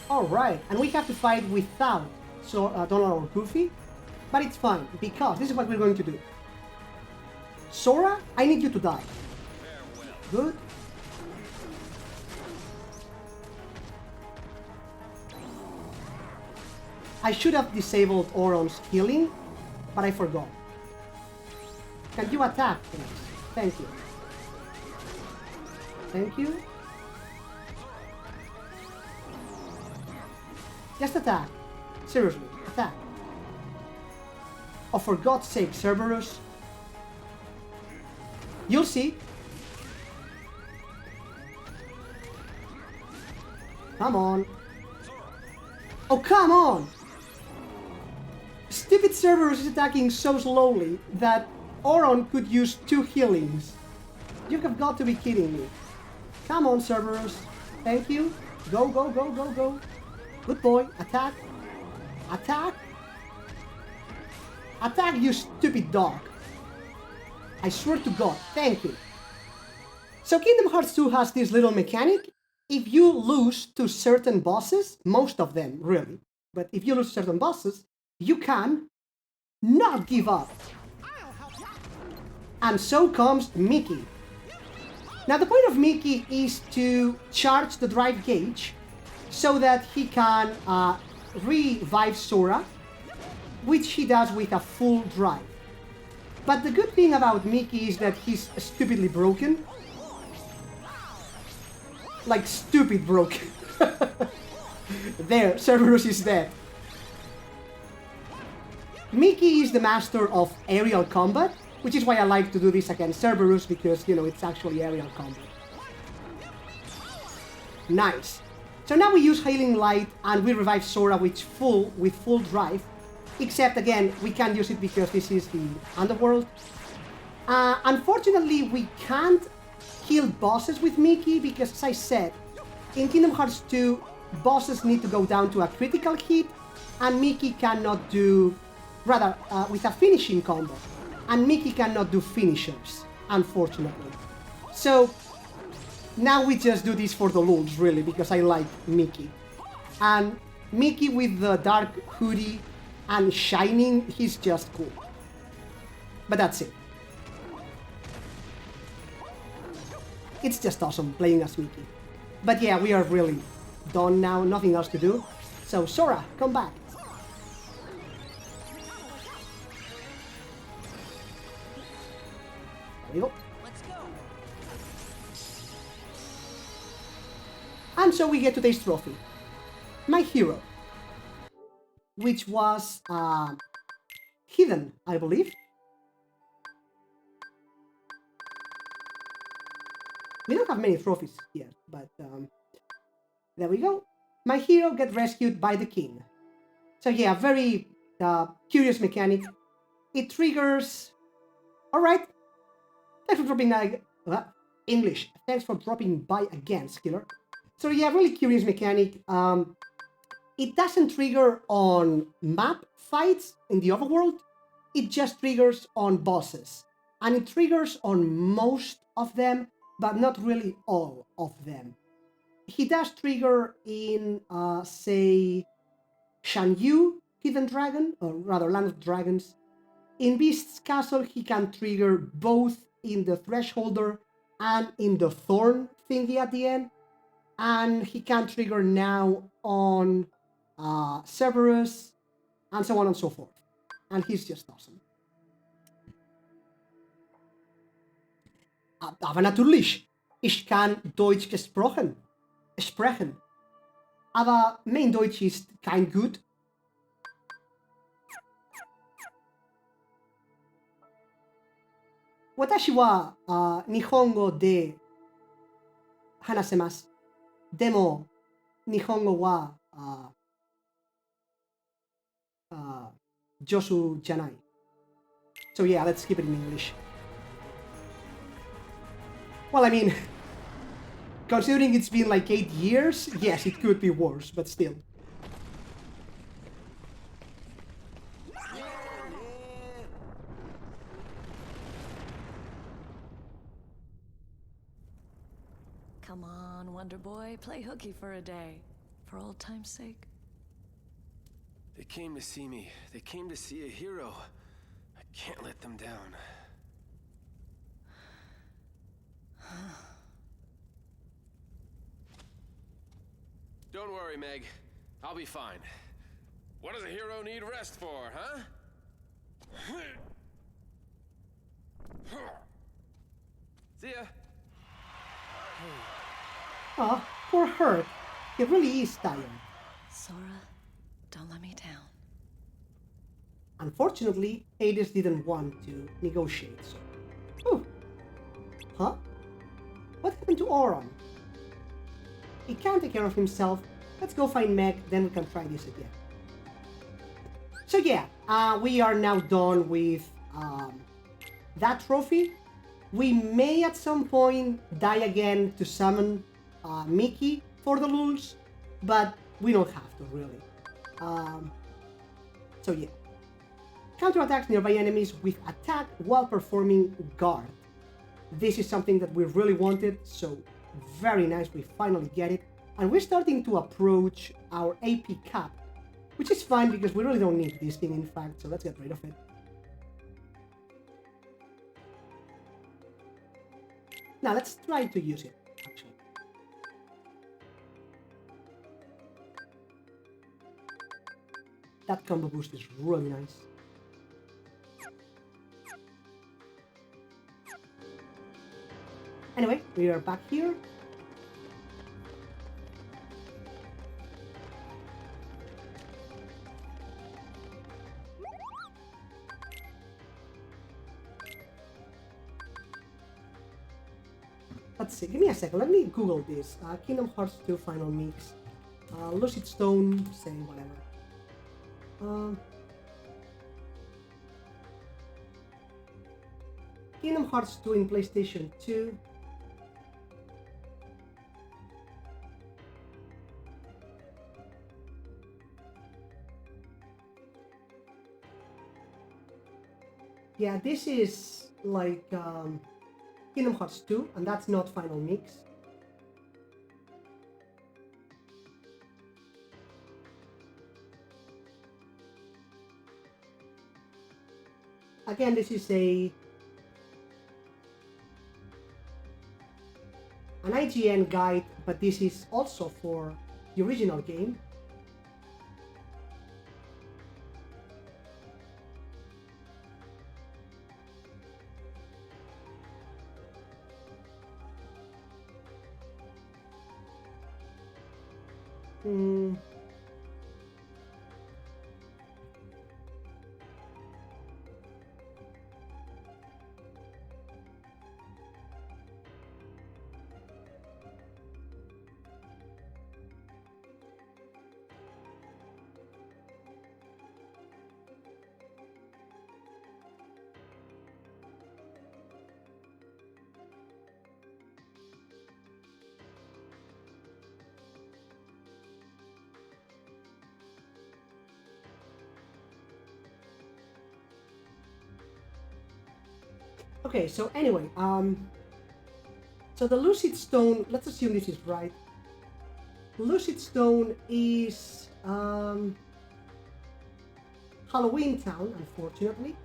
Alright, and we have to fight without Donald or Goofy, but it's fine, because this is what we're going to do. Sora, I need you to die. Good. I should have disabled Auron's healing, but I forgot. Can you attack, please? Thank you. Thank you. Just attack. Seriously, attack. Oh, for God's sake, Cerberus. You'll see. Come on. Oh, come on! Stupid Cerberus is attacking so slowly that Auron could use 2 healings. You have got to be kidding me. Come on, Cerberus. Thank you. Go, go, go, go, go. Good boy. Attack. Attack. Attack, you stupid dog. I swear to God. Thank you. So Kingdom Hearts 2 has this little mechanic. If you lose to certain bosses, most of them really, but if you lose certain bosses, you can not give up. And so comes Mickey. Now the point of Mickey is to charge the drive gauge so that he can revive Sora, which he does with a full drive. But the good thing about Mickey is that he's stupidly broken. Like stupid broken. There, Cerberus is dead. Mickey is the master of aerial combat, which is why I like to do this against Cerberus, because, you know, it's actually aerial combat. Nice. So now we use Hailing Light and we revive Sora with full drive. Except, again, we can't use it because this is the underworld. Unfortunately, we can't kill bosses with Mickey because, as I said, in Kingdom Hearts 2, bosses need to go down to a critical hit, and Mickey cannot do... Rather, with a finishing combo. And Mickey cannot do finishers, unfortunately. So, now we just do this for the lulz, really, because I like Mickey. And Mickey with the dark hoodie and shining, he's just cool. But that's it. It's just awesome playing as Mickey. But yeah, we are really done now, nothing else to do. So Sora, come back. There we go. Let's go. And so we get today's trophy. my hero, which was hidden, I believe. We don't have many trophies here, but there we go. My hero gets rescued by the king. So yeah, very curious mechanic. It triggers... Alright. Thanks for dropping English. Thanks for dropping by again, Skiller. So yeah, really curious mechanic. It doesn't trigger on map fights in the overworld. It just triggers on bosses. And it triggers on most of them, but not really all of them. He does trigger in, say, Shan Yu, Hidden Dragon, or rather Land of Dragons. In Beast's Castle, he can trigger both in the Thresholder and in the Thorn thingy at the end. And he can trigger now on Cerberus, and so on and so forth. And he's just awesome. Aber natürlich, ich kann Deutsch sprechen. Aber mein Deutsch ist kein gut. Watashi wa Nihongo de hanasemasu. Demo Nihongo wa Josu janai. So yeah, let's keep it in English. Well, I mean, considering it's been like 8 years, yes, it could be worse, but still. Come on, Wonder Boy, play hooky for a day, for old time's sake. They came to see me. They came to see a hero. I can't let them down. Don't worry, Meg. I'll be fine. What does a hero need rest for, huh? See ya. Aw, poor Herc. He really is tired. Sora, don't let me down. Unfortunately, Hades didn't want to negotiate, so... Ooh. Huh? What happened to Auron? He can't take care of himself. Let's go find Meg, then we can try this again. So yeah, we are now done with that trophy. We may at some point die again to summon Mickey for the lulz, but we don't have to really. So yeah. Counterattacks nearby enemies with attack while performing guard. This is something that we really wanted, so very nice, we finally get it. And we're starting to approach our AP cap, which is fine because we really don't need this thing in fact, so let's get rid of it. Now let's try to use it, actually. That combo boost is really nice. Anyway, we are back here. Let's see, give me a second, let me Google this. Kingdom Hearts 2 Final Mix. Lucid Stone, say whatever. Kingdom Hearts 2 in PlayStation 2. Yeah, this is like Kingdom Hearts 2, and that's not Final Mix. Again, this is an IGN guide, but this is also for the original game. Okay, so anyway, so the Lucid Stone, let's assume this is right. Lucid Stone is Halloween Town, unfortunately.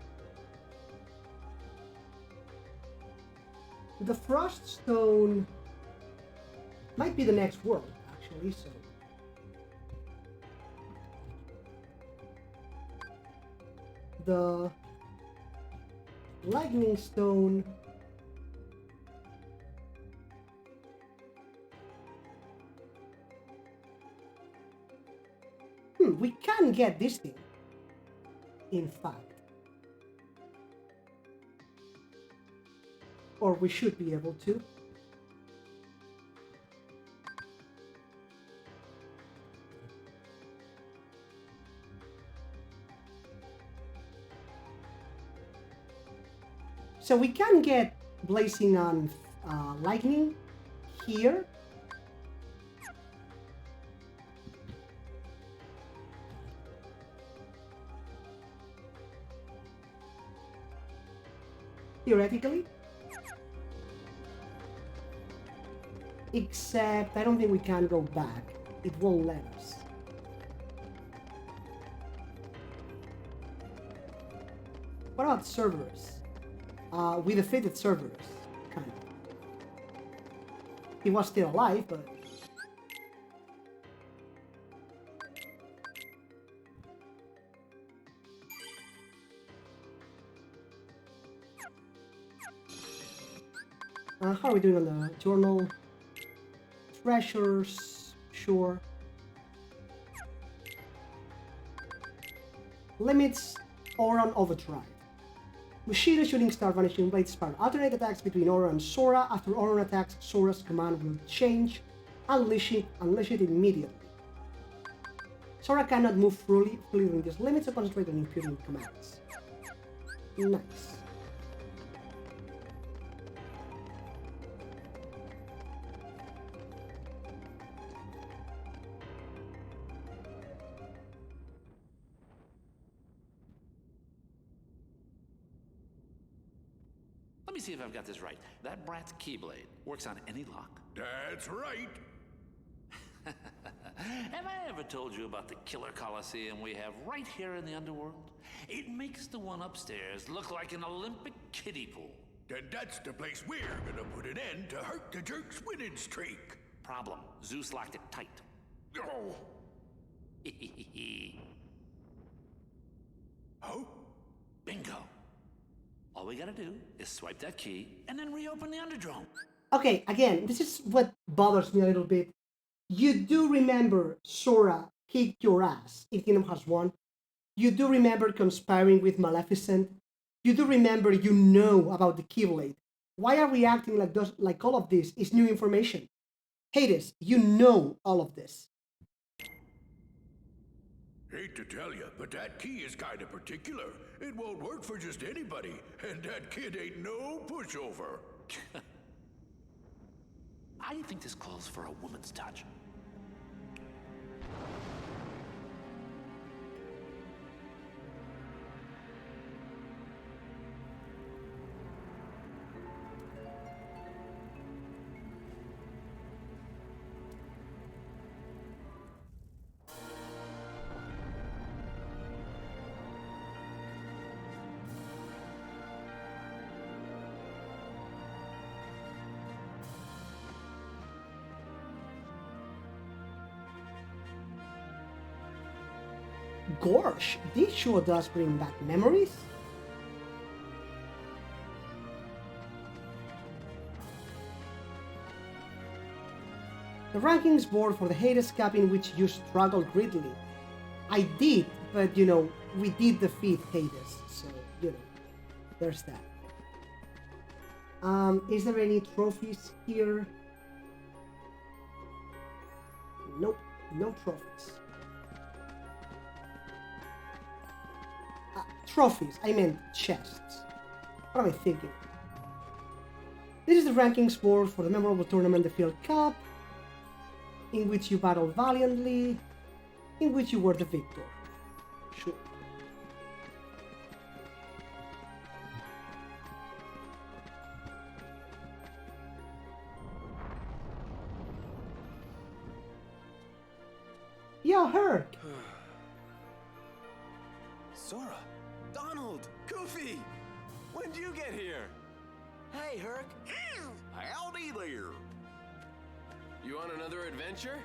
The Frost Stone might be the next world, actually, so. The Lightning Stone we can get this thing, in fact. Or we should be able to. So we can get Blazing on Lightning here. Theoretically. Except I don't think we can go back. It won't let us. What about Cerberus? We defeated Cerberus, kind of. He was still alive, but... how are we doing on the journal? Treasures, sure. Limits, Oran Overdrive. Bushido, Shooting Star, Vanishing Blade, Spark. Alternate attacks between Aura and Sora. After Aura attacks, Sora's command will change. Unleash it immediately. Sora cannot move freely during these limits, so concentrate on imputing commands. Nice. Let me see if I've got this right. That brat's keyblade works on any lock. That's right. Have I ever told you about the killer Coliseum we have right here in the underworld? It makes the one upstairs look like an Olympic kiddie pool. Then that's the place we're gonna put an end to Hurt the Jerk's winning streak. Problem. Zeus locked it tight. Oh. Oh? Bingo. All we gotta do is swipe that key and then reopen the Underdrome. Okay, again, this is what bothers me a little bit. You do remember Sora kicked your ass in Kingdom Hearts 1. You do remember conspiring with Maleficent. You do remember you know about the Keyblade. Why are we acting like all of this is new information? Hades, you know all of this. Hate to tell you, but that key is kinda particular. It won't work for just anybody, and that kid ain't no pushover. I think this calls for a woman's touch. Gosh, this sure does bring back memories. The rankings board for the Hades Cup in which you struggled greatly. I did, but you know, we did defeat Hades, so you know, there's that. Is there any trophies here? Nope, no trophies. Trophies, I meant chests. What am I thinking? This is the rankings board for the memorable tournament, the Field Cup, in which you battled valiantly, in which you were the victor. Sure. Oh, her! Sora, Donald, Goofy, when'd you get here? Hey, Herc. Howdy there. You on another adventure?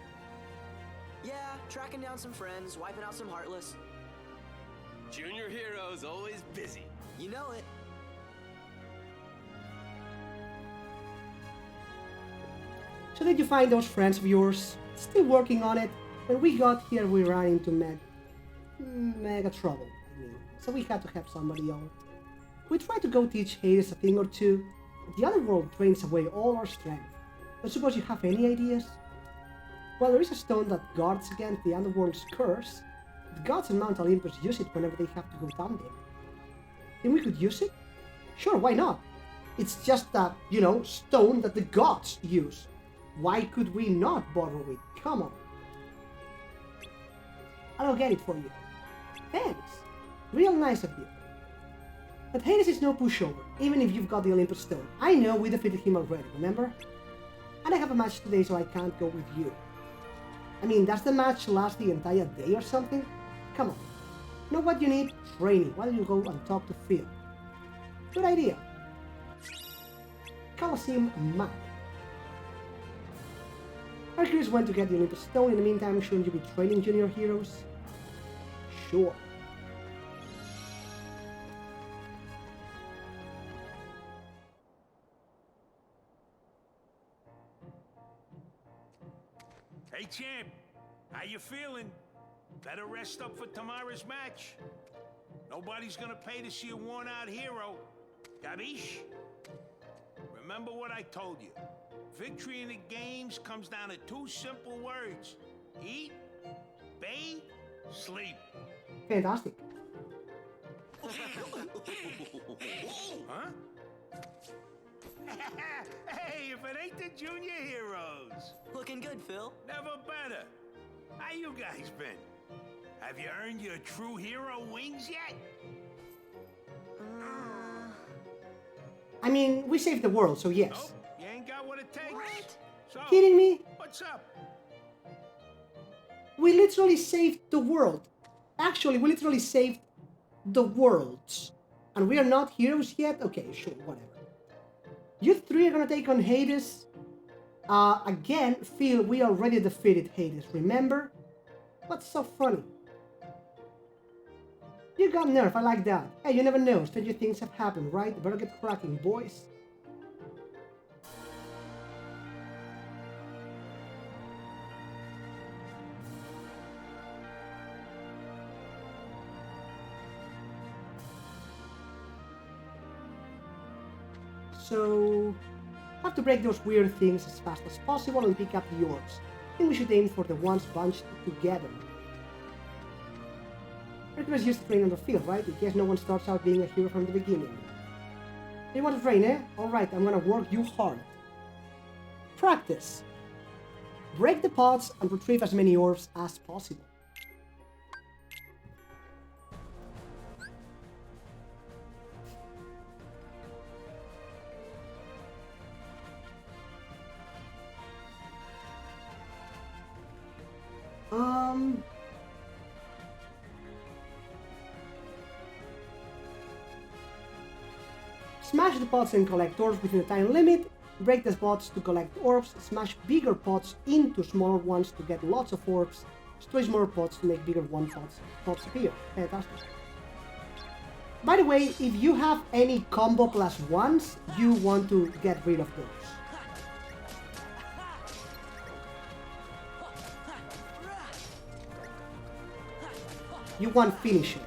Yeah, tracking down some friends, wiping out some Heartless. Junior hero's always busy. You know it. So did you find those friends of yours? Still working on it. When we got here, we ran into mega trouble. I mean, so we had to help somebody out. We tried to go teach Hades a thing or two, but the other world drains away all our strength. Don't suppose you have any ideas? Well, there is a stone that guards against the underworld's curse. The gods on Mount Olympus use it whenever they have to go down there. Think we could use it? Sure, why not? It's just a, stone that the gods use. Why could we not borrow it? Come on. I'll get it for you. Thanks. Real nice of you. But Hades is no pushover, even if you've got the Olympus Stone. I know we defeated him already, remember? And I have a match today, so I can't go with you. I mean, does the match last the entire day or something? Come on. Know what you need? Training. Why don't you go and talk to Phil? Good idea. Coliseum map. Hercules went to get the Olympus Stone. In the meantime, shouldn't you be training junior heroes? Sure. Hey, champ. How you feeling? Better rest up for tomorrow's match. Nobody's gonna pay to see a worn-out hero. Gabish? Remember what I told you. Victory in the games comes down to two simple words. Eat, bathe, sleep. Fantastic. Huh? Hey, if it ain't the junior heroes. Looking good, Phil. Never better. How you guys been? Have you earned your true hero wings yet? I mean, we saved the world, so yes. Nope, you ain't got what it takes. What? So, Kidding me? What's up? We literally saved the world. Actually, we literally saved the worlds. And we are not heroes yet? Okay, sure, whatever. You three are gonna take on Hades. Again, Phil, we already defeated Hades, remember? What's so funny? You got nerve, I like that. Hey, you never know, stranger things have happened, right? Better get cracking, boys. So, have to break those weird things as fast as possible and pick up the orbs. I think we should aim for the ones bunched together. Hercules used to train on the field, right? In case no one starts out being a hero from the beginning. You want to train, eh? Alright, I'm gonna work you hard. Practice. Break the pots and retrieve as many orbs as possible. Smash the pots and collect orbs within a time limit. Break the pots to collect orbs. Smash bigger pots into smaller ones to get lots of orbs. Destroy smaller pots to make bigger pots appear. Fantastic. By the way, if you have any combo plus ones, you want to get rid of those. You want finishers.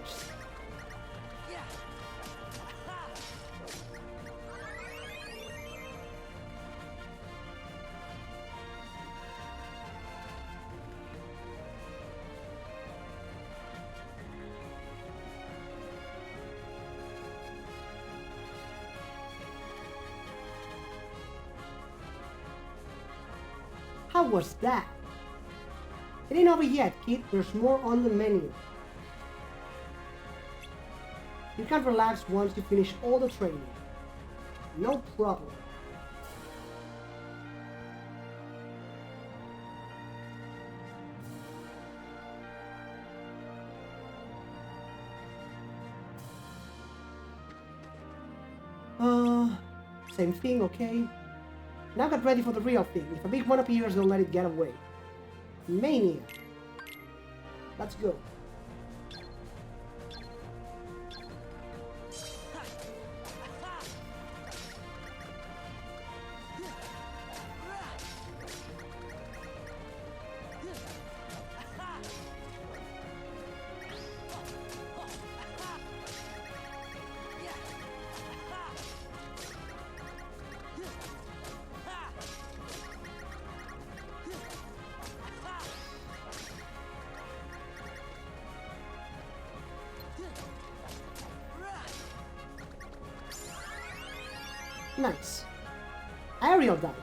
How was that? It ain't over yet, kid. There's more on the menu. You can relax once you finish all the training. No problem. Same thing, okay? Now get ready for the real thing. If a big one appears, don't let it get away. Mania. Let's go. Nice. Aerial dive.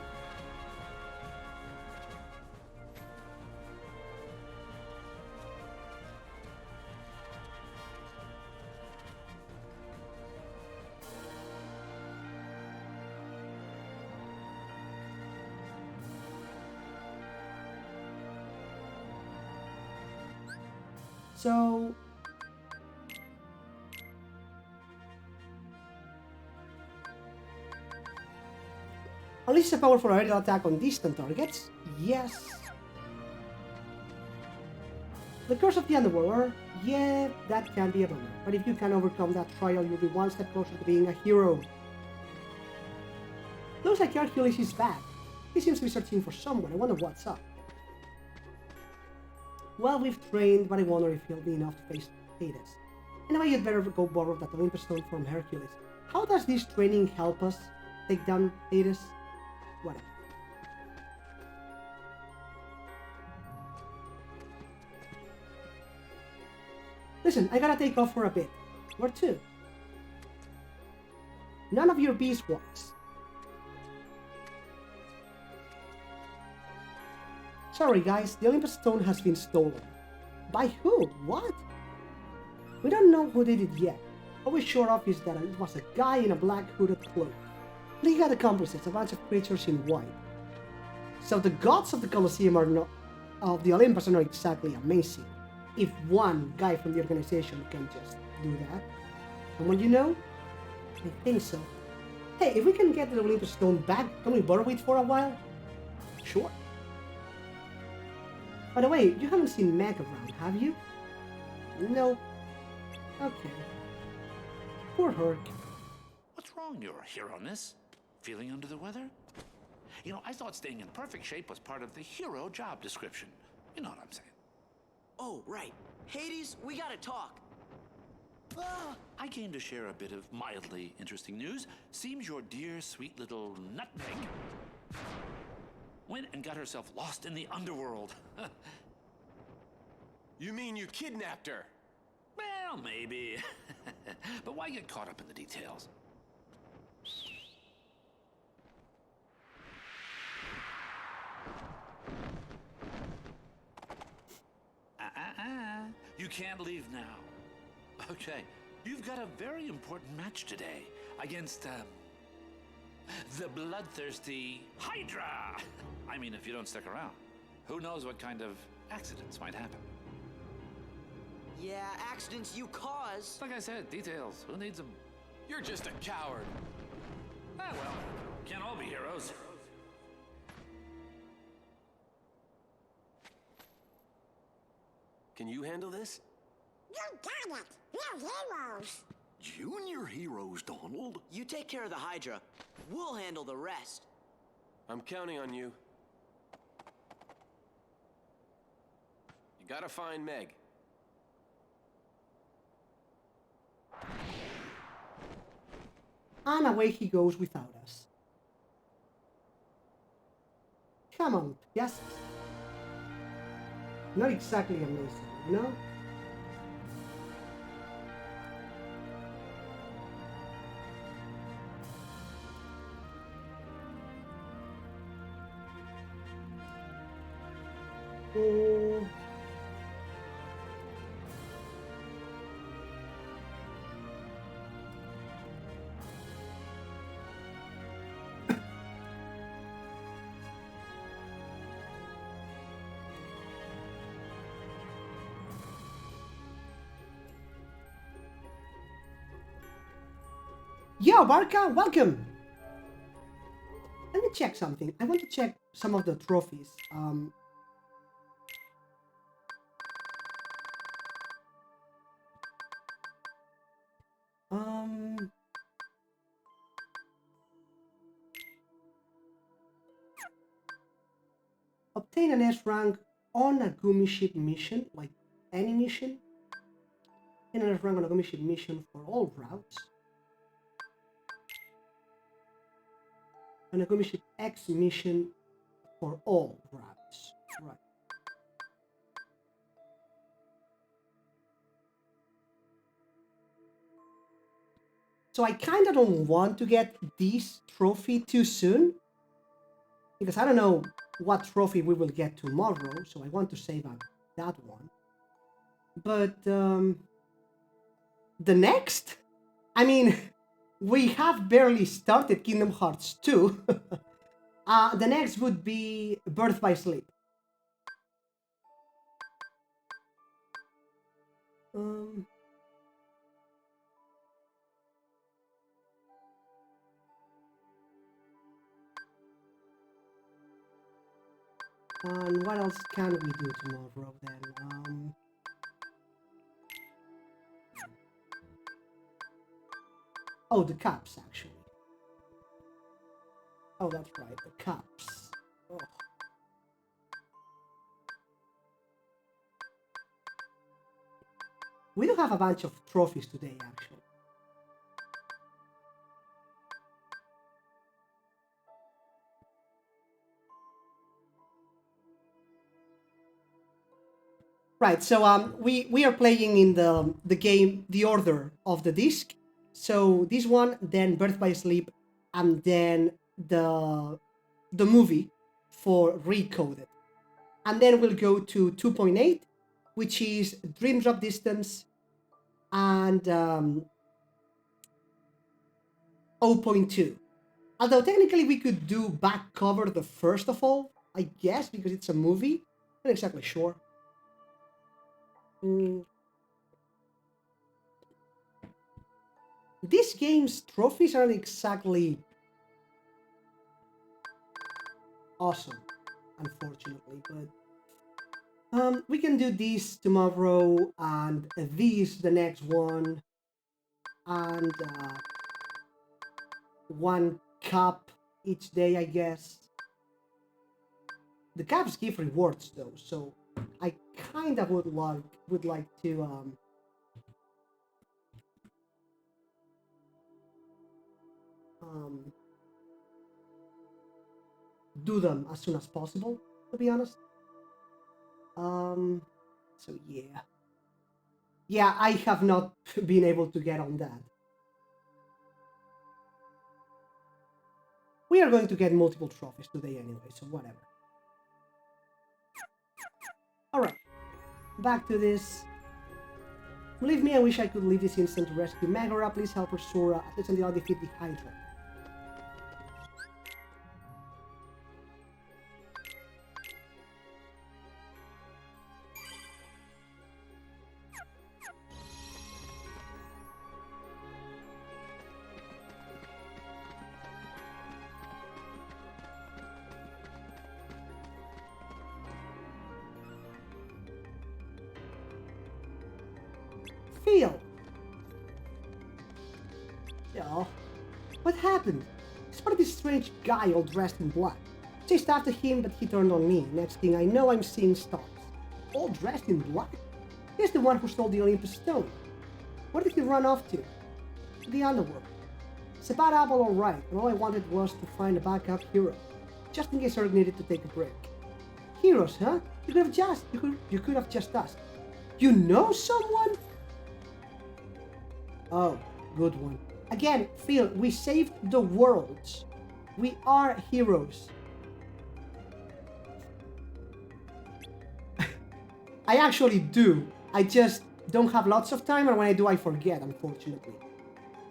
So unleash a powerful aerial attack on distant targets. Yes. The Curse of the Underworld. Yeah, that can be a bummer. But if you can overcome that trial, you'll be one step closer to being a hero. Looks like Hercules is back. He seems to be searching for someone. I wonder what's up. Well, we've trained, but I wonder if he'll be enough to face Hades. Anyway, you'd better go borrow that Olympus stone from Hercules. How does this training help us take down Hades? Whatever. Listen, I gotta take off for a bit. Where to? None of your beeswax. Sorry guys, the Olympus stone has been stolen. By who? What? We don't know who did it yet. All we're sure of is that it was a guy in a black hooded cloak. He had accomplices, a bunch of creatures in white. So the gods of the Coliseum are not, of the Olympus are not exactly amazing. If one guy from the organization can just do that. Someone you know? I think so. Hey, if we can get the Olympus stone back, can we borrow it for a while? Sure. By the way, you haven't seen Meg around, have you? No. Okay. Poor Herc. What's wrong, your hero-ness? Feeling under the weather? You know, I thought staying in perfect shape was part of the hero job description. You know what I'm saying. Oh, right. Hades, we gotta talk. I came to share a bit of mildly interesting news. Seems your dear, sweet little nutmeg went and got herself lost in the underworld. You mean you kidnapped her? Well, maybe. But why get caught up in the details? You can't leave now. Okay, you've got a very important match today against, the bloodthirsty Hydra! I mean, if you don't stick around, who knows what kind of accidents might happen. Yeah, accidents you cause. Like I said, details. Who needs them? You're just a coward. Ah, well, can't all be heroes. Can you handle this? You got it. We're heroes. Junior heroes, Donald. You take care of the Hydra. We'll handle the rest. I'm counting on you. You gotta find Meg. And away he goes without us. Come on, yes. Not exactly amazing, you know? Yo, Barca, welcome! check something. I want to check some of the trophies. Obtain an S rank on a gummy ship mission, like any mission. Obtain an S rank on a gummy ship mission for all routes. And a gummy ship X mission for all routes. Right. So I kind of don't want to get this trophy too soon, because I don't know what trophy we will get tomorrow, so I want to save up that one. But the next? I mean, we have barely started Kingdom Hearts 2. The next would be Birth by Sleep. And what else can we do tomorrow then? Oh, the cups, actually. Oh, that's right, the cups. Oh. We do have a bunch of trophies today, actually. Right, so we are playing in the game the order of the disc. So this one, then Birth by Sleep, and then the movie for Recoded. And then we'll go to 2.8, which is Dream Drop Distance, and 0.2. Although technically we could do back cover the first of all, I guess, because it's a movie. Not exactly sure. This game's trophies aren't exactly awesome, unfortunately, but we can do this tomorrow, and this the next one, and one cup each day, I guess. The cups give rewards though, so I kind of would like to do them as soon as possible, to be honest. So yeah, I have not been able to get on that. We are going to get multiple trophies today anyway, so whatever. Alright, back to this. Believe me, I wish I could leave this instant to rescue Megara. Please help her Sora, at least until I defeat the Hydra. Feel. Oh, what happened? I spotted this strange guy all dressed in black. Chased after him, but he turned on me. Next thing I know, I'm seeing stars. All dressed in black? He's the one who stole the Olympus Stone. Where did he run off to? To the underworld. It's a bad apple, alright, and all I wanted was to find a backup hero. Just in case Earth needed to take a break. Heroes, huh? You could have just asked. You know someone? Oh, good one. Again, Phil, we saved the world. We are heroes. I actually do. I just don't have lots of time, and when I do, I forget, unfortunately.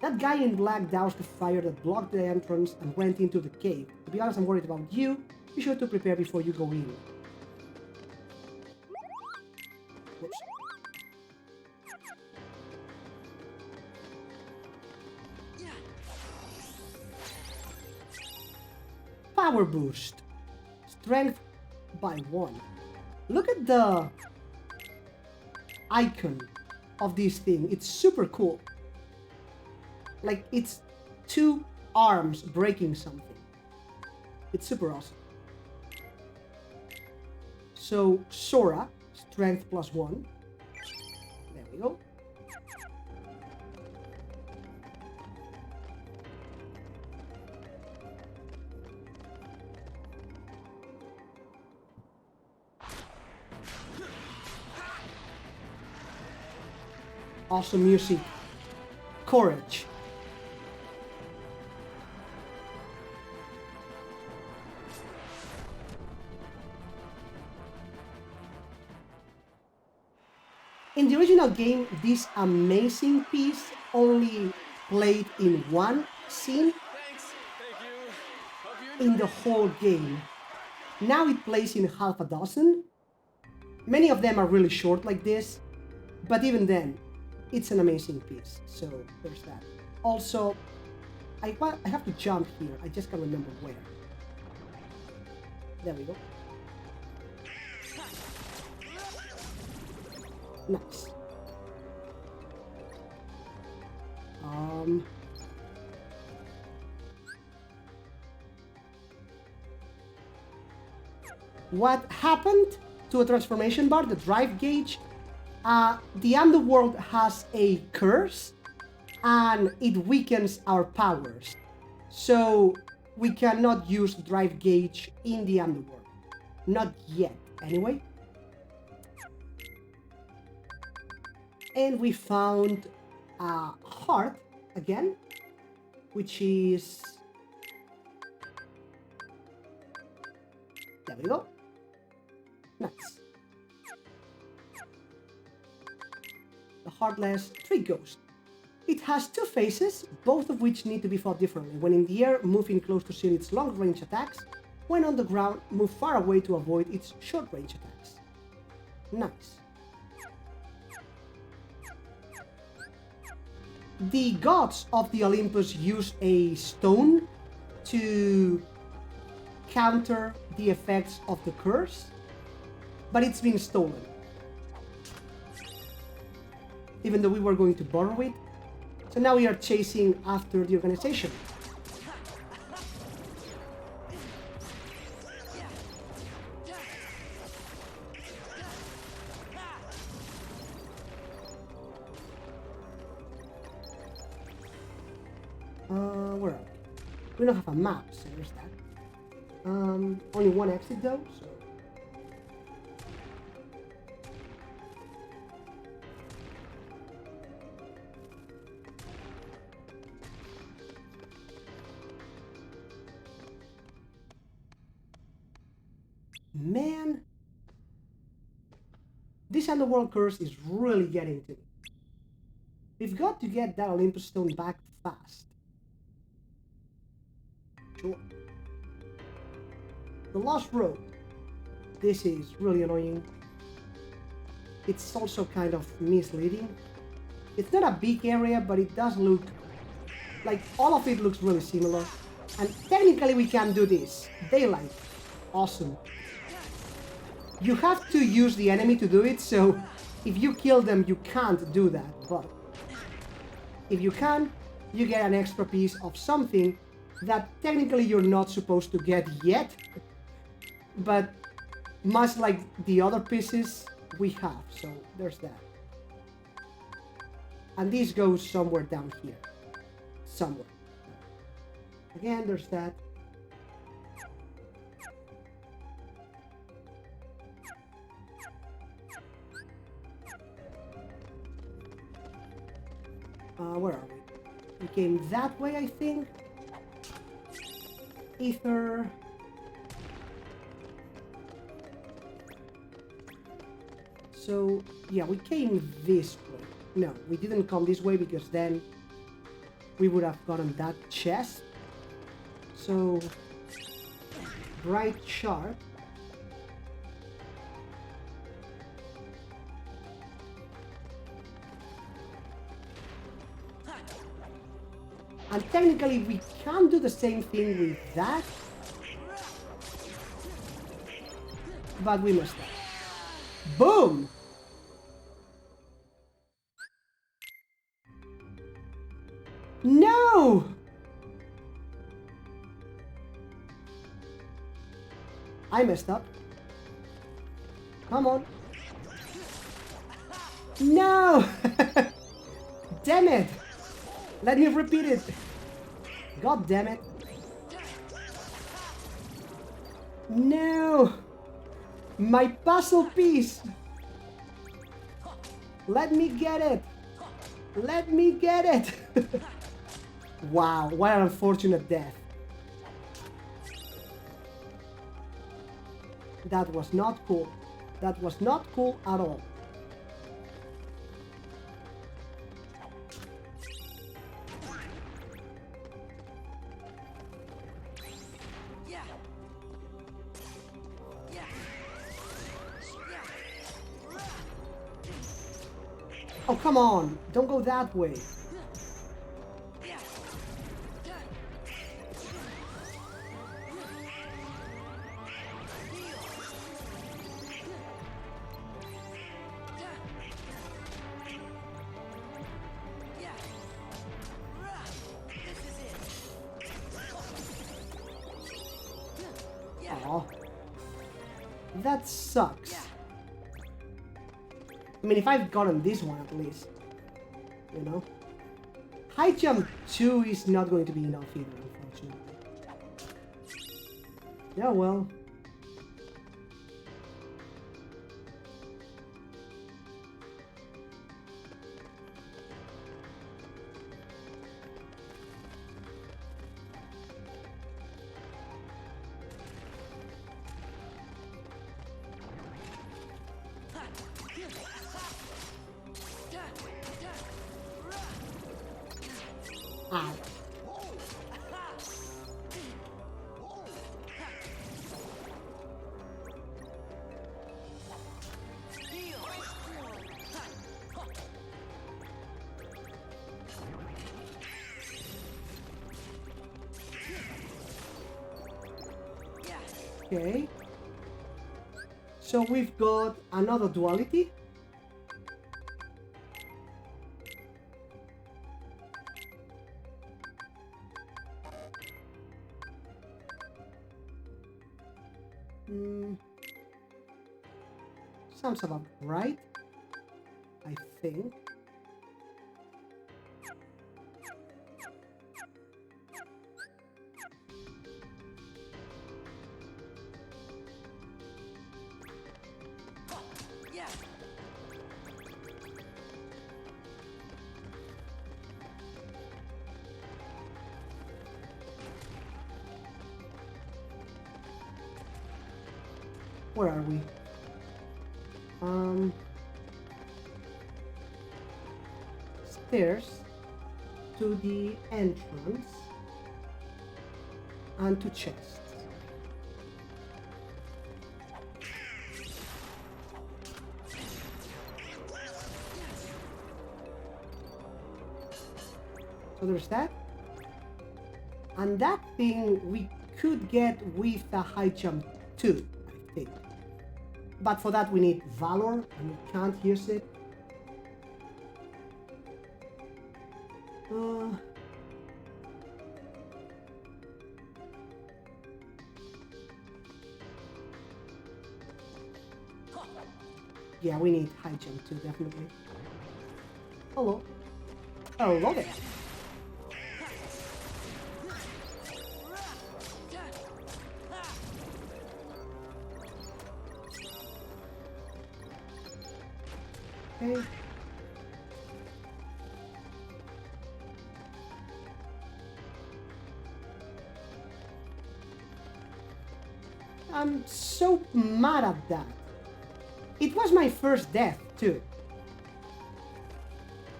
That guy in black doused the fire that blocked the entrance and went into the cave. To be honest, I'm worried about you. Be sure to prepare before you go in. Whoops. power boost. Strength by 1. Look at the icon of this thing. It's super cool. Like, it's 2 arms breaking something. It's super awesome. So, Sora, strength plus 1. There we go. Awesome music. Courage. In the original game, this amazing piece only played in one scene in the whole game. Now it plays in half a dozen. Many of them are really short like this, but even then, it's an amazing piece. So there's that. Also, I have to jump here. I just can't remember where. There we go. Nice. What happened to a transformation bar, the drive gauge? The underworld has a curse and it weakens our powers. So we cannot use drive gauge in the underworld. Not yet, anyway. And we found a heart again, which is... There we go. Nice. The Heartless Tree Ghost. It has 2 phases, both of which need to be fought differently. When in the air, move in close to seal its long-range attacks. When on the ground, move far away to avoid its short-range attacks. Nice. The gods of the Olympus use a stone to counter the effects of the curse, but it's been stolen. Even though we were going to borrow it. So now we are chasing after the organization. Where are we? We don't have a map, so there's that. Only one exit though, so... Man, this underworld curse is really getting to me. We've got to get that Olympus stone back fast. Sure. The Lost Road. This is really annoying. It's also kind of misleading. It's not a big area, but it does look like all of it looks really similar. And technically we can do this. Daylight. Awesome. You have to use the enemy to do it, so if you kill them, you can't do that. But if you can, you get an extra piece of something that technically you're not supposed to get yet. But much like the other pieces, we have. So there's that. And this goes somewhere down here. Somewhere. Again, there's that. Where are we? We came that way, I think. Ether. So, yeah, we came this way. No, we didn't come this way because then we would have gotten that chest. So, bright shard. And technically we can do the same thing with that, but we messed up. Boom! No! I messed up. Come on. No! Damn it! Let me repeat it. God damn it. No! My puzzle piece! Let me get it! Let me get it! Wow, what an unfortunate death. That was not cool. That was not cool at all. Oh, come on! Don't go that way. Aw. That sucks. I mean, if I've gotten this one at least, you know? High jump 2 is not going to be enough either, unfortunately. Yeah, well. Ow. Okay. So we've got another duality. Sounds about right, I think. Where are we? Stairs to the entrance and to chests. So there's that. And that thing we could get with the high jump too, I think. But for that we need Valor, and we can't use it. Yeah, we need high jump too, definitely. Hello. Hello there. Okay. I'm so mad at that. It was my first death too.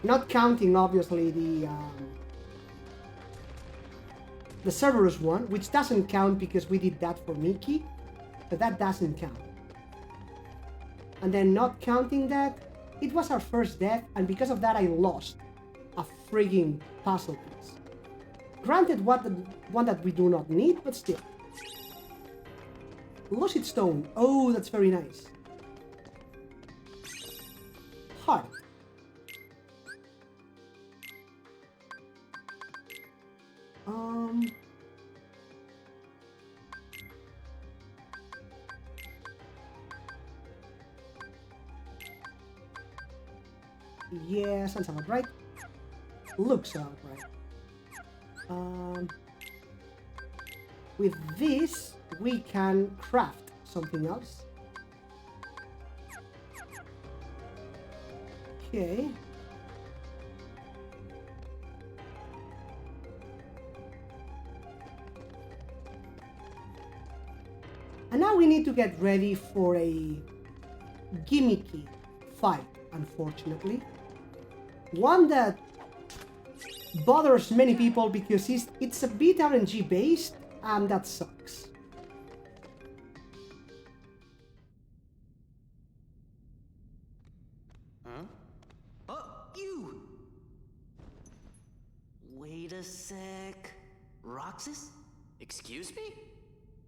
Not counting obviously the Cerberus one, which doesn't count because we did that for Mickey, but that doesn't count. And then not counting that, it was our first death, and because of that I lost a frigging puzzle piece. Granted, one that we do not need, but still. Lucid Stone. Oh, that's very nice. Heart. Yeah, sounds about right. Looks about right. With this, we can craft something else. Okay. And now we need to get ready for a gimmicky fight, unfortunately. One that bothers many people because it's a bit RNG based, and that sucks. Huh? Oh, you! Wait a sec. Roxas? Excuse me?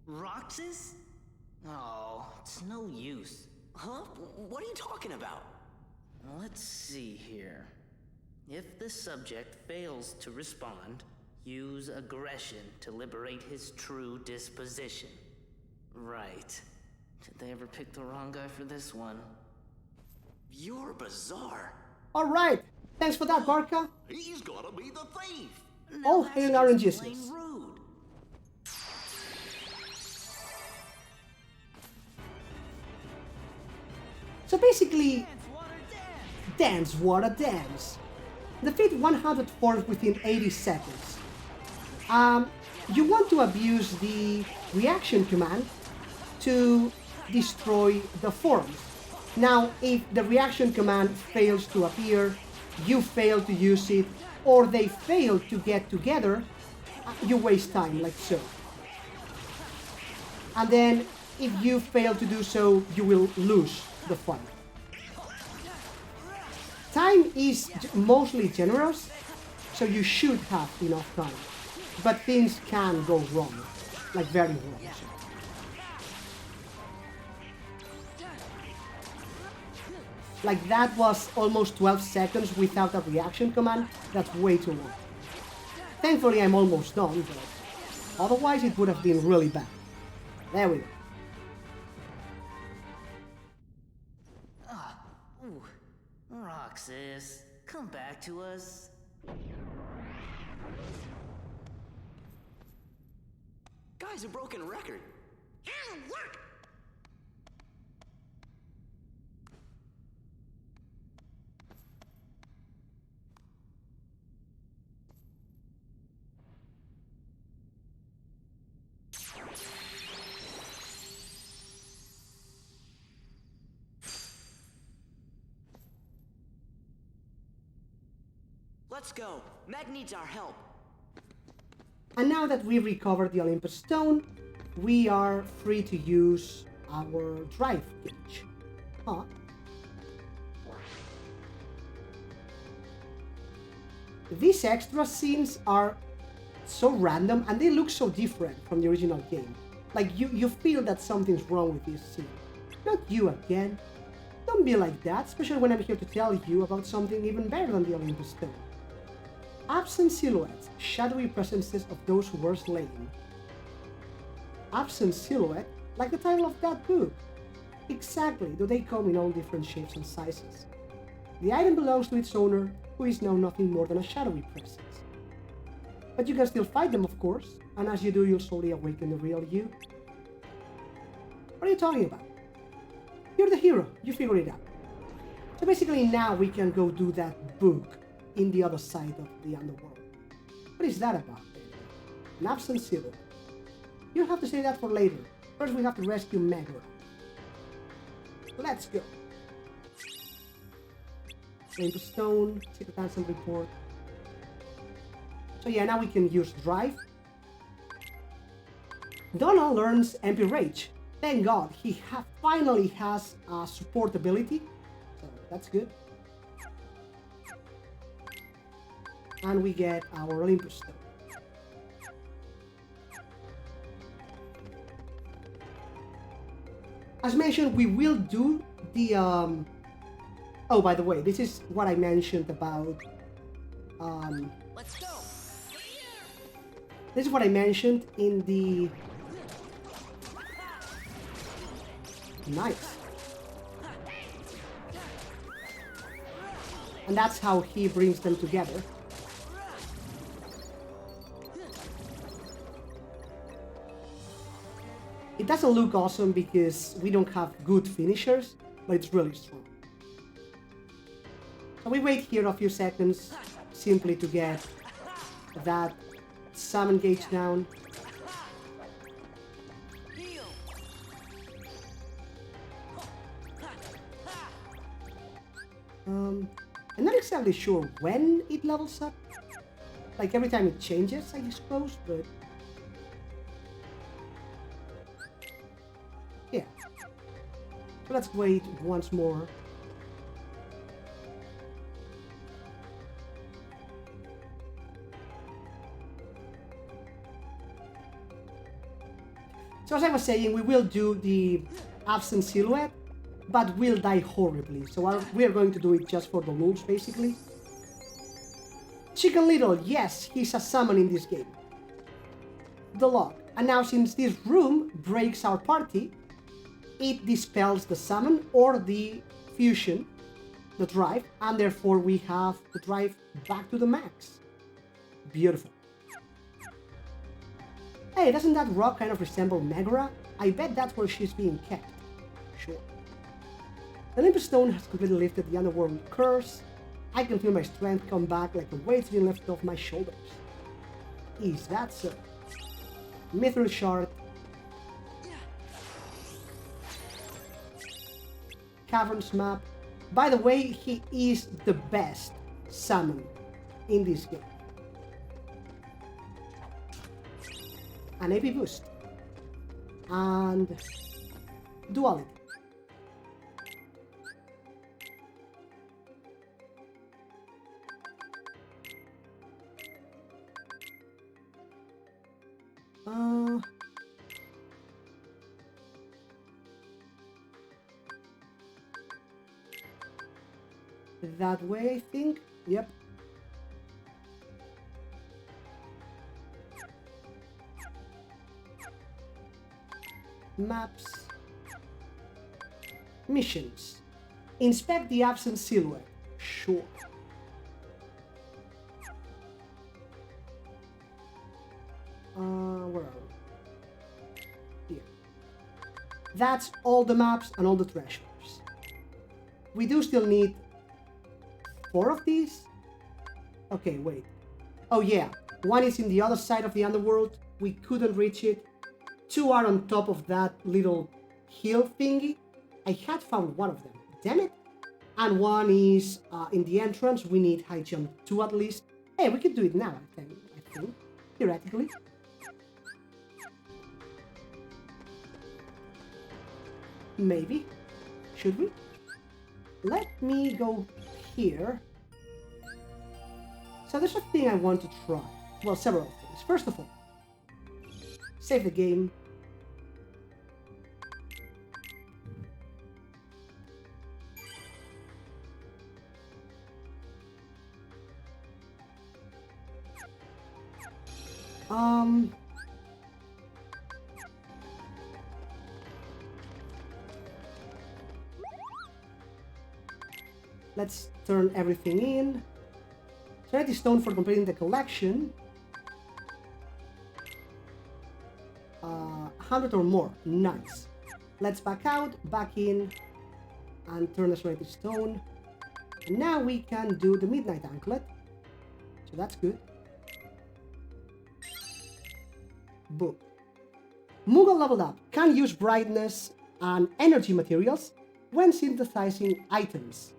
Roxas? Oh, it's no use. Huh? What are you talking about? Let's see here. If the subject fails to respond, use aggression to liberate his true disposition. Right. Did they ever pick the wrong guy for this one? You're bizarre. Alright, thanks for that, Barca. He's gotta be the thief. All hail RNGs. So basically, dance, water, dance. Defeat 100 forms within 80 seconds. You want to abuse the reaction command to destroy the forms. Now, if the reaction command fails to appear, you fail to use it, or they fail to get together, you waste time, like so. And then, if you fail to do so, you will lose the fight. Time is mostly generous, so you should have enough time. But things can go wrong, like very wrong. Like that was almost 12 seconds without a reaction command. That's way too long. Thankfully I'm almost done, but otherwise it would have been really bad. There we go. Roxas, come back to us. Guy's a broken record. Hey, look! Let's go. Meg needs our help. And now that we've recovered the Olympus Stone, we are free to use our drive gauge. Huh? These extra scenes are so random and they look so different from the original game. Like you feel that something's wrong with this scene. Not you again. Don't be like that, especially when I'm here to tell you about something even better than the Olympus Stone. Absent silhouettes, shadowy presences of those who were slain. Absent silhouette, like the title of that book. Exactly, though they come in all different shapes and sizes. The item belongs to its owner, who is now nothing more than a shadowy presence. But you can still fight them, of course, and as you do, you'll slowly awaken the real you. What are you talking about? You're the hero, you figured it out. So basically now we can go do that book in the other side of the underworld. What is that about, then? An absent silhouette. You'll have to say that for later. First we have to rescue Megara. Let's go. Olympus Stone, Secret Answer Report. So yeah, now we can use Drive. Donald learns MP Rage. Thank God, he finally has a support ability. So that's good. And we get our Olympus Stone. As mentioned, we will do the oh, by the way, this is what I mentioned about Let's go. this is what I mentioned in the Nice. And that's how he brings them together. It doesn't look awesome because we don't have good finishers, but it's really strong. So we wait here a few seconds simply to get that summon gauge down. I'm not exactly sure when it levels up. Like every time it changes, I suppose, but yeah. So let's wait once more. So as I was saying, we will do the absent silhouette, but we'll die horribly. So we are going to do it just for the lulz, basically. Chicken Little, yes, he's a summon in this game. The log. And now since this room breaks our party, it dispels the summon or the fusion, the drive, and therefore we have the drive back to the max. Beautiful. Hey, doesn't that rock kind of resemble Megara? I bet that's where she's being kept. Sure. The Olympus Stone has completely lifted the underworld curse. I can feel my strength come back like the weight's been lifted off my shoulders. Is that so? Mithril Shard. Caverns map. By the way, he is the best summon in this game. An AP boost. And duality. That way, I think. Yep. Maps. Missions. Inspect the absent silhouette. Sure. Where are we? Here. That's all the maps and all the treasures. We do still need 4 of these? Okay, wait. Oh yeah, one is in the other side of the underworld. We couldn't reach it. 2 are on top of that little hill thingy. I had found one of them. Damn it. And one is in the entrance. We need high jump 2 at least. Hey, we could do it now, I think. Theoretically. Maybe. Should we? Let me go here. So there's a thing I want to try. Well, several things. First of all, save the game. Let's turn everything in. Serenity Stone for completing the collection. 100 or more. Nice. Let's back out, back in, and turn the Serenity Stone. And now we can do the Midnight Anklet. So that's good. Boom. Moogle leveled up. Can use brightness and energy materials when synthesizing items.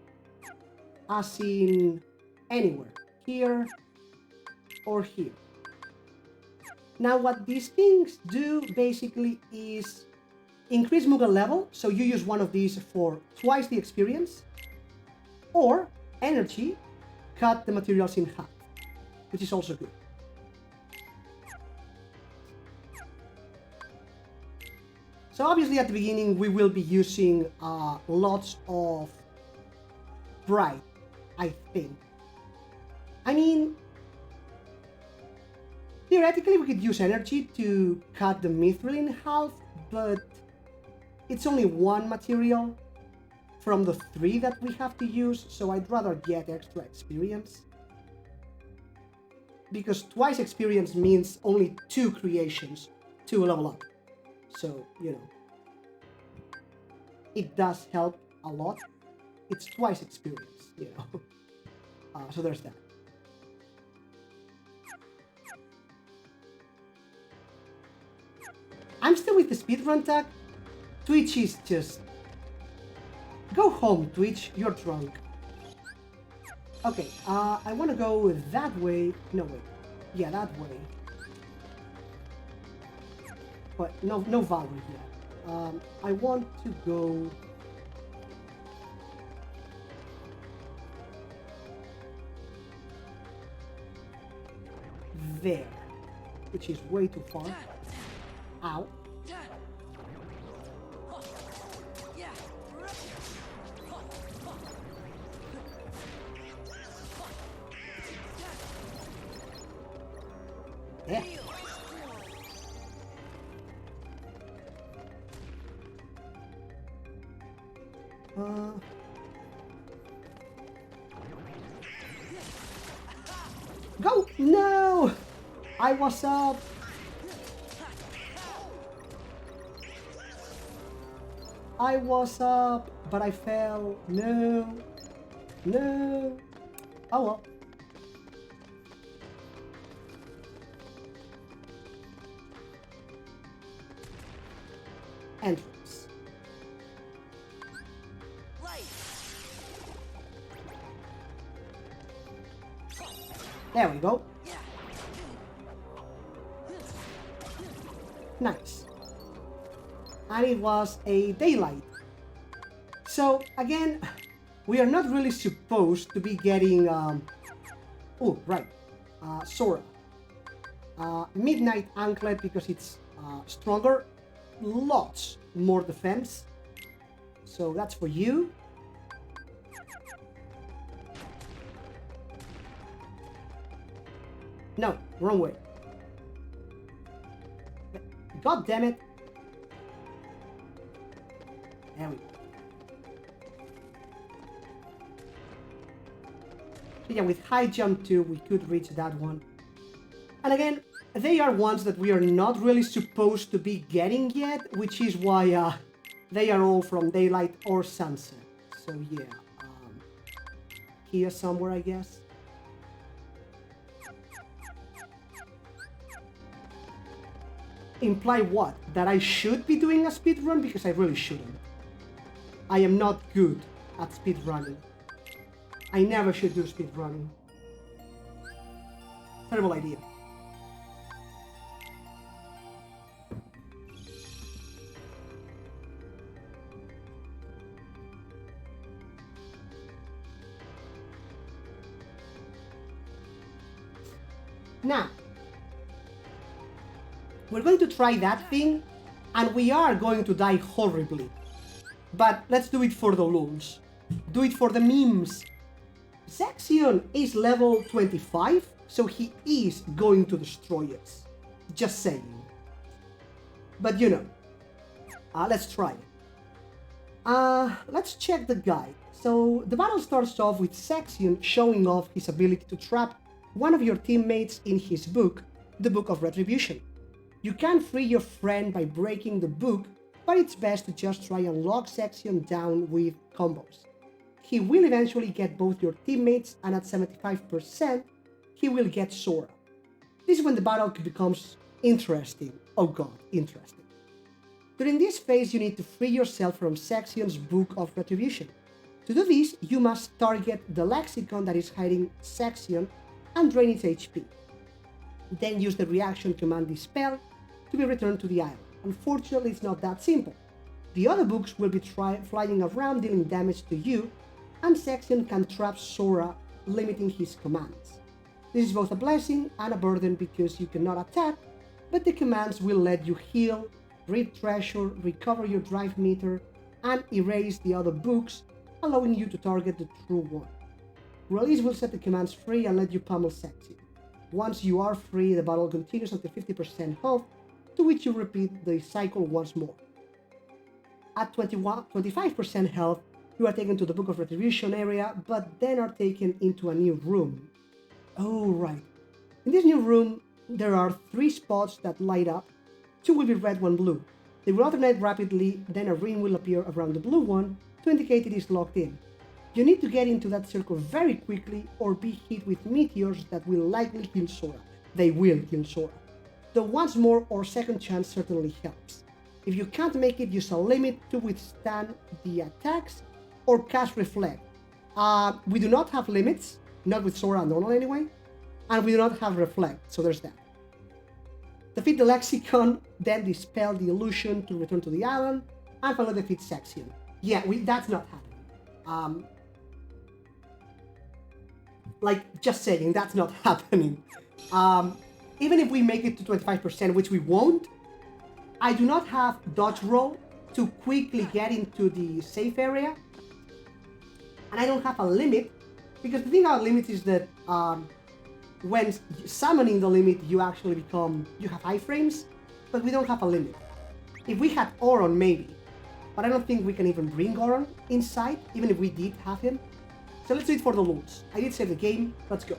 As in anywhere. Here or here. Now what these things do basically is increase Moogle level, so you use one of these for twice the experience, or energy, cut the materials in half, which is also good. So So obviously at the beginning we will be using lots of bright, I think. I mean, theoretically we could use energy to cut the mithril in half, but it's only one material from the 3 that we have to use, so I'd rather get extra experience. Because twice experience means only 2 creations to level up. So, you know, it does help a lot. It's twice experience, you know. So there's that. I'm still with the speedrun tag. Twitch is just... Go home, Twitch. You're drunk. Okay, I want to go that way. No, wait. Yeah, that way. But no value here. I want to go... there, which is way too far. Ow. Yeah. Go! No! I was up! I was up, but I fell. No! No! Oh well. Entrance. There we go. Nice. And it was a daylight. So again, we are not really supposed to be getting oh right, Sora. Midnight Anklet because it's stronger, lots more defense. So that's for you. No, wrong way. God damn it. There we go. So yeah, with high jump too, we could reach that one. And again, they are ones that we are not really supposed to be getting yet, which is why they are all from daylight or sunset. So yeah, here somewhere, I guess. Imply what? That I should be doing a speedrun? Because I really shouldn't. I am not good at speedrunning. I never should do speedrunning. Terrible idea. Now, we're going to try that thing, and we are going to die horribly. But let's do it for the lulz. Do it for the memes. Zexion is level 25, so he is going to destroy us. Just saying. But you know, let's try it. Let's check the guide. So the battle starts off with Zexion showing off his ability to trap one of your teammates in his book, the Book of Retribution. You can free your friend by breaking the book, but it's best to just try and lock Zexion down with combos. He will eventually get both your teammates, and at 75%, he will get Sora. This is when the battle becomes interesting. Oh god, interesting. During this phase, you need to free yourself from Zexion's Book of Retribution. To do this, you must target the lexicon that is hiding Zexion and drain its HP. Then use the reaction command Dispel to be returned to the island. Unfortunately, it's not that simple. The other books will be flying around dealing damage to you, and Zexion can trap Sora, limiting his commands. This is both a blessing and a burden because you cannot attack, but the commands will let you heal read treasure, recover your drive meter, and erase the other books, allowing you to target the true one. Release will set the commands free and let you pummel Sexy. Once you are free, the battle continues until 50% health, to which you repeat the cycle once more. At 25% health, you are taken to the Book of Retribution area, but then are taken into a new room. Oh, right. In this new room, there are 3 spots that light up. 2 will be red, 1 blue. They will alternate rapidly, then a ring will appear around the blue one to indicate it is locked in. You need to get into that circle very quickly or be hit with meteors that will likely kill Sora. They will kill Sora. The once more or second chance certainly helps. If you can't make it, use a limit to withstand the attacks or cast Reflect. We do not have limits, not with Sora normal anyway, and we do not have Reflect, so there's that. Defeat the Lexicon, then dispel the illusion to return to the island, and finally defeat Sexion. Yeah, that's not happening. Like, just saying, that's not happening. Even if we make it to 25%, which we won't, I do not have dodge roll to quickly get into the safe area. And I don't have a limit, because the thing about limits is that when summoning the limit, you have iframes, but we don't have a limit. If we had Oron, maybe, but I don't think we can even bring Oron inside, even if we did have him. So let's do it for the lulz. I did save the game, let's go.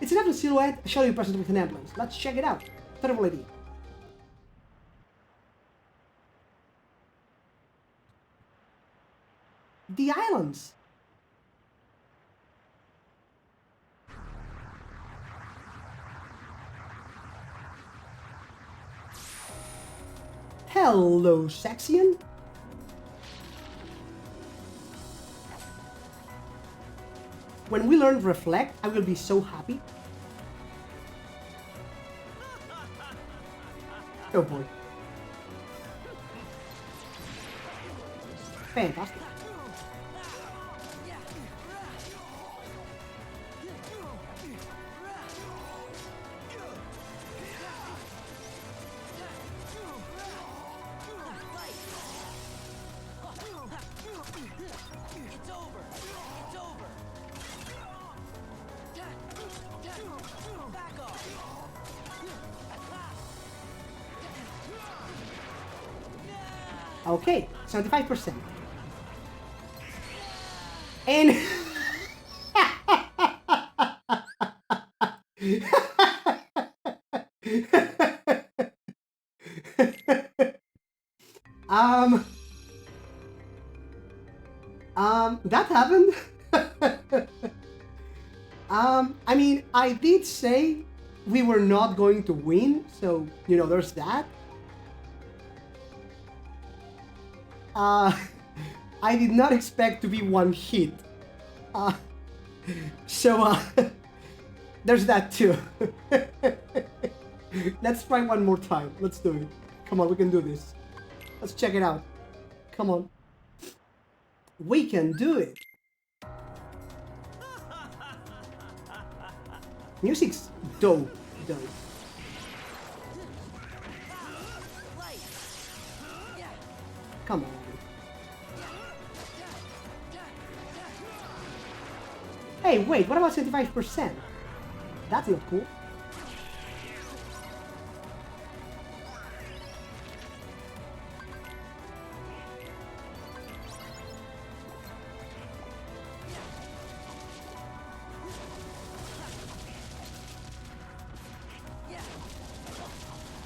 It's an apple silhouette, a shadowy presence with an emblem. Let's check it out. Terrible idea. The islands. Hello, Sexion. When we learn Reflect, I will be so happy. Oh boy. Fantastic. Okay, 75%. And that happened. I mean, I did say we were not going to win, so, you know, there's that. I did not expect to be one hit. So there's that too. Let's try one more time. Let's do it. Come on, we can do this. Let's check it out. Come on. We can do it. Music's dope, though. Come on. Hey, wait, what about 75%? That's not cool.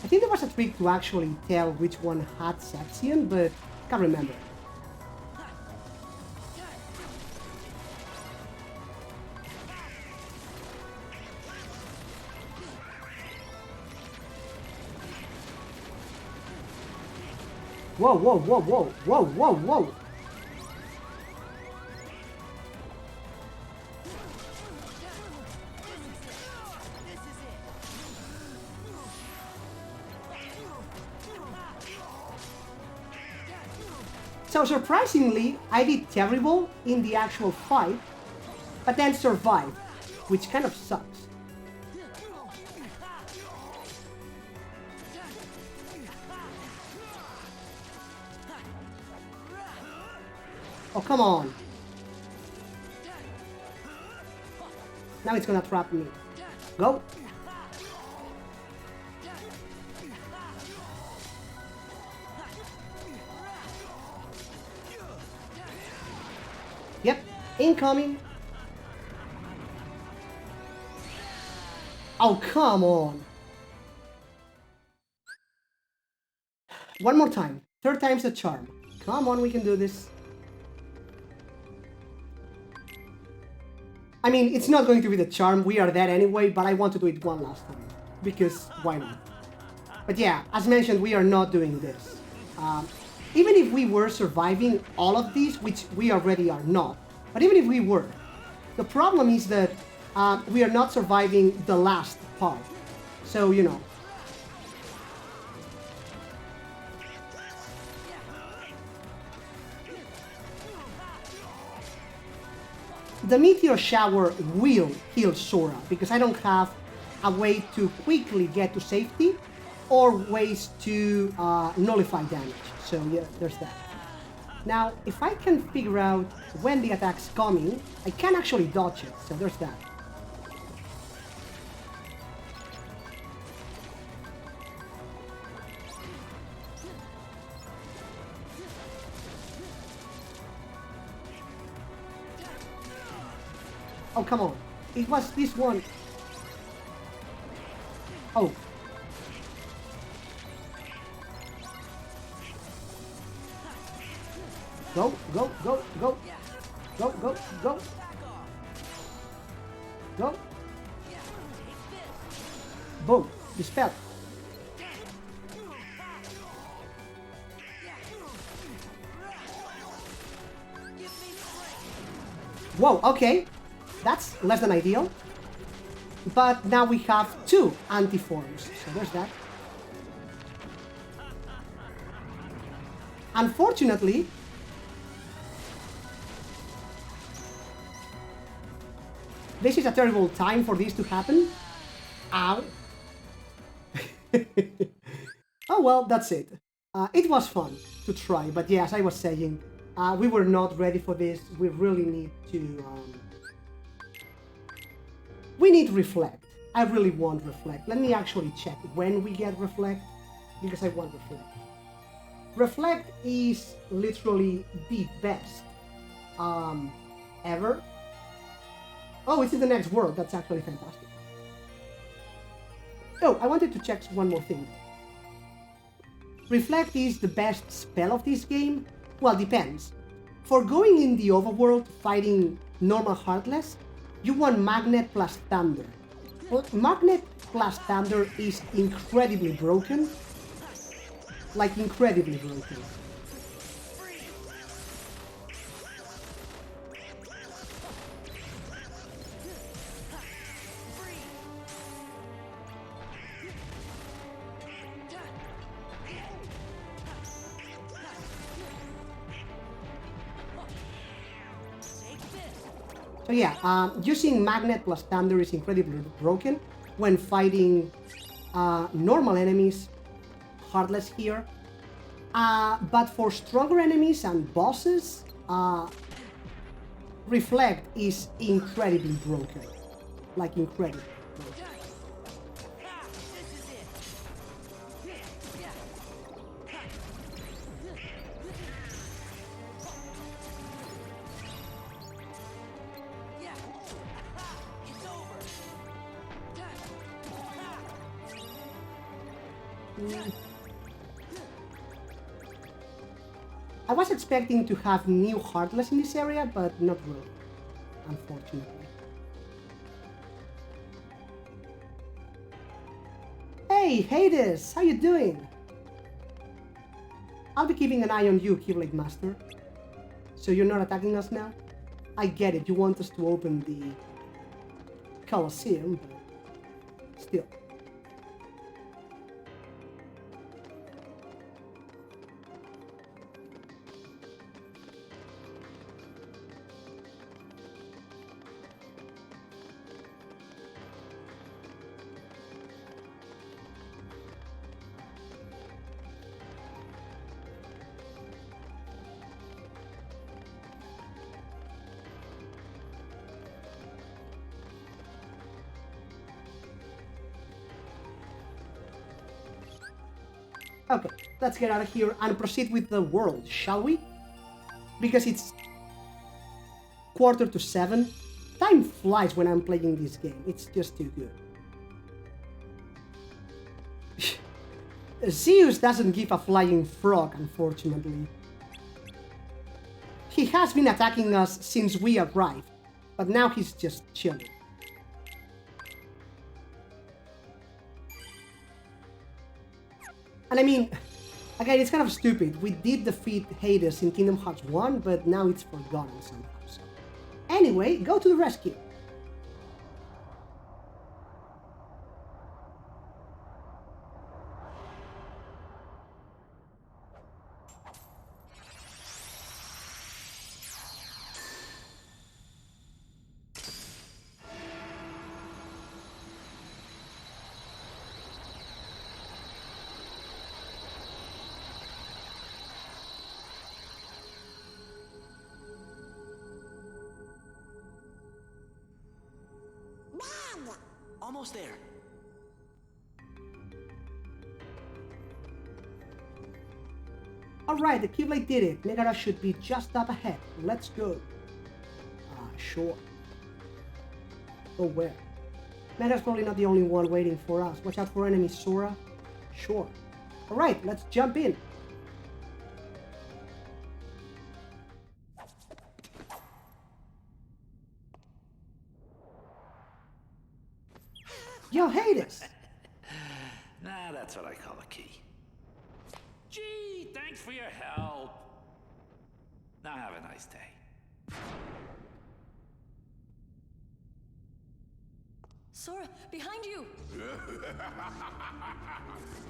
I think there was a trick to actually tell which one had Sexion, but can't remember. Whoa, whoa, whoa, whoa, whoa, whoa, whoa! So surprisingly, I did terrible in the actual fight, but then survived, which kind of sucks. Oh, come on. Now it's gonna trap me. Go. Yep, incoming. Oh, come on. One more time. Third time's the charm. Come on, we can do this. I mean, it's not going to be the charm. We are dead anyway, but I want to do it one last time. Because why not? But yeah, as mentioned, we are not doing this. Even if we were surviving all of these, which we already are not, but even if we were, the problem is that we are not surviving the last part. So, you know. The meteor shower will heal Sora, because I don't have a way to quickly get to safety or ways to nullify damage. So yeah, there's that. Now, if I can figure out when the attack's coming, I can actually dodge it, so there's that. Oh, come on. It was this one. Oh. Go, go, go, go. Go, go, go. Go. Boom. Dispel. Whoa, okay. That's less than ideal. But now we have 2 anti-forms, so there's that. Unfortunately, this is a terrible time for this to happen. Ow. Oh well, that's it. It was fun to try, but yeah, as I was saying, we were not ready for this. We really need to... we need Reflect. I really want Reflect. Let me actually check when we get Reflect, because I want Reflect. Reflect is literally the best ever. Oh, it's in the next world. That's actually fantastic. Oh, I wanted to check one more thing. Reflect is the best spell of this game? Well, depends. For going in the overworld fighting normal Heartless, you want Magnet plus Thunder. Well, Magnet plus Thunder is incredibly broken. Like, incredibly broken. So yeah, using Magnet plus Thunder is incredibly broken when fighting normal enemies, Heartless here. But for stronger enemies and bosses, Reflect is incredibly broken. Like, incredibly broken. I was expecting to have new Heartless in this area, but not really, unfortunately. Hey, Hades! How you doing? I'll be keeping an eye on you, Keyblade Master. So you're not attacking us now? I get it, you want us to open the Coliseum, but still. Okay, let's get out of here and proceed with the world, shall we? Because it's 6:45. Time flies when I'm playing this game. It's just too good. Zeus doesn't give a flying frog, unfortunately. He has been attacking us since we arrived, but now he's just chilling. And I mean, again, it's kind of stupid. We did defeat Hades in Kingdom Hearts 1, but now it's forgotten somehow. So. Anyway, go to the rescue. Almost there. Alright, the Keyblade did it. Megara should be just up ahead. Let's go. Sure. Go where? Megara's probably not the only one waiting for us. Watch out for enemy Sora. Sure. Alright, let's jump in. Yo, Hades! Nah, that's what I call a key. Gee, thanks for your help. Now have a nice day. Sora, behind you!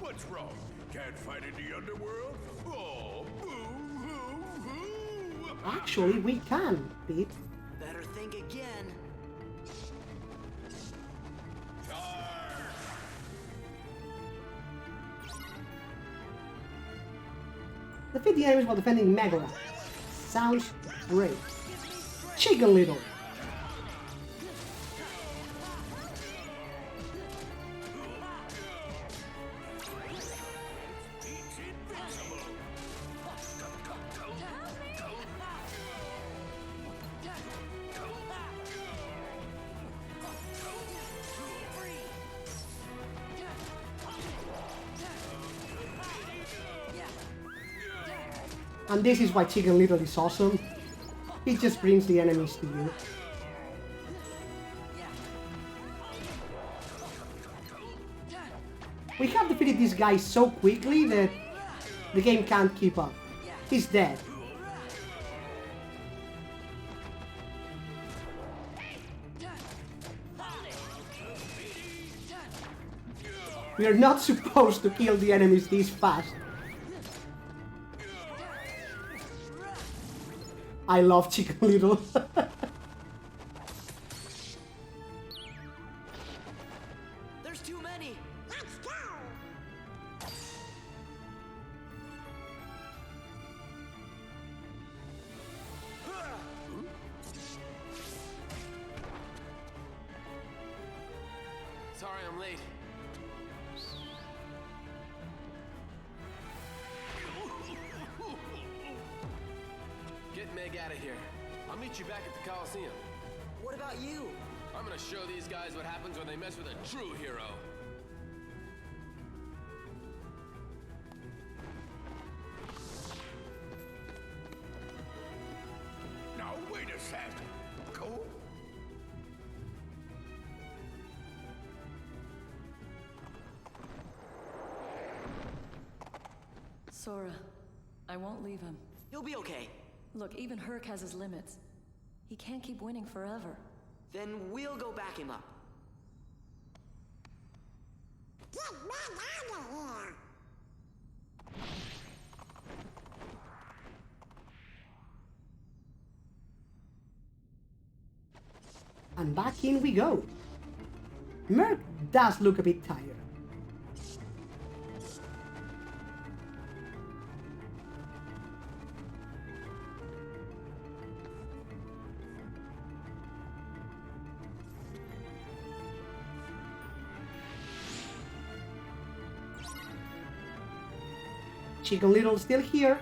What's wrong? Can't fight in the underworld? Oh, boo-hoo-hoo! Actually, we can, Pete. Better think again. Defeat the enemies while defending Megara. Sounds great. Chicken Little. And this is why Chicken Little is awesome. He just brings the enemies to you. We have defeated this guy so quickly that the game can't keep up. He's dead. We are not supposed to kill the enemies this fast. I love Chicken Little. There's too many. Let's go. Sorry I'm late. Get Meg out of here. I'll meet you back at the Coliseum. What about you? I'm gonna show these guys what happens when they mess with a true hero. Now wait a sec. Cool? Sora, I won't leave him. He'll be okay. Look, even Herc has his limits. He can't keep winning forever. Then we'll go back him up. Get Meg out of here. And back in we go. Merc does look a bit tired. Chicken Little still here.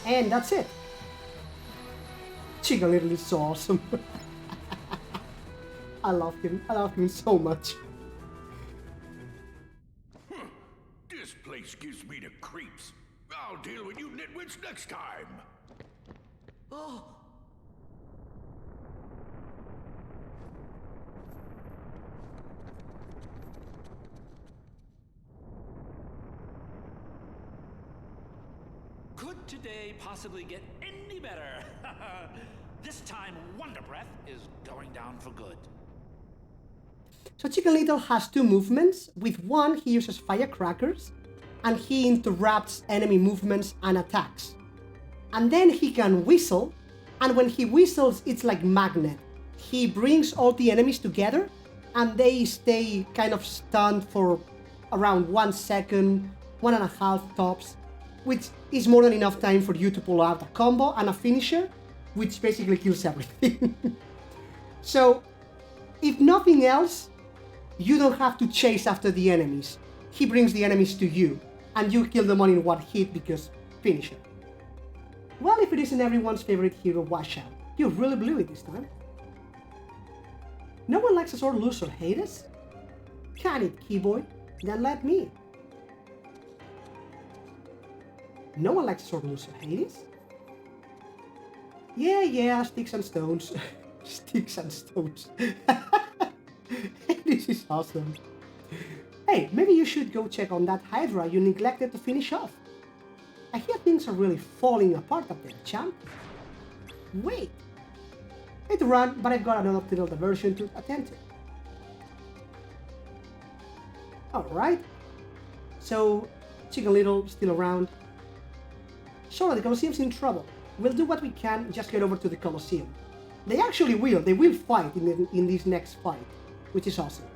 And that's it. Chicken Little is so awesome. I love him so much. This place gives me the creeps. I'll deal with you nitwits next time. Oh. Could today possibly get any better? This time, Wonder Breath is going down for good. So Chicken Little has two movements. With one, he uses firecrackers, and he interrupts enemy movements and attacks. And then he can whistle, and when he whistles, it's like magnet. He brings all the enemies together, and they stay kind of stunned for around 1 second, 1.5 tops, which is more than enough time for you to pull out a combo and a finisher, which basically kills everything. So, if nothing else, you don't have to chase after the enemies. He brings the enemies to you, and you kill them all in one hit because finisher. Well, if it isn't everyone's favorite hero, watch out. You really blew it this time. No one likes a sore loser, Hades? Can it, Keyboy? Then let me. No one likes a sore loser, Hades? Yeah, sticks and stones. Sticks and stones. This is awesome. Hey, maybe you should go check on that Hydra you neglected to finish off. I hear things are really falling apart up there, champ. Wait. I hate to run, but I've got another little diversion to attend to. Alright. So, Chicken Little still around. Sure, the Coliseum's in trouble. We'll do what we can, just get over to the Coliseum. They actually will. They will fight in this next fight, which is awesome.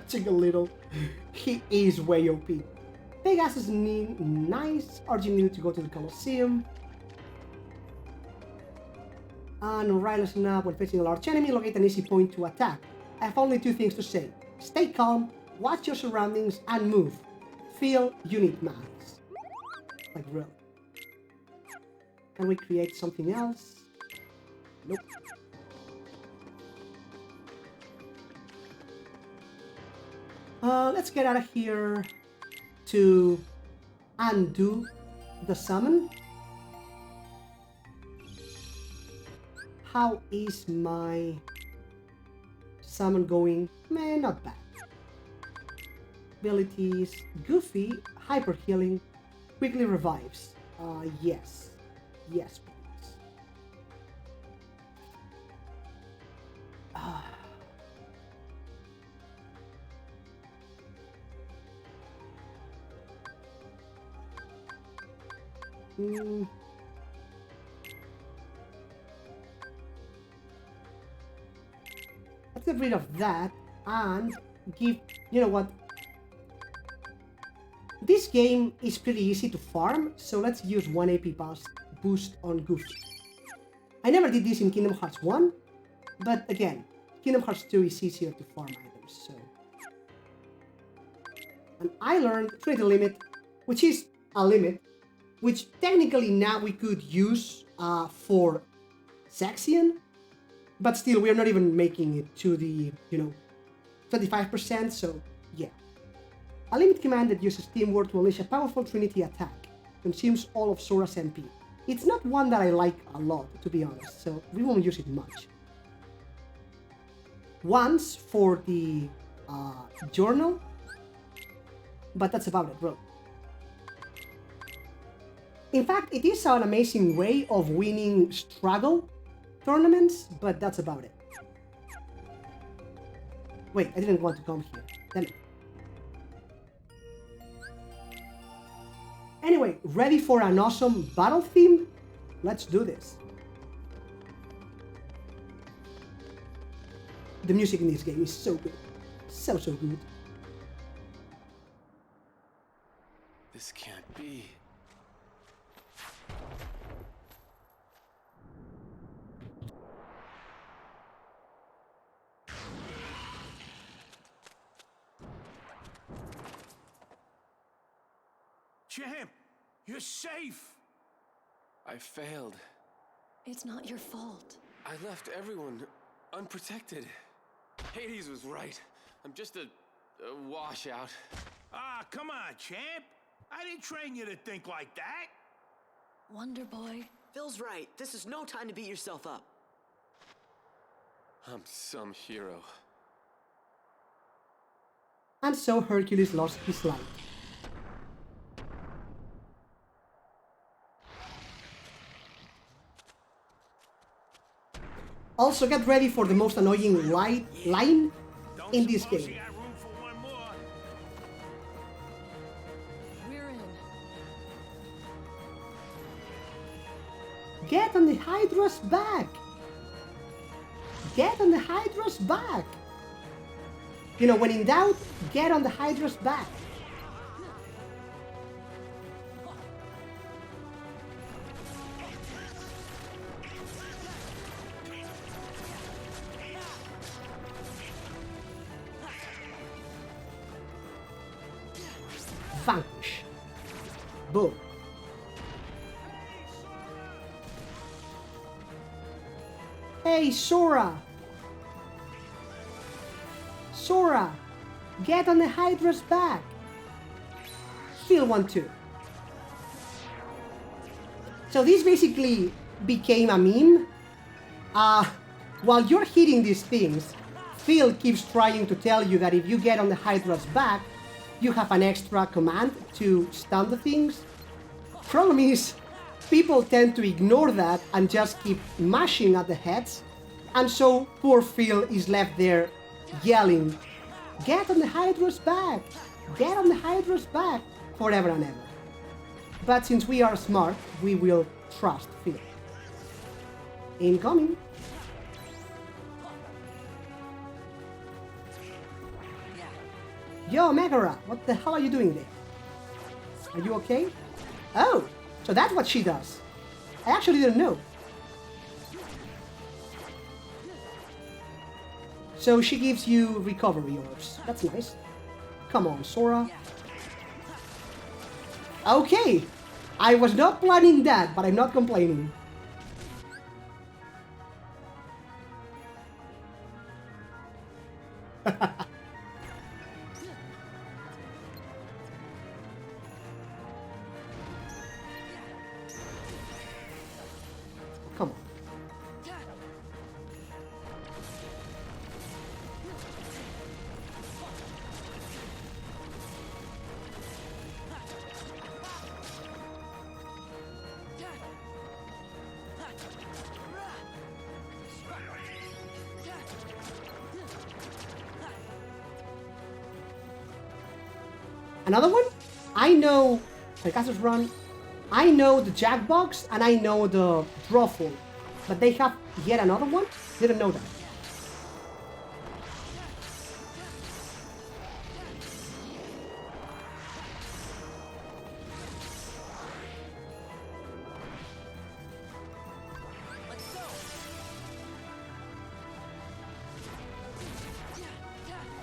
Chicken Little. He is way OP. Pegasus is nice, urging you to go to the Coliseum. And Riley's up when facing a large enemy, locate an easy point to attack. I have only two things to say. Stay calm, watch your surroundings, and move. Feel you need maths. Like real. Can we create something else? Nope. Let's get out of here to undo the summon. How is my summon going? Man, not bad. Abilities, Goofy, hyper healing, quickly revives. Yes. Yes, please. Let's get rid of that and give, you know what? This game is pretty easy to farm, so let's use 1 AP boost on Goofy. I never did this in Kingdom Hearts 1, but again, Kingdom Hearts 2 is easier to farm items, so... And I learned Trinity Limit, which is a limit, which technically now we could use for Zaxian, but still we're not even making it to the, 25%, so yeah. A limit command that uses Teamwork to unleash a powerful Trinity attack, consumes all of Sora's MP. It's not one that I like a lot, to be honest, so we won't use it much. Once for the journal, but that's about it, bro. In fact, it is an amazing way of winning struggle tournaments, but that's about it. Wait, I didn't want to come here. Damn it. Anyway, ready for an awesome battle theme? Let's do this. The music in this game is so good. So good. This can't be. Champ, you're safe. I failed. It's not your fault. I left everyone unprotected. Hades was right. I'm just a washout. Ah, come on, champ. I didn't train you to think like that. Wonder Boy. Phil's right. This is no time to beat yourself up. I'm some hero. And so Hercules lost his life. Also, get ready for the most annoying line in this game. We're in. Get on the Hydra's back! Get on the Hydra's back! You know, when in doubt, get on the Hydra's back. Vanquish. Boom. Hey, Sora! Sora! Get on the Hydra's back! Feel one too. So this basically became a meme. While you're hitting these things, Phil keeps trying to tell you that if you get on the Hydra's back, you have an extra command to stun the things. Problem is, people tend to ignore that and just keep mashing at the heads, and so poor Phil is left there yelling, "Get on the Hydra's back! Get on the Hydra's back!" forever and ever. But since we are smart, we will trust Phil. Incoming! Yo, Megara, what the hell are you doing there? Are you okay? Oh, so that's what she does. I actually didn't know. So she gives you recovery orbs. That's nice. Come on, Sora. Okay, I was not planning that, but I'm not complaining. Come on. Another one? I know Pegasus Run, I know the Jackbox, and I know the Drawful. But they have yet another one? Didn't know that.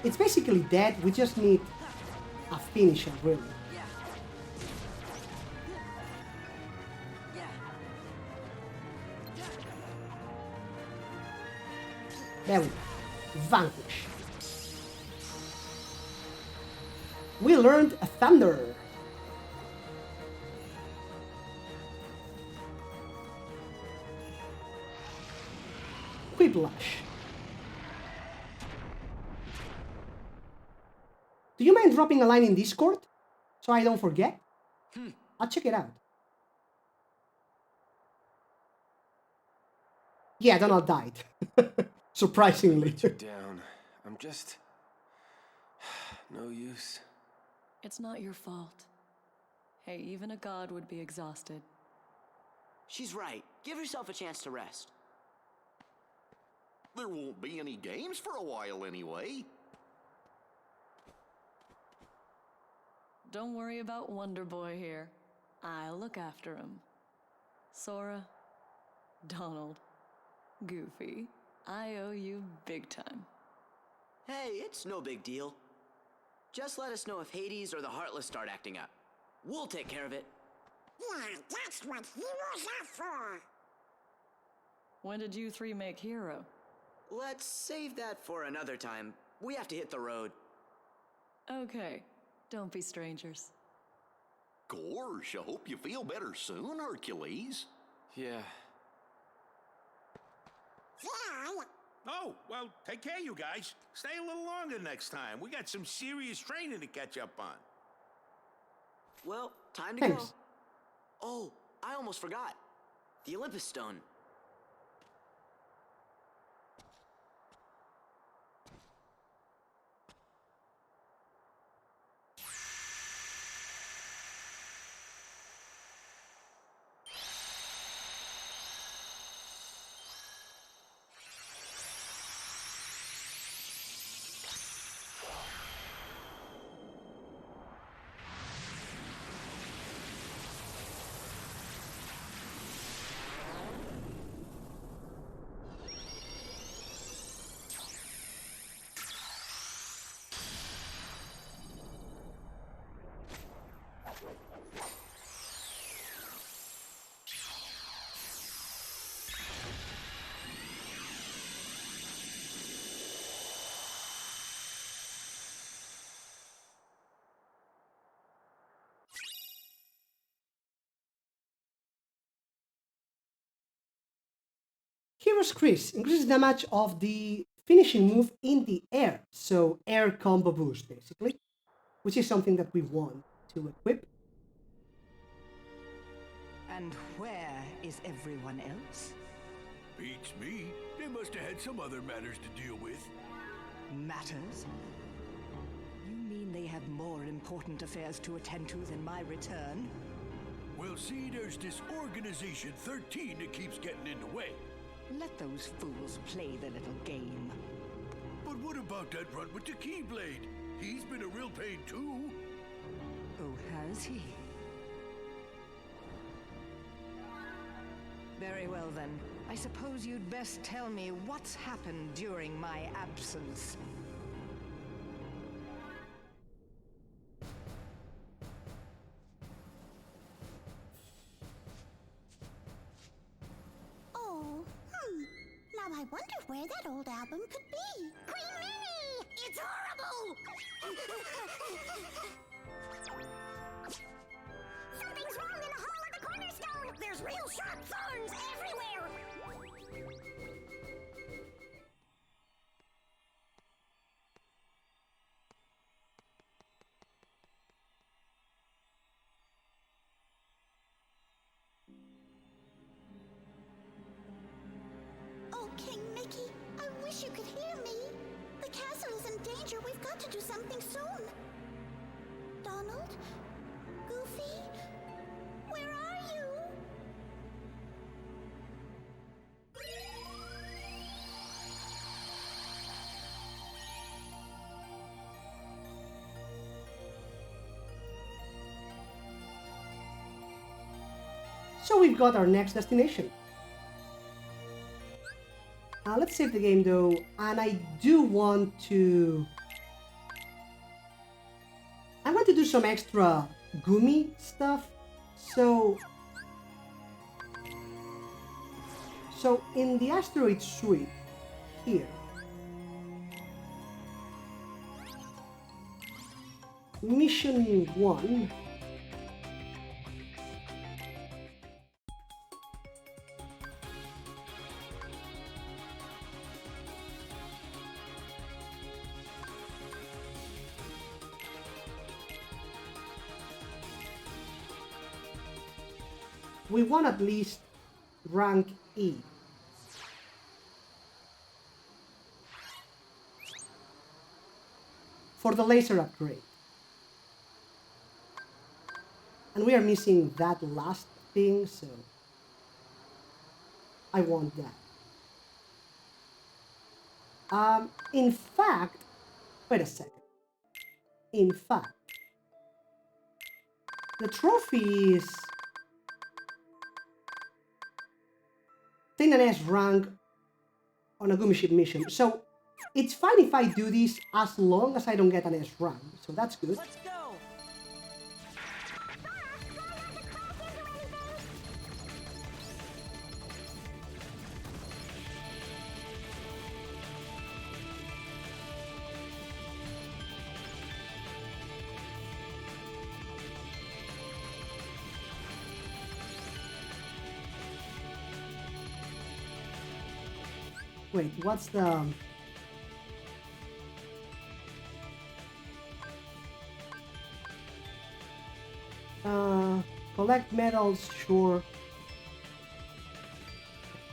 It's basically dead, we just need a finisher, really. There we go. Vanquish. We learned a Thunder. Whiplash. Do you mind dropping a line in Discord so I don't forget? I'll check it out. Yeah, Donald died. Surprisingly. Let you down. I'm just no use. It's not your fault. Hey, even a god would be exhausted. She's right. Give yourself a chance to rest. There won't be any games for a while anyway. Don't worry about Wonder Boy here. I'll look after him. Sora, Donald, Goofy, I owe you big time. Hey, it's no big deal. Just let us know if Hades or the Heartless start acting up. We'll take care of it. Yeah, that's what heroes are for. When did you three make Hero? Let's save that for another time. We have to hit the road. Okay, don't be strangers. Gosh, I hope you feel better soon, Hercules. Yeah. Yeah. Oh, well, take care, you guys. Stay a little longer next time. We got some serious training to catch up on. Well, time to Thanks. go. Oh, I almost forgot. The Olympus Stone. Hero's Chris increases damage of the finishing move in the air, so air combo boost basically, which is something that we want to equip. And where is everyone else? Beats me. They must have had some other matters to deal with. Matters? You mean they have more important affairs to attend to than my return? Well, see, there's this Organization 13 that keeps getting in the way. Let those fools play their little game. But what about that runt with the Keyblade? He's been a real pain too. Oh, has he? Very well then. I suppose you'd best tell me what's happened during my absence. Oh, Now I wonder where that old album could be. Queen Minnie! It's horrible! Something's wrong in the hall of the cornerstone! There's real sharp thorns everywhere! Oh, King Mickey, I wish you could hear me. The castle is in danger. We've got to do something soon. Donald? Goofy? Where are you? So we've got our next destination. Let's save the game though, and I want to do some extra Gumi stuff. So in the asteroid suite here, mission 1. We want at least rank E. For the laser upgrade. And we are missing that last thing, so I want that. In fact, wait a second. In fact, the trophy is 10 and S rank on a Gumi ship mission. So it's fine if I do this as long as I don't get an S rank. So that's good. Let's go! Wait, what's the... collect medals, sure.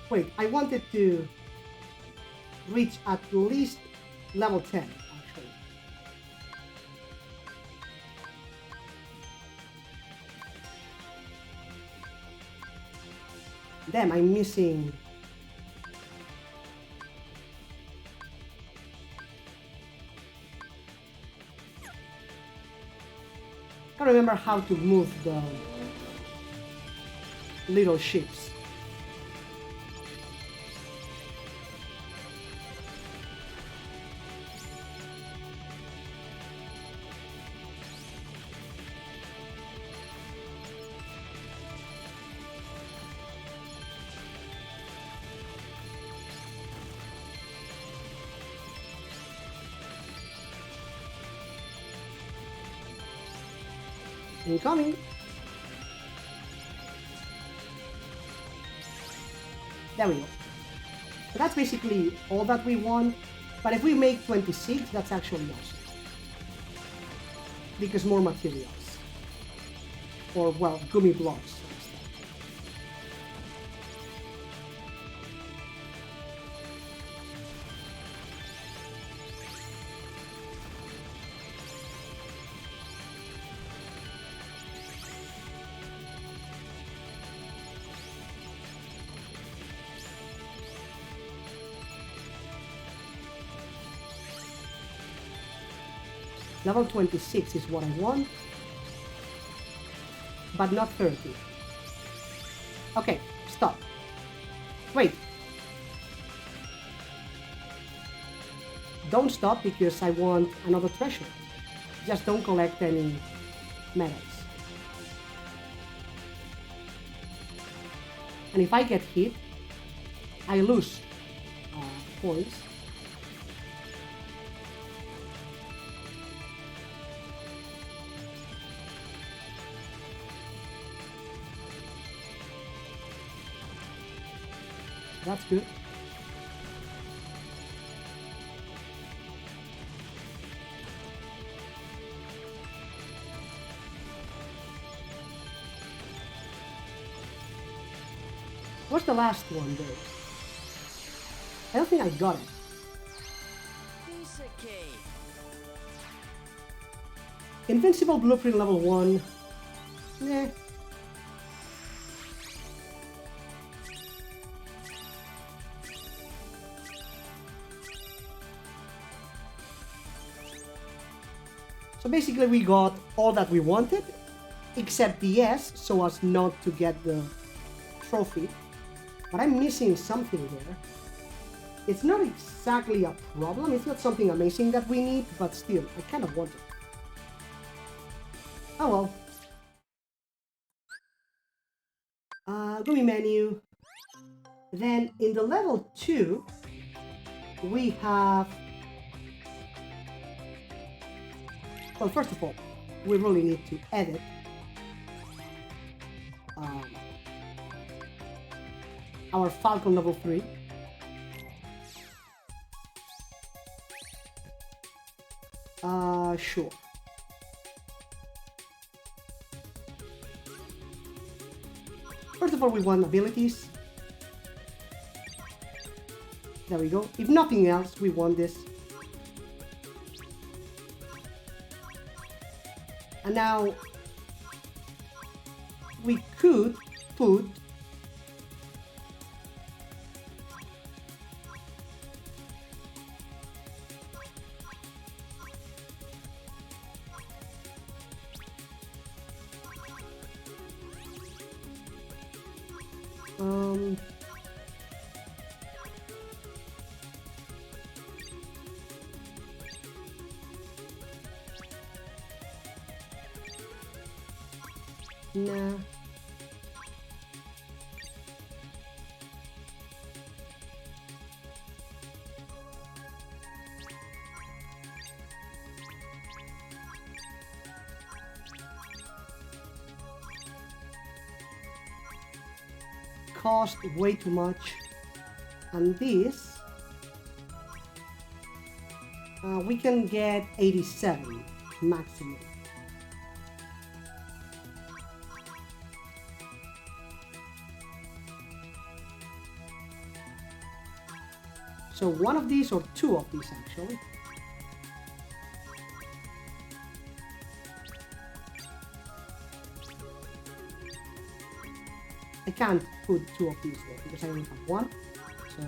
Wait, I wanted to reach at least level 10, actually. Damn, I'm missing... I can't remember how to move the little ships. Incoming. There we go. So that's basically all that we want. But if we make 26, that's actually awesome. Because more materials. Or, well, gummy blocks. Level 26 is what I want, but not 30. Okay, stop. Wait. Don't stop because I want another treasure. Just don't collect any medals. And if I get hit, I lose points. That's good. What's the last one there? I don't think I got it. Invincible Blueprint level 1. Nah. So basically we got all that we wanted, except the S, so as not to get the trophy. But I'm missing something there. It's not exactly a problem, it's not something amazing that we need, but still, I kind of want it. Oh well. Gumi menu. Then in the level 2, we have... Well, first of all, we really need to edit our Falcon level 3. Sure. First of all, we want abilities. There we go. If nothing else, we want this. And now we could put Um, nah. Cost way too much, and this we can get 87 maximum. So one of these or two of these actually. I can't put two of these there because I only have one. So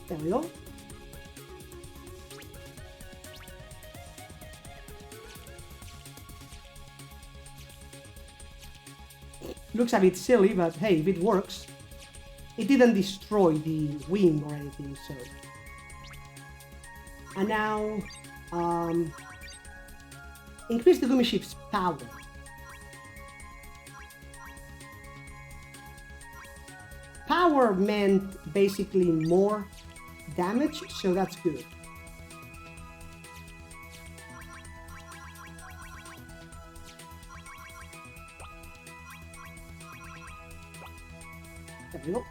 there we go. Looks a bit silly, but hey, if it works. It didn't destroy the wing or anything, so. And now, increase the Gumi ship's power. Power meant basically more damage, so that's good. There we go.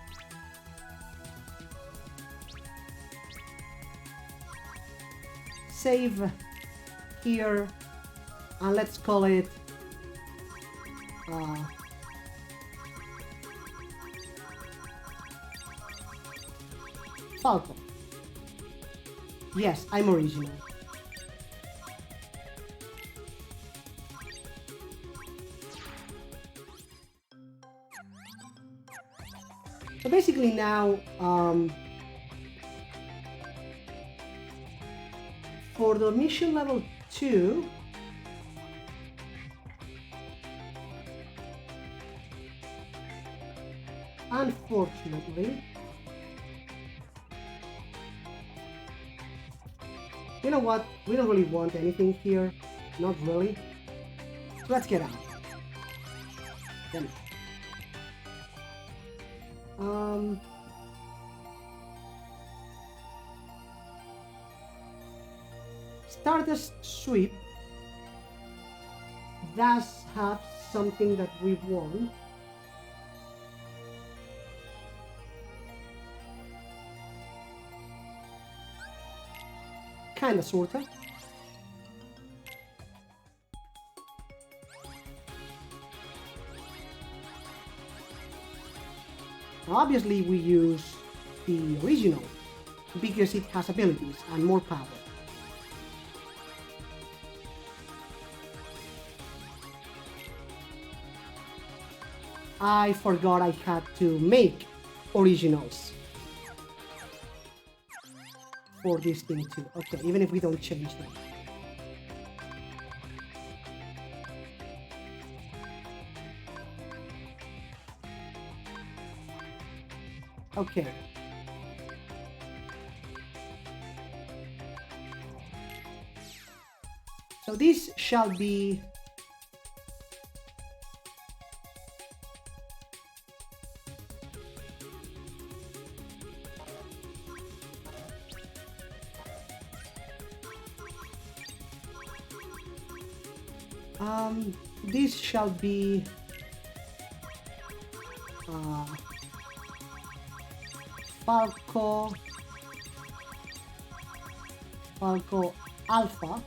Save here, and let's call it Falcon. Yes, I'm original. So basically now, for the mission level 2, unfortunately, you know what? We don't really want anything here. Not really. So let's get out. Then. Stardust Sweep does have something that we want. Kinda, sorta. Obviously we use the original because it has abilities and more power. I forgot I had to make originals for this thing too. Okay, even if we don't change them. Okay. So this shall be this shall be Falco Falco Alpha.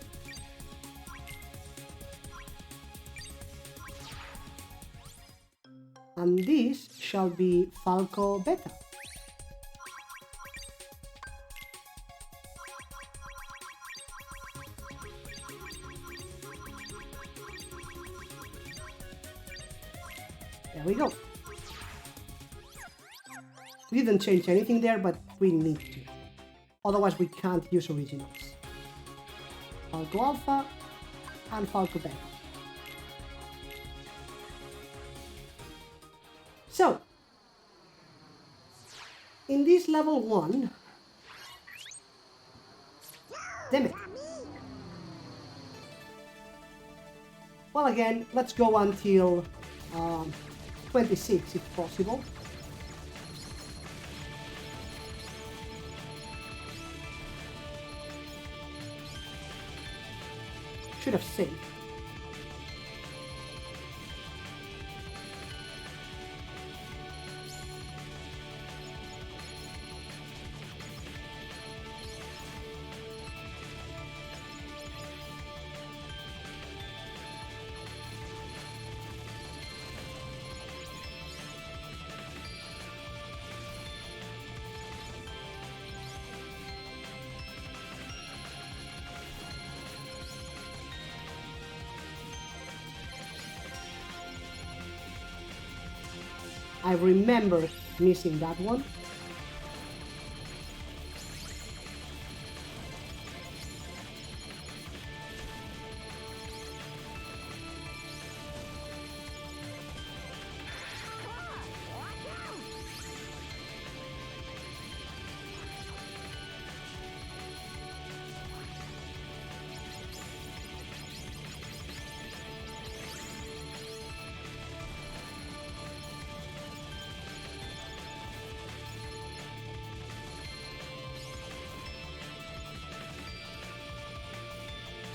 And this shall be Falco Beta. There we go. We didn't change anything there, but we need to. Otherwise we can't use originals. Falco Alpha and Falco Beta. So, in this level 1, damn it. Well, again, let's go until 26 if possible. Should have saved. I remember missing that one.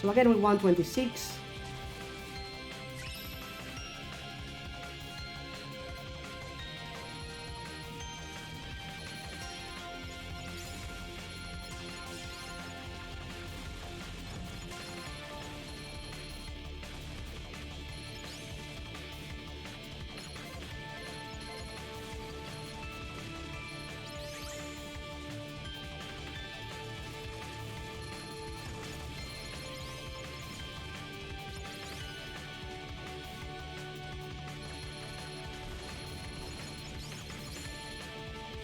So again we want 26.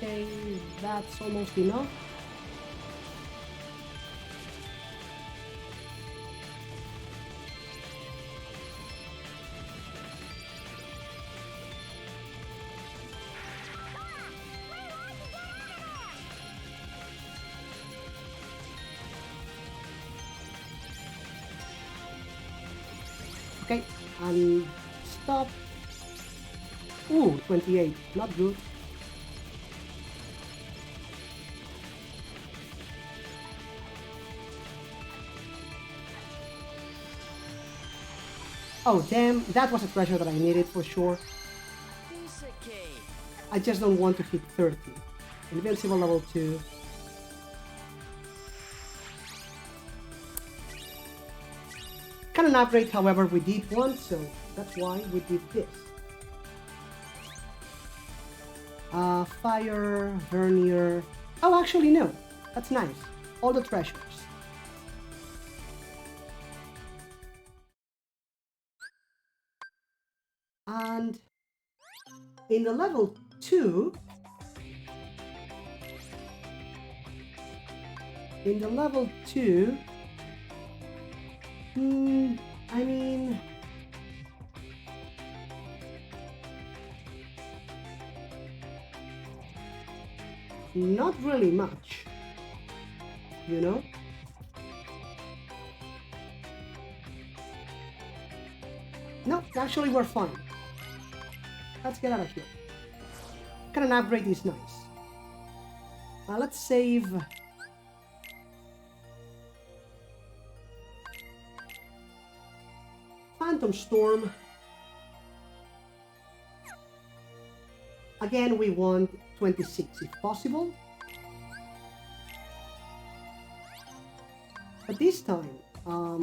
Okay, that's almost enough. Okay, and stop. Ooh, 28, not good. Oh damn, that was a treasure that I needed for sure. I just don't want to hit 30. Invincible level 2. Kind of an upgrade, however, we did one, so that's why we did this. Fire, vernier. Oh, actually no, that's nice. All the treasures. And in the level 2, I mean, not really much, you know? No, actually we're fine. Let's get out of here. Kind of an upgrade is nice. Let's save. Phantom Storm. Again, we want 26 if possible. But this time, I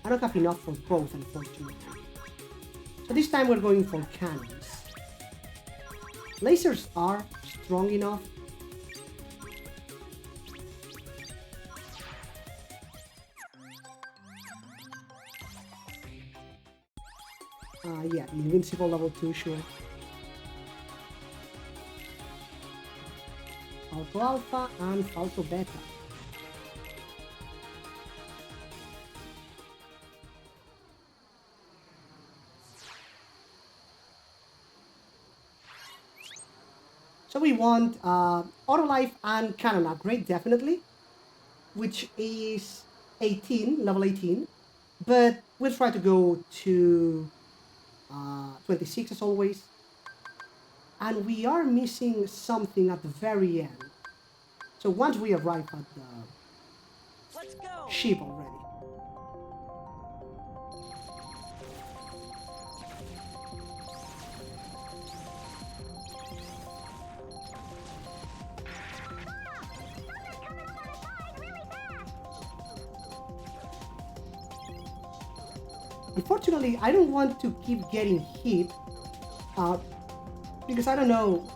don't have enough for both, unfortunately. So this time we're going for cannons. Lasers are strong enough. Yeah, invincible level 2, sure. Falco Alpha and Falco Beta. So we want Auto Life and Cannon upgrade, definitely, which is 18, level 18, but we'll try to go to 26 as always. And we are missing something at the very end. So once we arrive at the ship already. Unfortunately, I don't want to keep getting hit because I don't know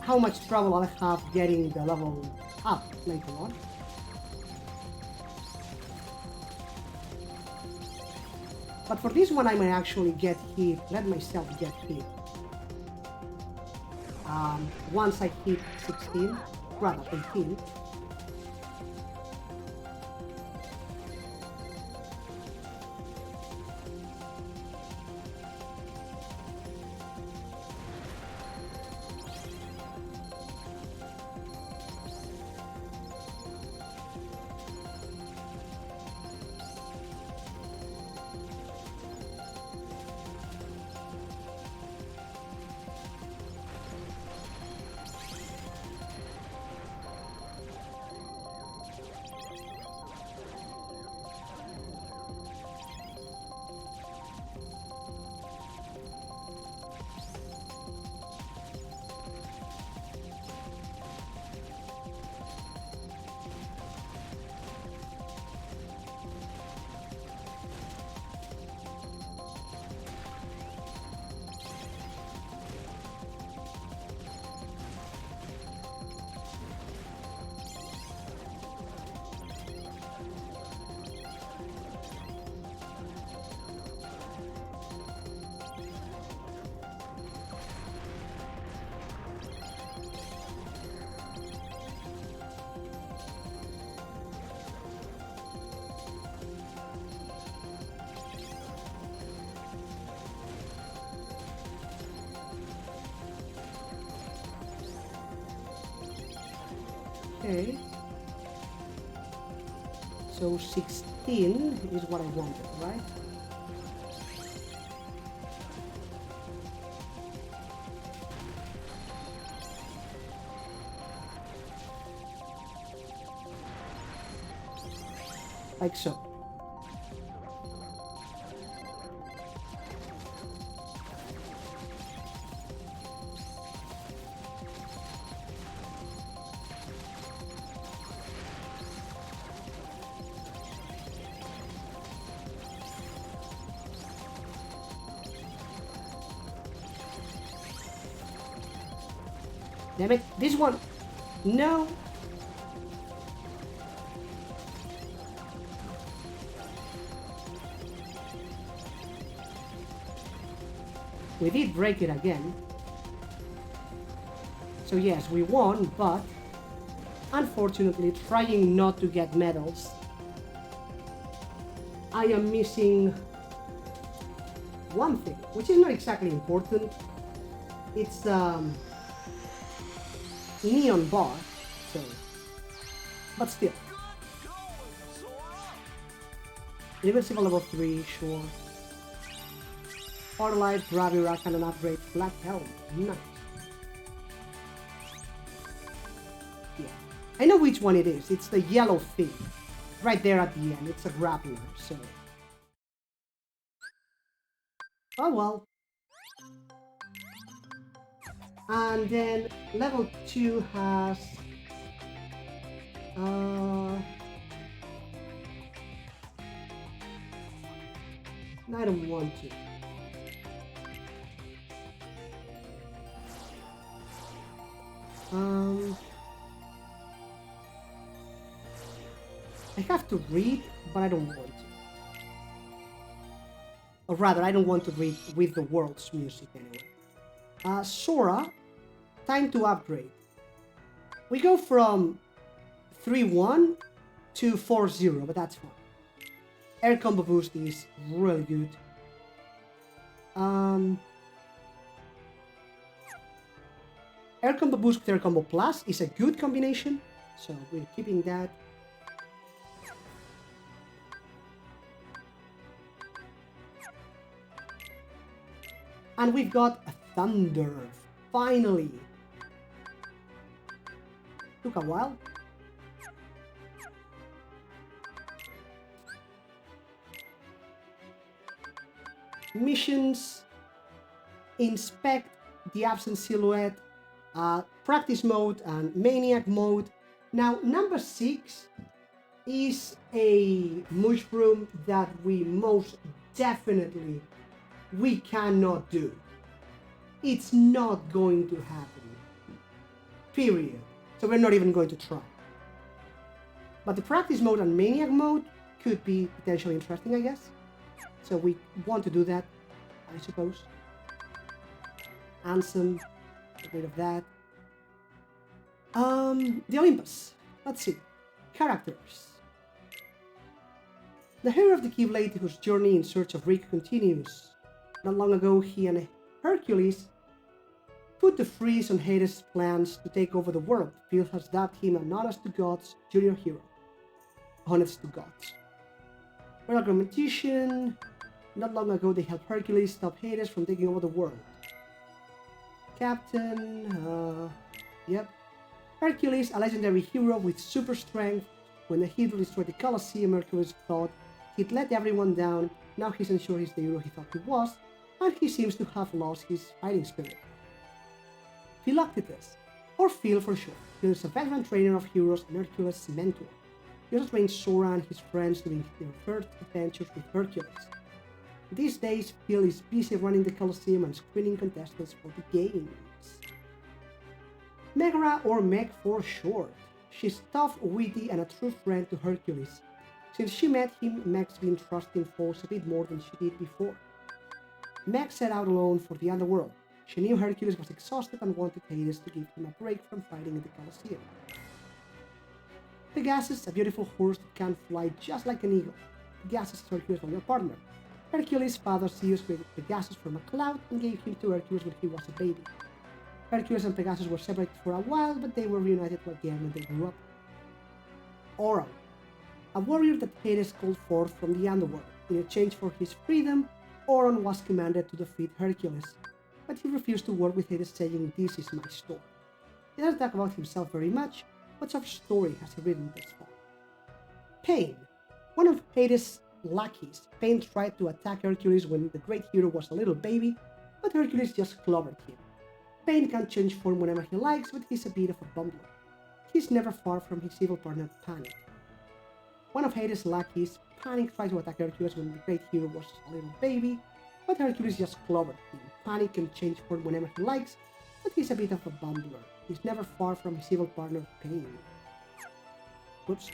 how much trouble I'll have getting the level up later on. But for this one, I might actually get hit, let myself get hit. Once I hit 16, rather 18. Okay. So 16 is what I wanted, right? Like so. Damn it, this one! No! We did break it again. So yes, we won, but unfortunately, trying not to get medals, I am missing one thing, which is not exactly important. It's neon bar, so, but still. Invincible level 3, sure. Auto Life, Gravira, Cannon upgrade, Black Helm, nice. I know which one it is. It's the yellow thing. Right there at the end. It's a grappler, so... Oh well. And then level 2 has... I don't want to. I have to read, but I don't want to. Or rather, I don't want to read with the world's music anyway. Sora, time to upgrade. We go from 3-1 to 4-0, but that's fine. Air combo boost is really good. Air combo boost with air combo plus is a good combination, so we're keeping that. And we've got a thunder, finally. Took a while. Missions, inspect the absent silhouette, practice mode and maniac mode. Now number 6 is a mushroom that we most definitely cannot do. It's not going to happen. Period. So we're not even going to try. But the practice mode and maniac mode could be potentially interesting, I guess. So we want to do that, I suppose. Ansem, get rid of that. The Olympus. Let's see. Characters. The hero of the Keyblade, whose journey in search of Rick continues. Not long ago, he and Hercules put the freeze on Hades' plans to take over the world. Phil has dubbed him an honest to gods junior hero. Honest to gods. Royal Grammatian. Not long ago, they helped Hercules stop Hades from taking over the world. Captain, yep. Hercules, a legendary hero with super strength. When the Hydra destroyed the Coliseum, Hercules thought he'd let everyone down. Now he's unsure he's the hero he thought he was, and he seems to have lost his fighting spirit. Philoctetes, or Phil for short. Phil is a veteran trainer of heroes and Hercules' mentor. He also trains Sora and his friends during their first adventures with Hercules. These days, Phil is busy running the Coliseum and screening contestants for the games. Megara, or Meg for short. She's tough, witty, and a true friend to Hercules. Since she met him, Meg's been trusting foes a bit more than she did before. Meg set out alone for the underworld. She knew Hercules was exhausted and wanted Hades to give him a break from fighting in the Coliseum. Pegasus, a beautiful horse that can fly just like an eagle. Pegasus is Hercules' royal partner. Hercules' father Zeus created Pegasus from a cloud and gave him to Hercules when he was a baby. Hercules and Pegasus were separated for a while, but they were reunited again when they grew up. Oral, a warrior that Hades called forth from the underworld. In exchange for his freedom, Oron was commanded to defeat Hercules, but he refused to work with Hades, saying, "This is my story." He doesn't talk about himself very much. What sort of story has he written this far? Pain, one of Hades' lackeys. Pain tried to attack Hercules when the great hero was a little baby, but Hercules just clobbered him. Pain can change form whenever he likes, but he's a bit of a bumbler. He's never far from his evil partner, Panic. One of Hades' lackeys, Panic, tried to attack Hercules when the great hero was a little baby, but Hercules just clobbered him. Panic can change form whenever he likes, but he's a bit of a bumbler. He's never far from his evil partner, Pain. Whoops.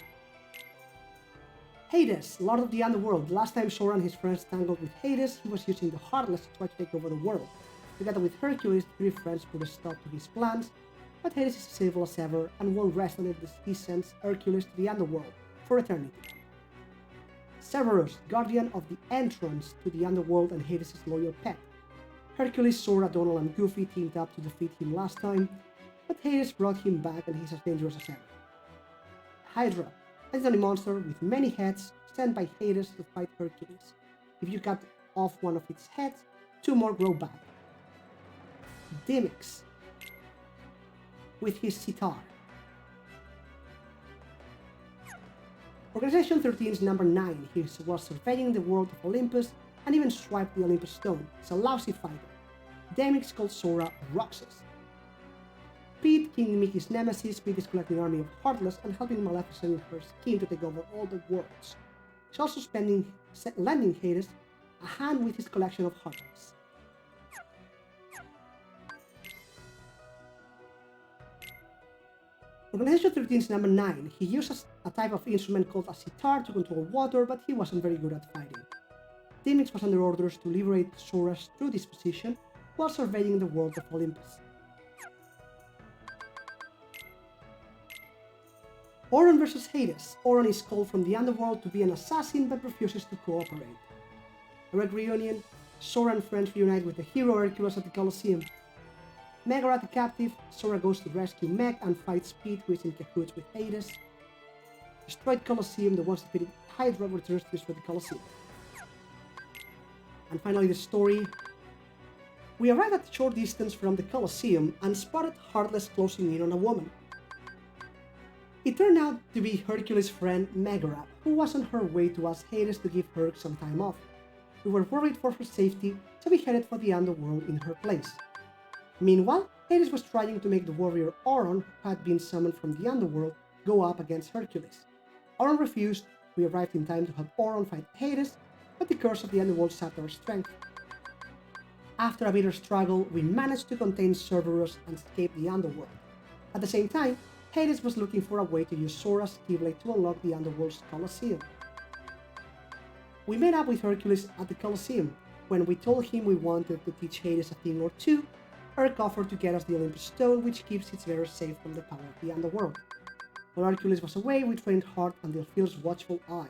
Hades, Lord of the Underworld. Last time Sora and his friends tangled with Hades, he was using the Heartless to try to take over the world. Together with Hercules, the three friends put a stop to his plans, but Hades is as evil as ever and won't rest until he sends Hercules to the Underworld for eternity. Cerberus, guardian of the entrance to the Underworld and Hades' loyal pet. Hercules, Sora, Donald, and Goofy teamed up to defeat him last time, but Hades brought him back and he's as dangerous as ever. Hydra, a legendary monster with many heads sent by Hades to fight Hercules. If you cut off one of its heads, 2 more grow back. Dimix, with his sitar. Organization 13's number 9, he was surveying the world of Olympus and even swiped the Olympus stone. He's a lousy fighter. Demix called Sora Roxas. Pete, King Mickey's nemesis, Pete is collecting an army of Heartless and helping Maleficent in her scheme to take over all the worlds. He's also lending Hades a hand with his collection of Heartless. Organization 13's number 9, he uses a type of instrument called a sitar to control water, but he wasn't very good at fighting. Demix was under orders to liberate Sora's true disposition while surveying the world of Olympus. Oron vs Hades. Oron is called from the underworld to be an assassin but refuses to cooperate. A red reunion, Sora and friends reunite with the hero Hercules at the Coliseum. Megara the captive, Sora goes to rescue Meg and fights Pete, who is in cahoots with Hades. Destroyed Coliseum, the once defeated Hydra returns to destroy the Coliseum. And finally the story. We arrive at a short distance from the Coliseum and spotted Heartless closing in on a woman. It turned out to be Hercules' friend Megara, who was on her way to ask Hades to give her some time off. We were worried for her safety, so we headed for the underworld in her place. Meanwhile, Hades was trying to make the warrior Oron, who had been summoned from the underworld, go up against Hercules. Oron refused. We arrived in time to help Oron fight Hades, but the curse of the underworld sapped our strength. After a bitter struggle, we managed to contain Cerberus and escape the underworld. At the same time, Hades was looking for a way to use Sora's Keyblade to unlock the underworld's Coliseum. We met up with Hercules at the Coliseum. When we told him we wanted to teach Hades a thing or two, Urk offered to get us the Olympus Stone, which keeps its bearer safe from the power of the underworld. While Hercules was away, we trained hard under Phil's watchful eye.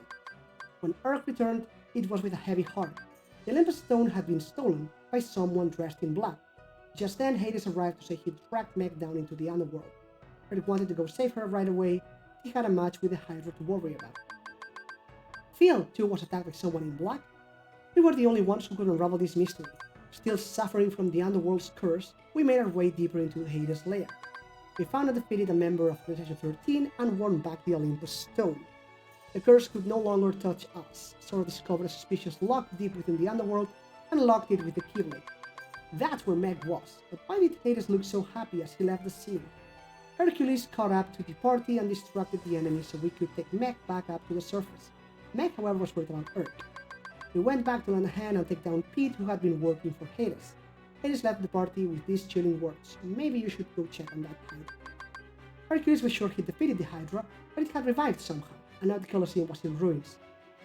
When Urk returned, it was with a heavy heart. The Olympus Stone had been stolen by someone dressed in black. Just then, Hades arrived to say he'd tracked Meg down into the underworld. Urk wanted to go save her right away. He had a match with the Hydra to worry about. Phil, too, was attacked by someone in black. We were the only ones who could unravel this mystery. Still suffering from the underworld's curse, we made our way deeper into Hades' lair. We found and defeated a member of Organization 13 and won back the Olympus Stone. The curse could no longer touch us. Sora discovered a suspicious lock deep within the underworld and locked it with the Keyblade. That's where Meg was, but why did Hades look so happy as he left the scene? Hercules caught up to the party and distracted the enemy so we could take Meg back up to the surface. Meg, however, was worried about Urk. We went back to lend a hand and take down Pete, who had been working for Hades. Hades left the party with these chilling words: "Maybe you should go check on that Hydra." Hercules was sure he defeated the Hydra, but it had revived somehow, and now the Coliseum was in ruins.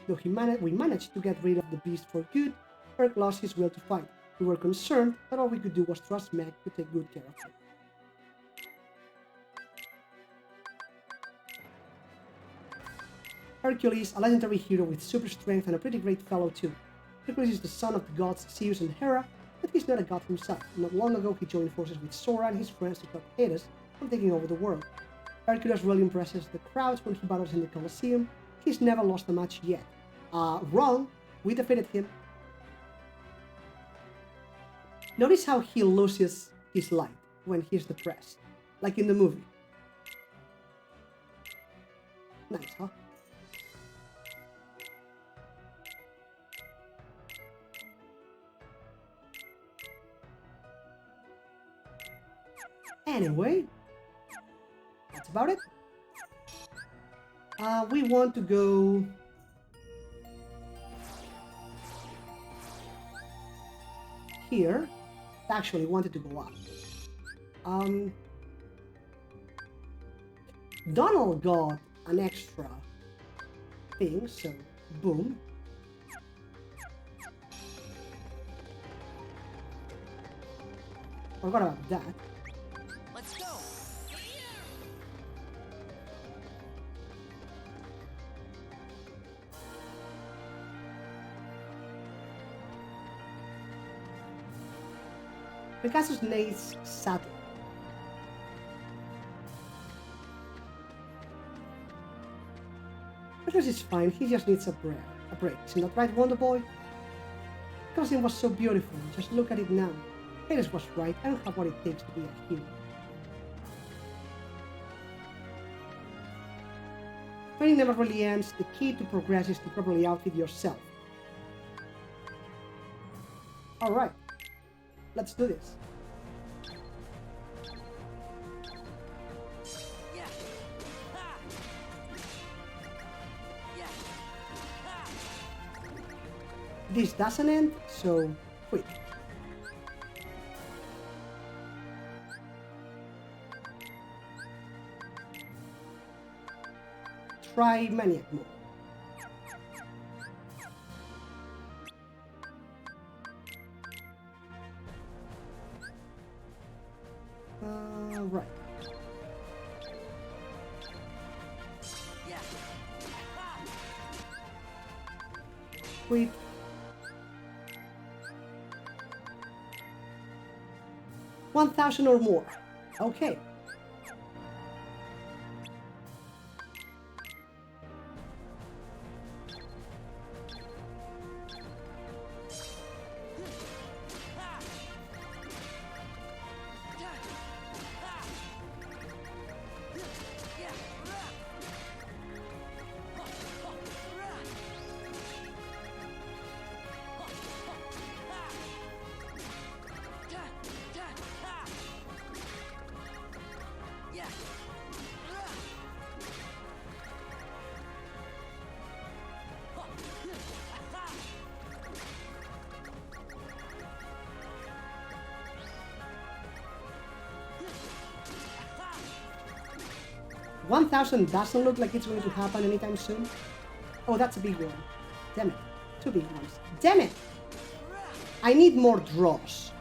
Though we managed to get rid of the beast for good, Urk lost his will to fight. We were concerned, but all we could do was trust Meg to take good care of him. Hercules, a legendary hero with super strength and a pretty great fellow too. Hercules is the son of the gods Zeus and Hera, but he's not a god himself. Not long ago he joined forces with Sora and his friends to stop Hades from taking over the world. Hercules really impresses the crowds when he battles in the Coliseum. He's never lost a match yet. Wrong, we defeated him. Notice how he loses his light when he's depressed, like in the movie. Nice, huh? Anyway, that's about it. We want to go here. Actually, wanted to go up. Donald got an extra thing, so boom. Forgot about that. Let's go! Pegasus needs saddle. Pegasus is fine, he just needs a break. Isn't that right, Wonder Boy? Coliseum was so beautiful, just look at it now. Hades was right, I don't have what it takes to be a hero. Training never really ends. The key to progress is to properly outfit yourself. Alright. Let's do this. This doesn't end, so quick. Try Maniac mode. Right. Wait. 1,000 or more. Okay. $1,000 doesn't look like it's going to happen anytime soon. Oh, that's a big one. Damn it. Two big ones. Damn it! I need more draws.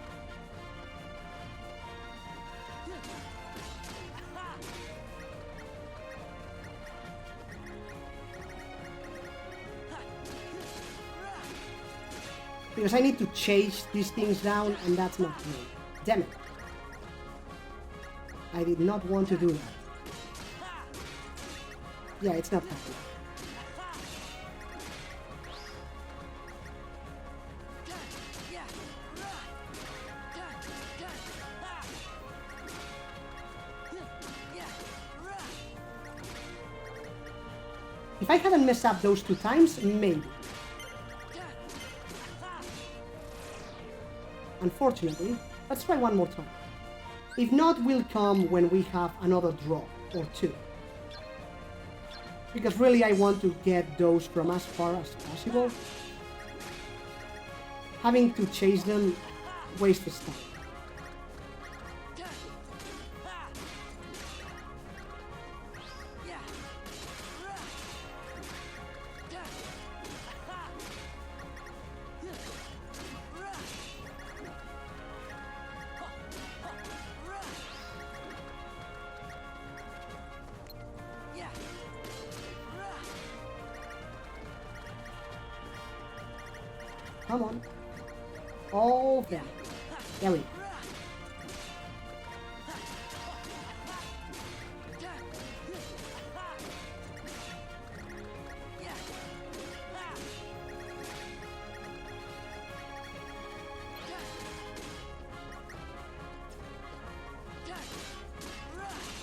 Because I need to chase these things down, and that's not great. Damn it. I did not want to do that. Yeah, it's not happening. If I hadn't messed up those 2 times, maybe. Unfortunately, let's try one more time. If not, will come when we have another draw or 2. Because really I want to get those from as far as possible. Having to chase them wastes time. Come on. Oh, there. There we go.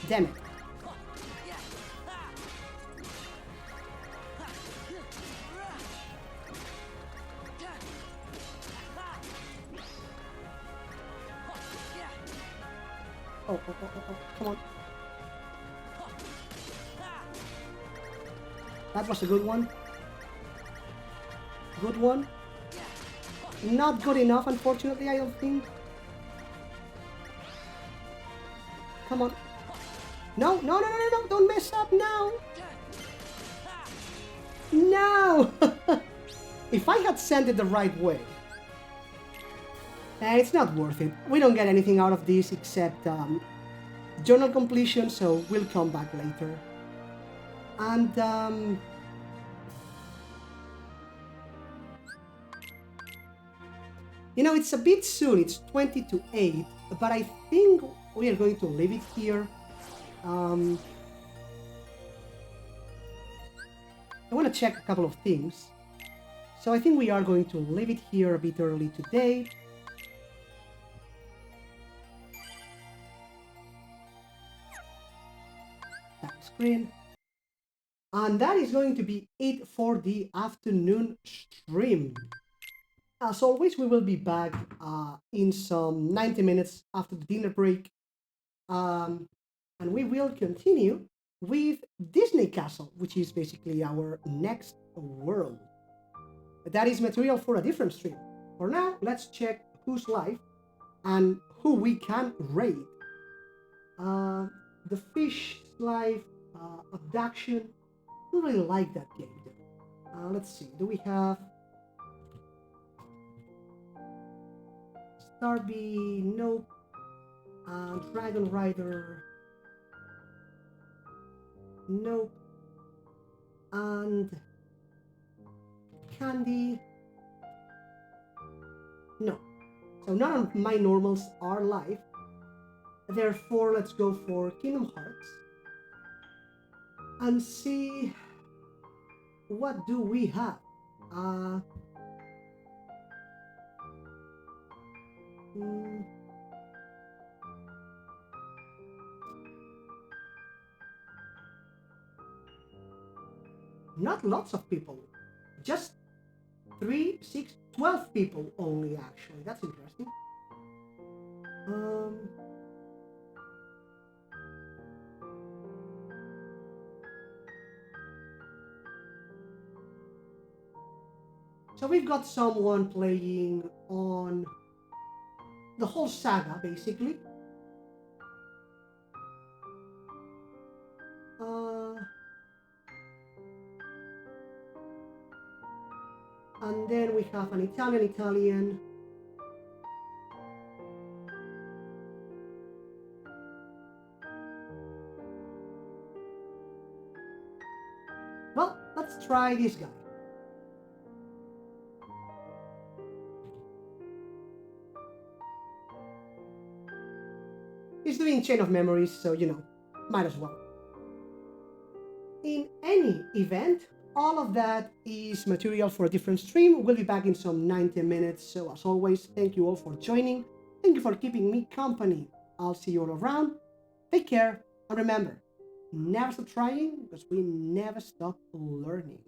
Damn it. Oh, come on. That was a good one. Good one. Not good enough, unfortunately, I don't think. Come on. No, no, no, no, no, no, don't mess up now. No! If I had sent it the right way. It's not worth it. We don't get anything out of this except journal completion, so we'll come back later. And you know, it's a bit soon, it's 20 to 8, but I think we are going to leave it here. I want to check a couple of things. So I think we are going to leave it here a bit early today. Screen. And that is going to be it for the afternoon stream. As always, we will be back in some 90 minutes after the dinner break. And we will continue with Disney Castle, which is basically our next world. That is material for a different stream. For now, let's check who's live and who we can raid. The fish live abduction. I don't really like that game though. Let's see, do we have Starby? Nope. Dragon Rider? Nope. And Candy? No. So none of my normals are live. Therefore, let's go for Kingdom Hearts and see what do we have. Not lots of people, just 3, 6, 12 people only actually. That's interesting. So we've got someone playing on the whole saga, basically. And then we have an Italian. Well, let's try this guy. He's doing Chain of Memories, so you know, might as well. In any event, all of that is material for a different stream. We'll be back in some 90 minutes. So as always, thank you all for joining. Thank you for keeping me company. I'll see you all around. Take care. And remember, never stop trying because we never stop learning.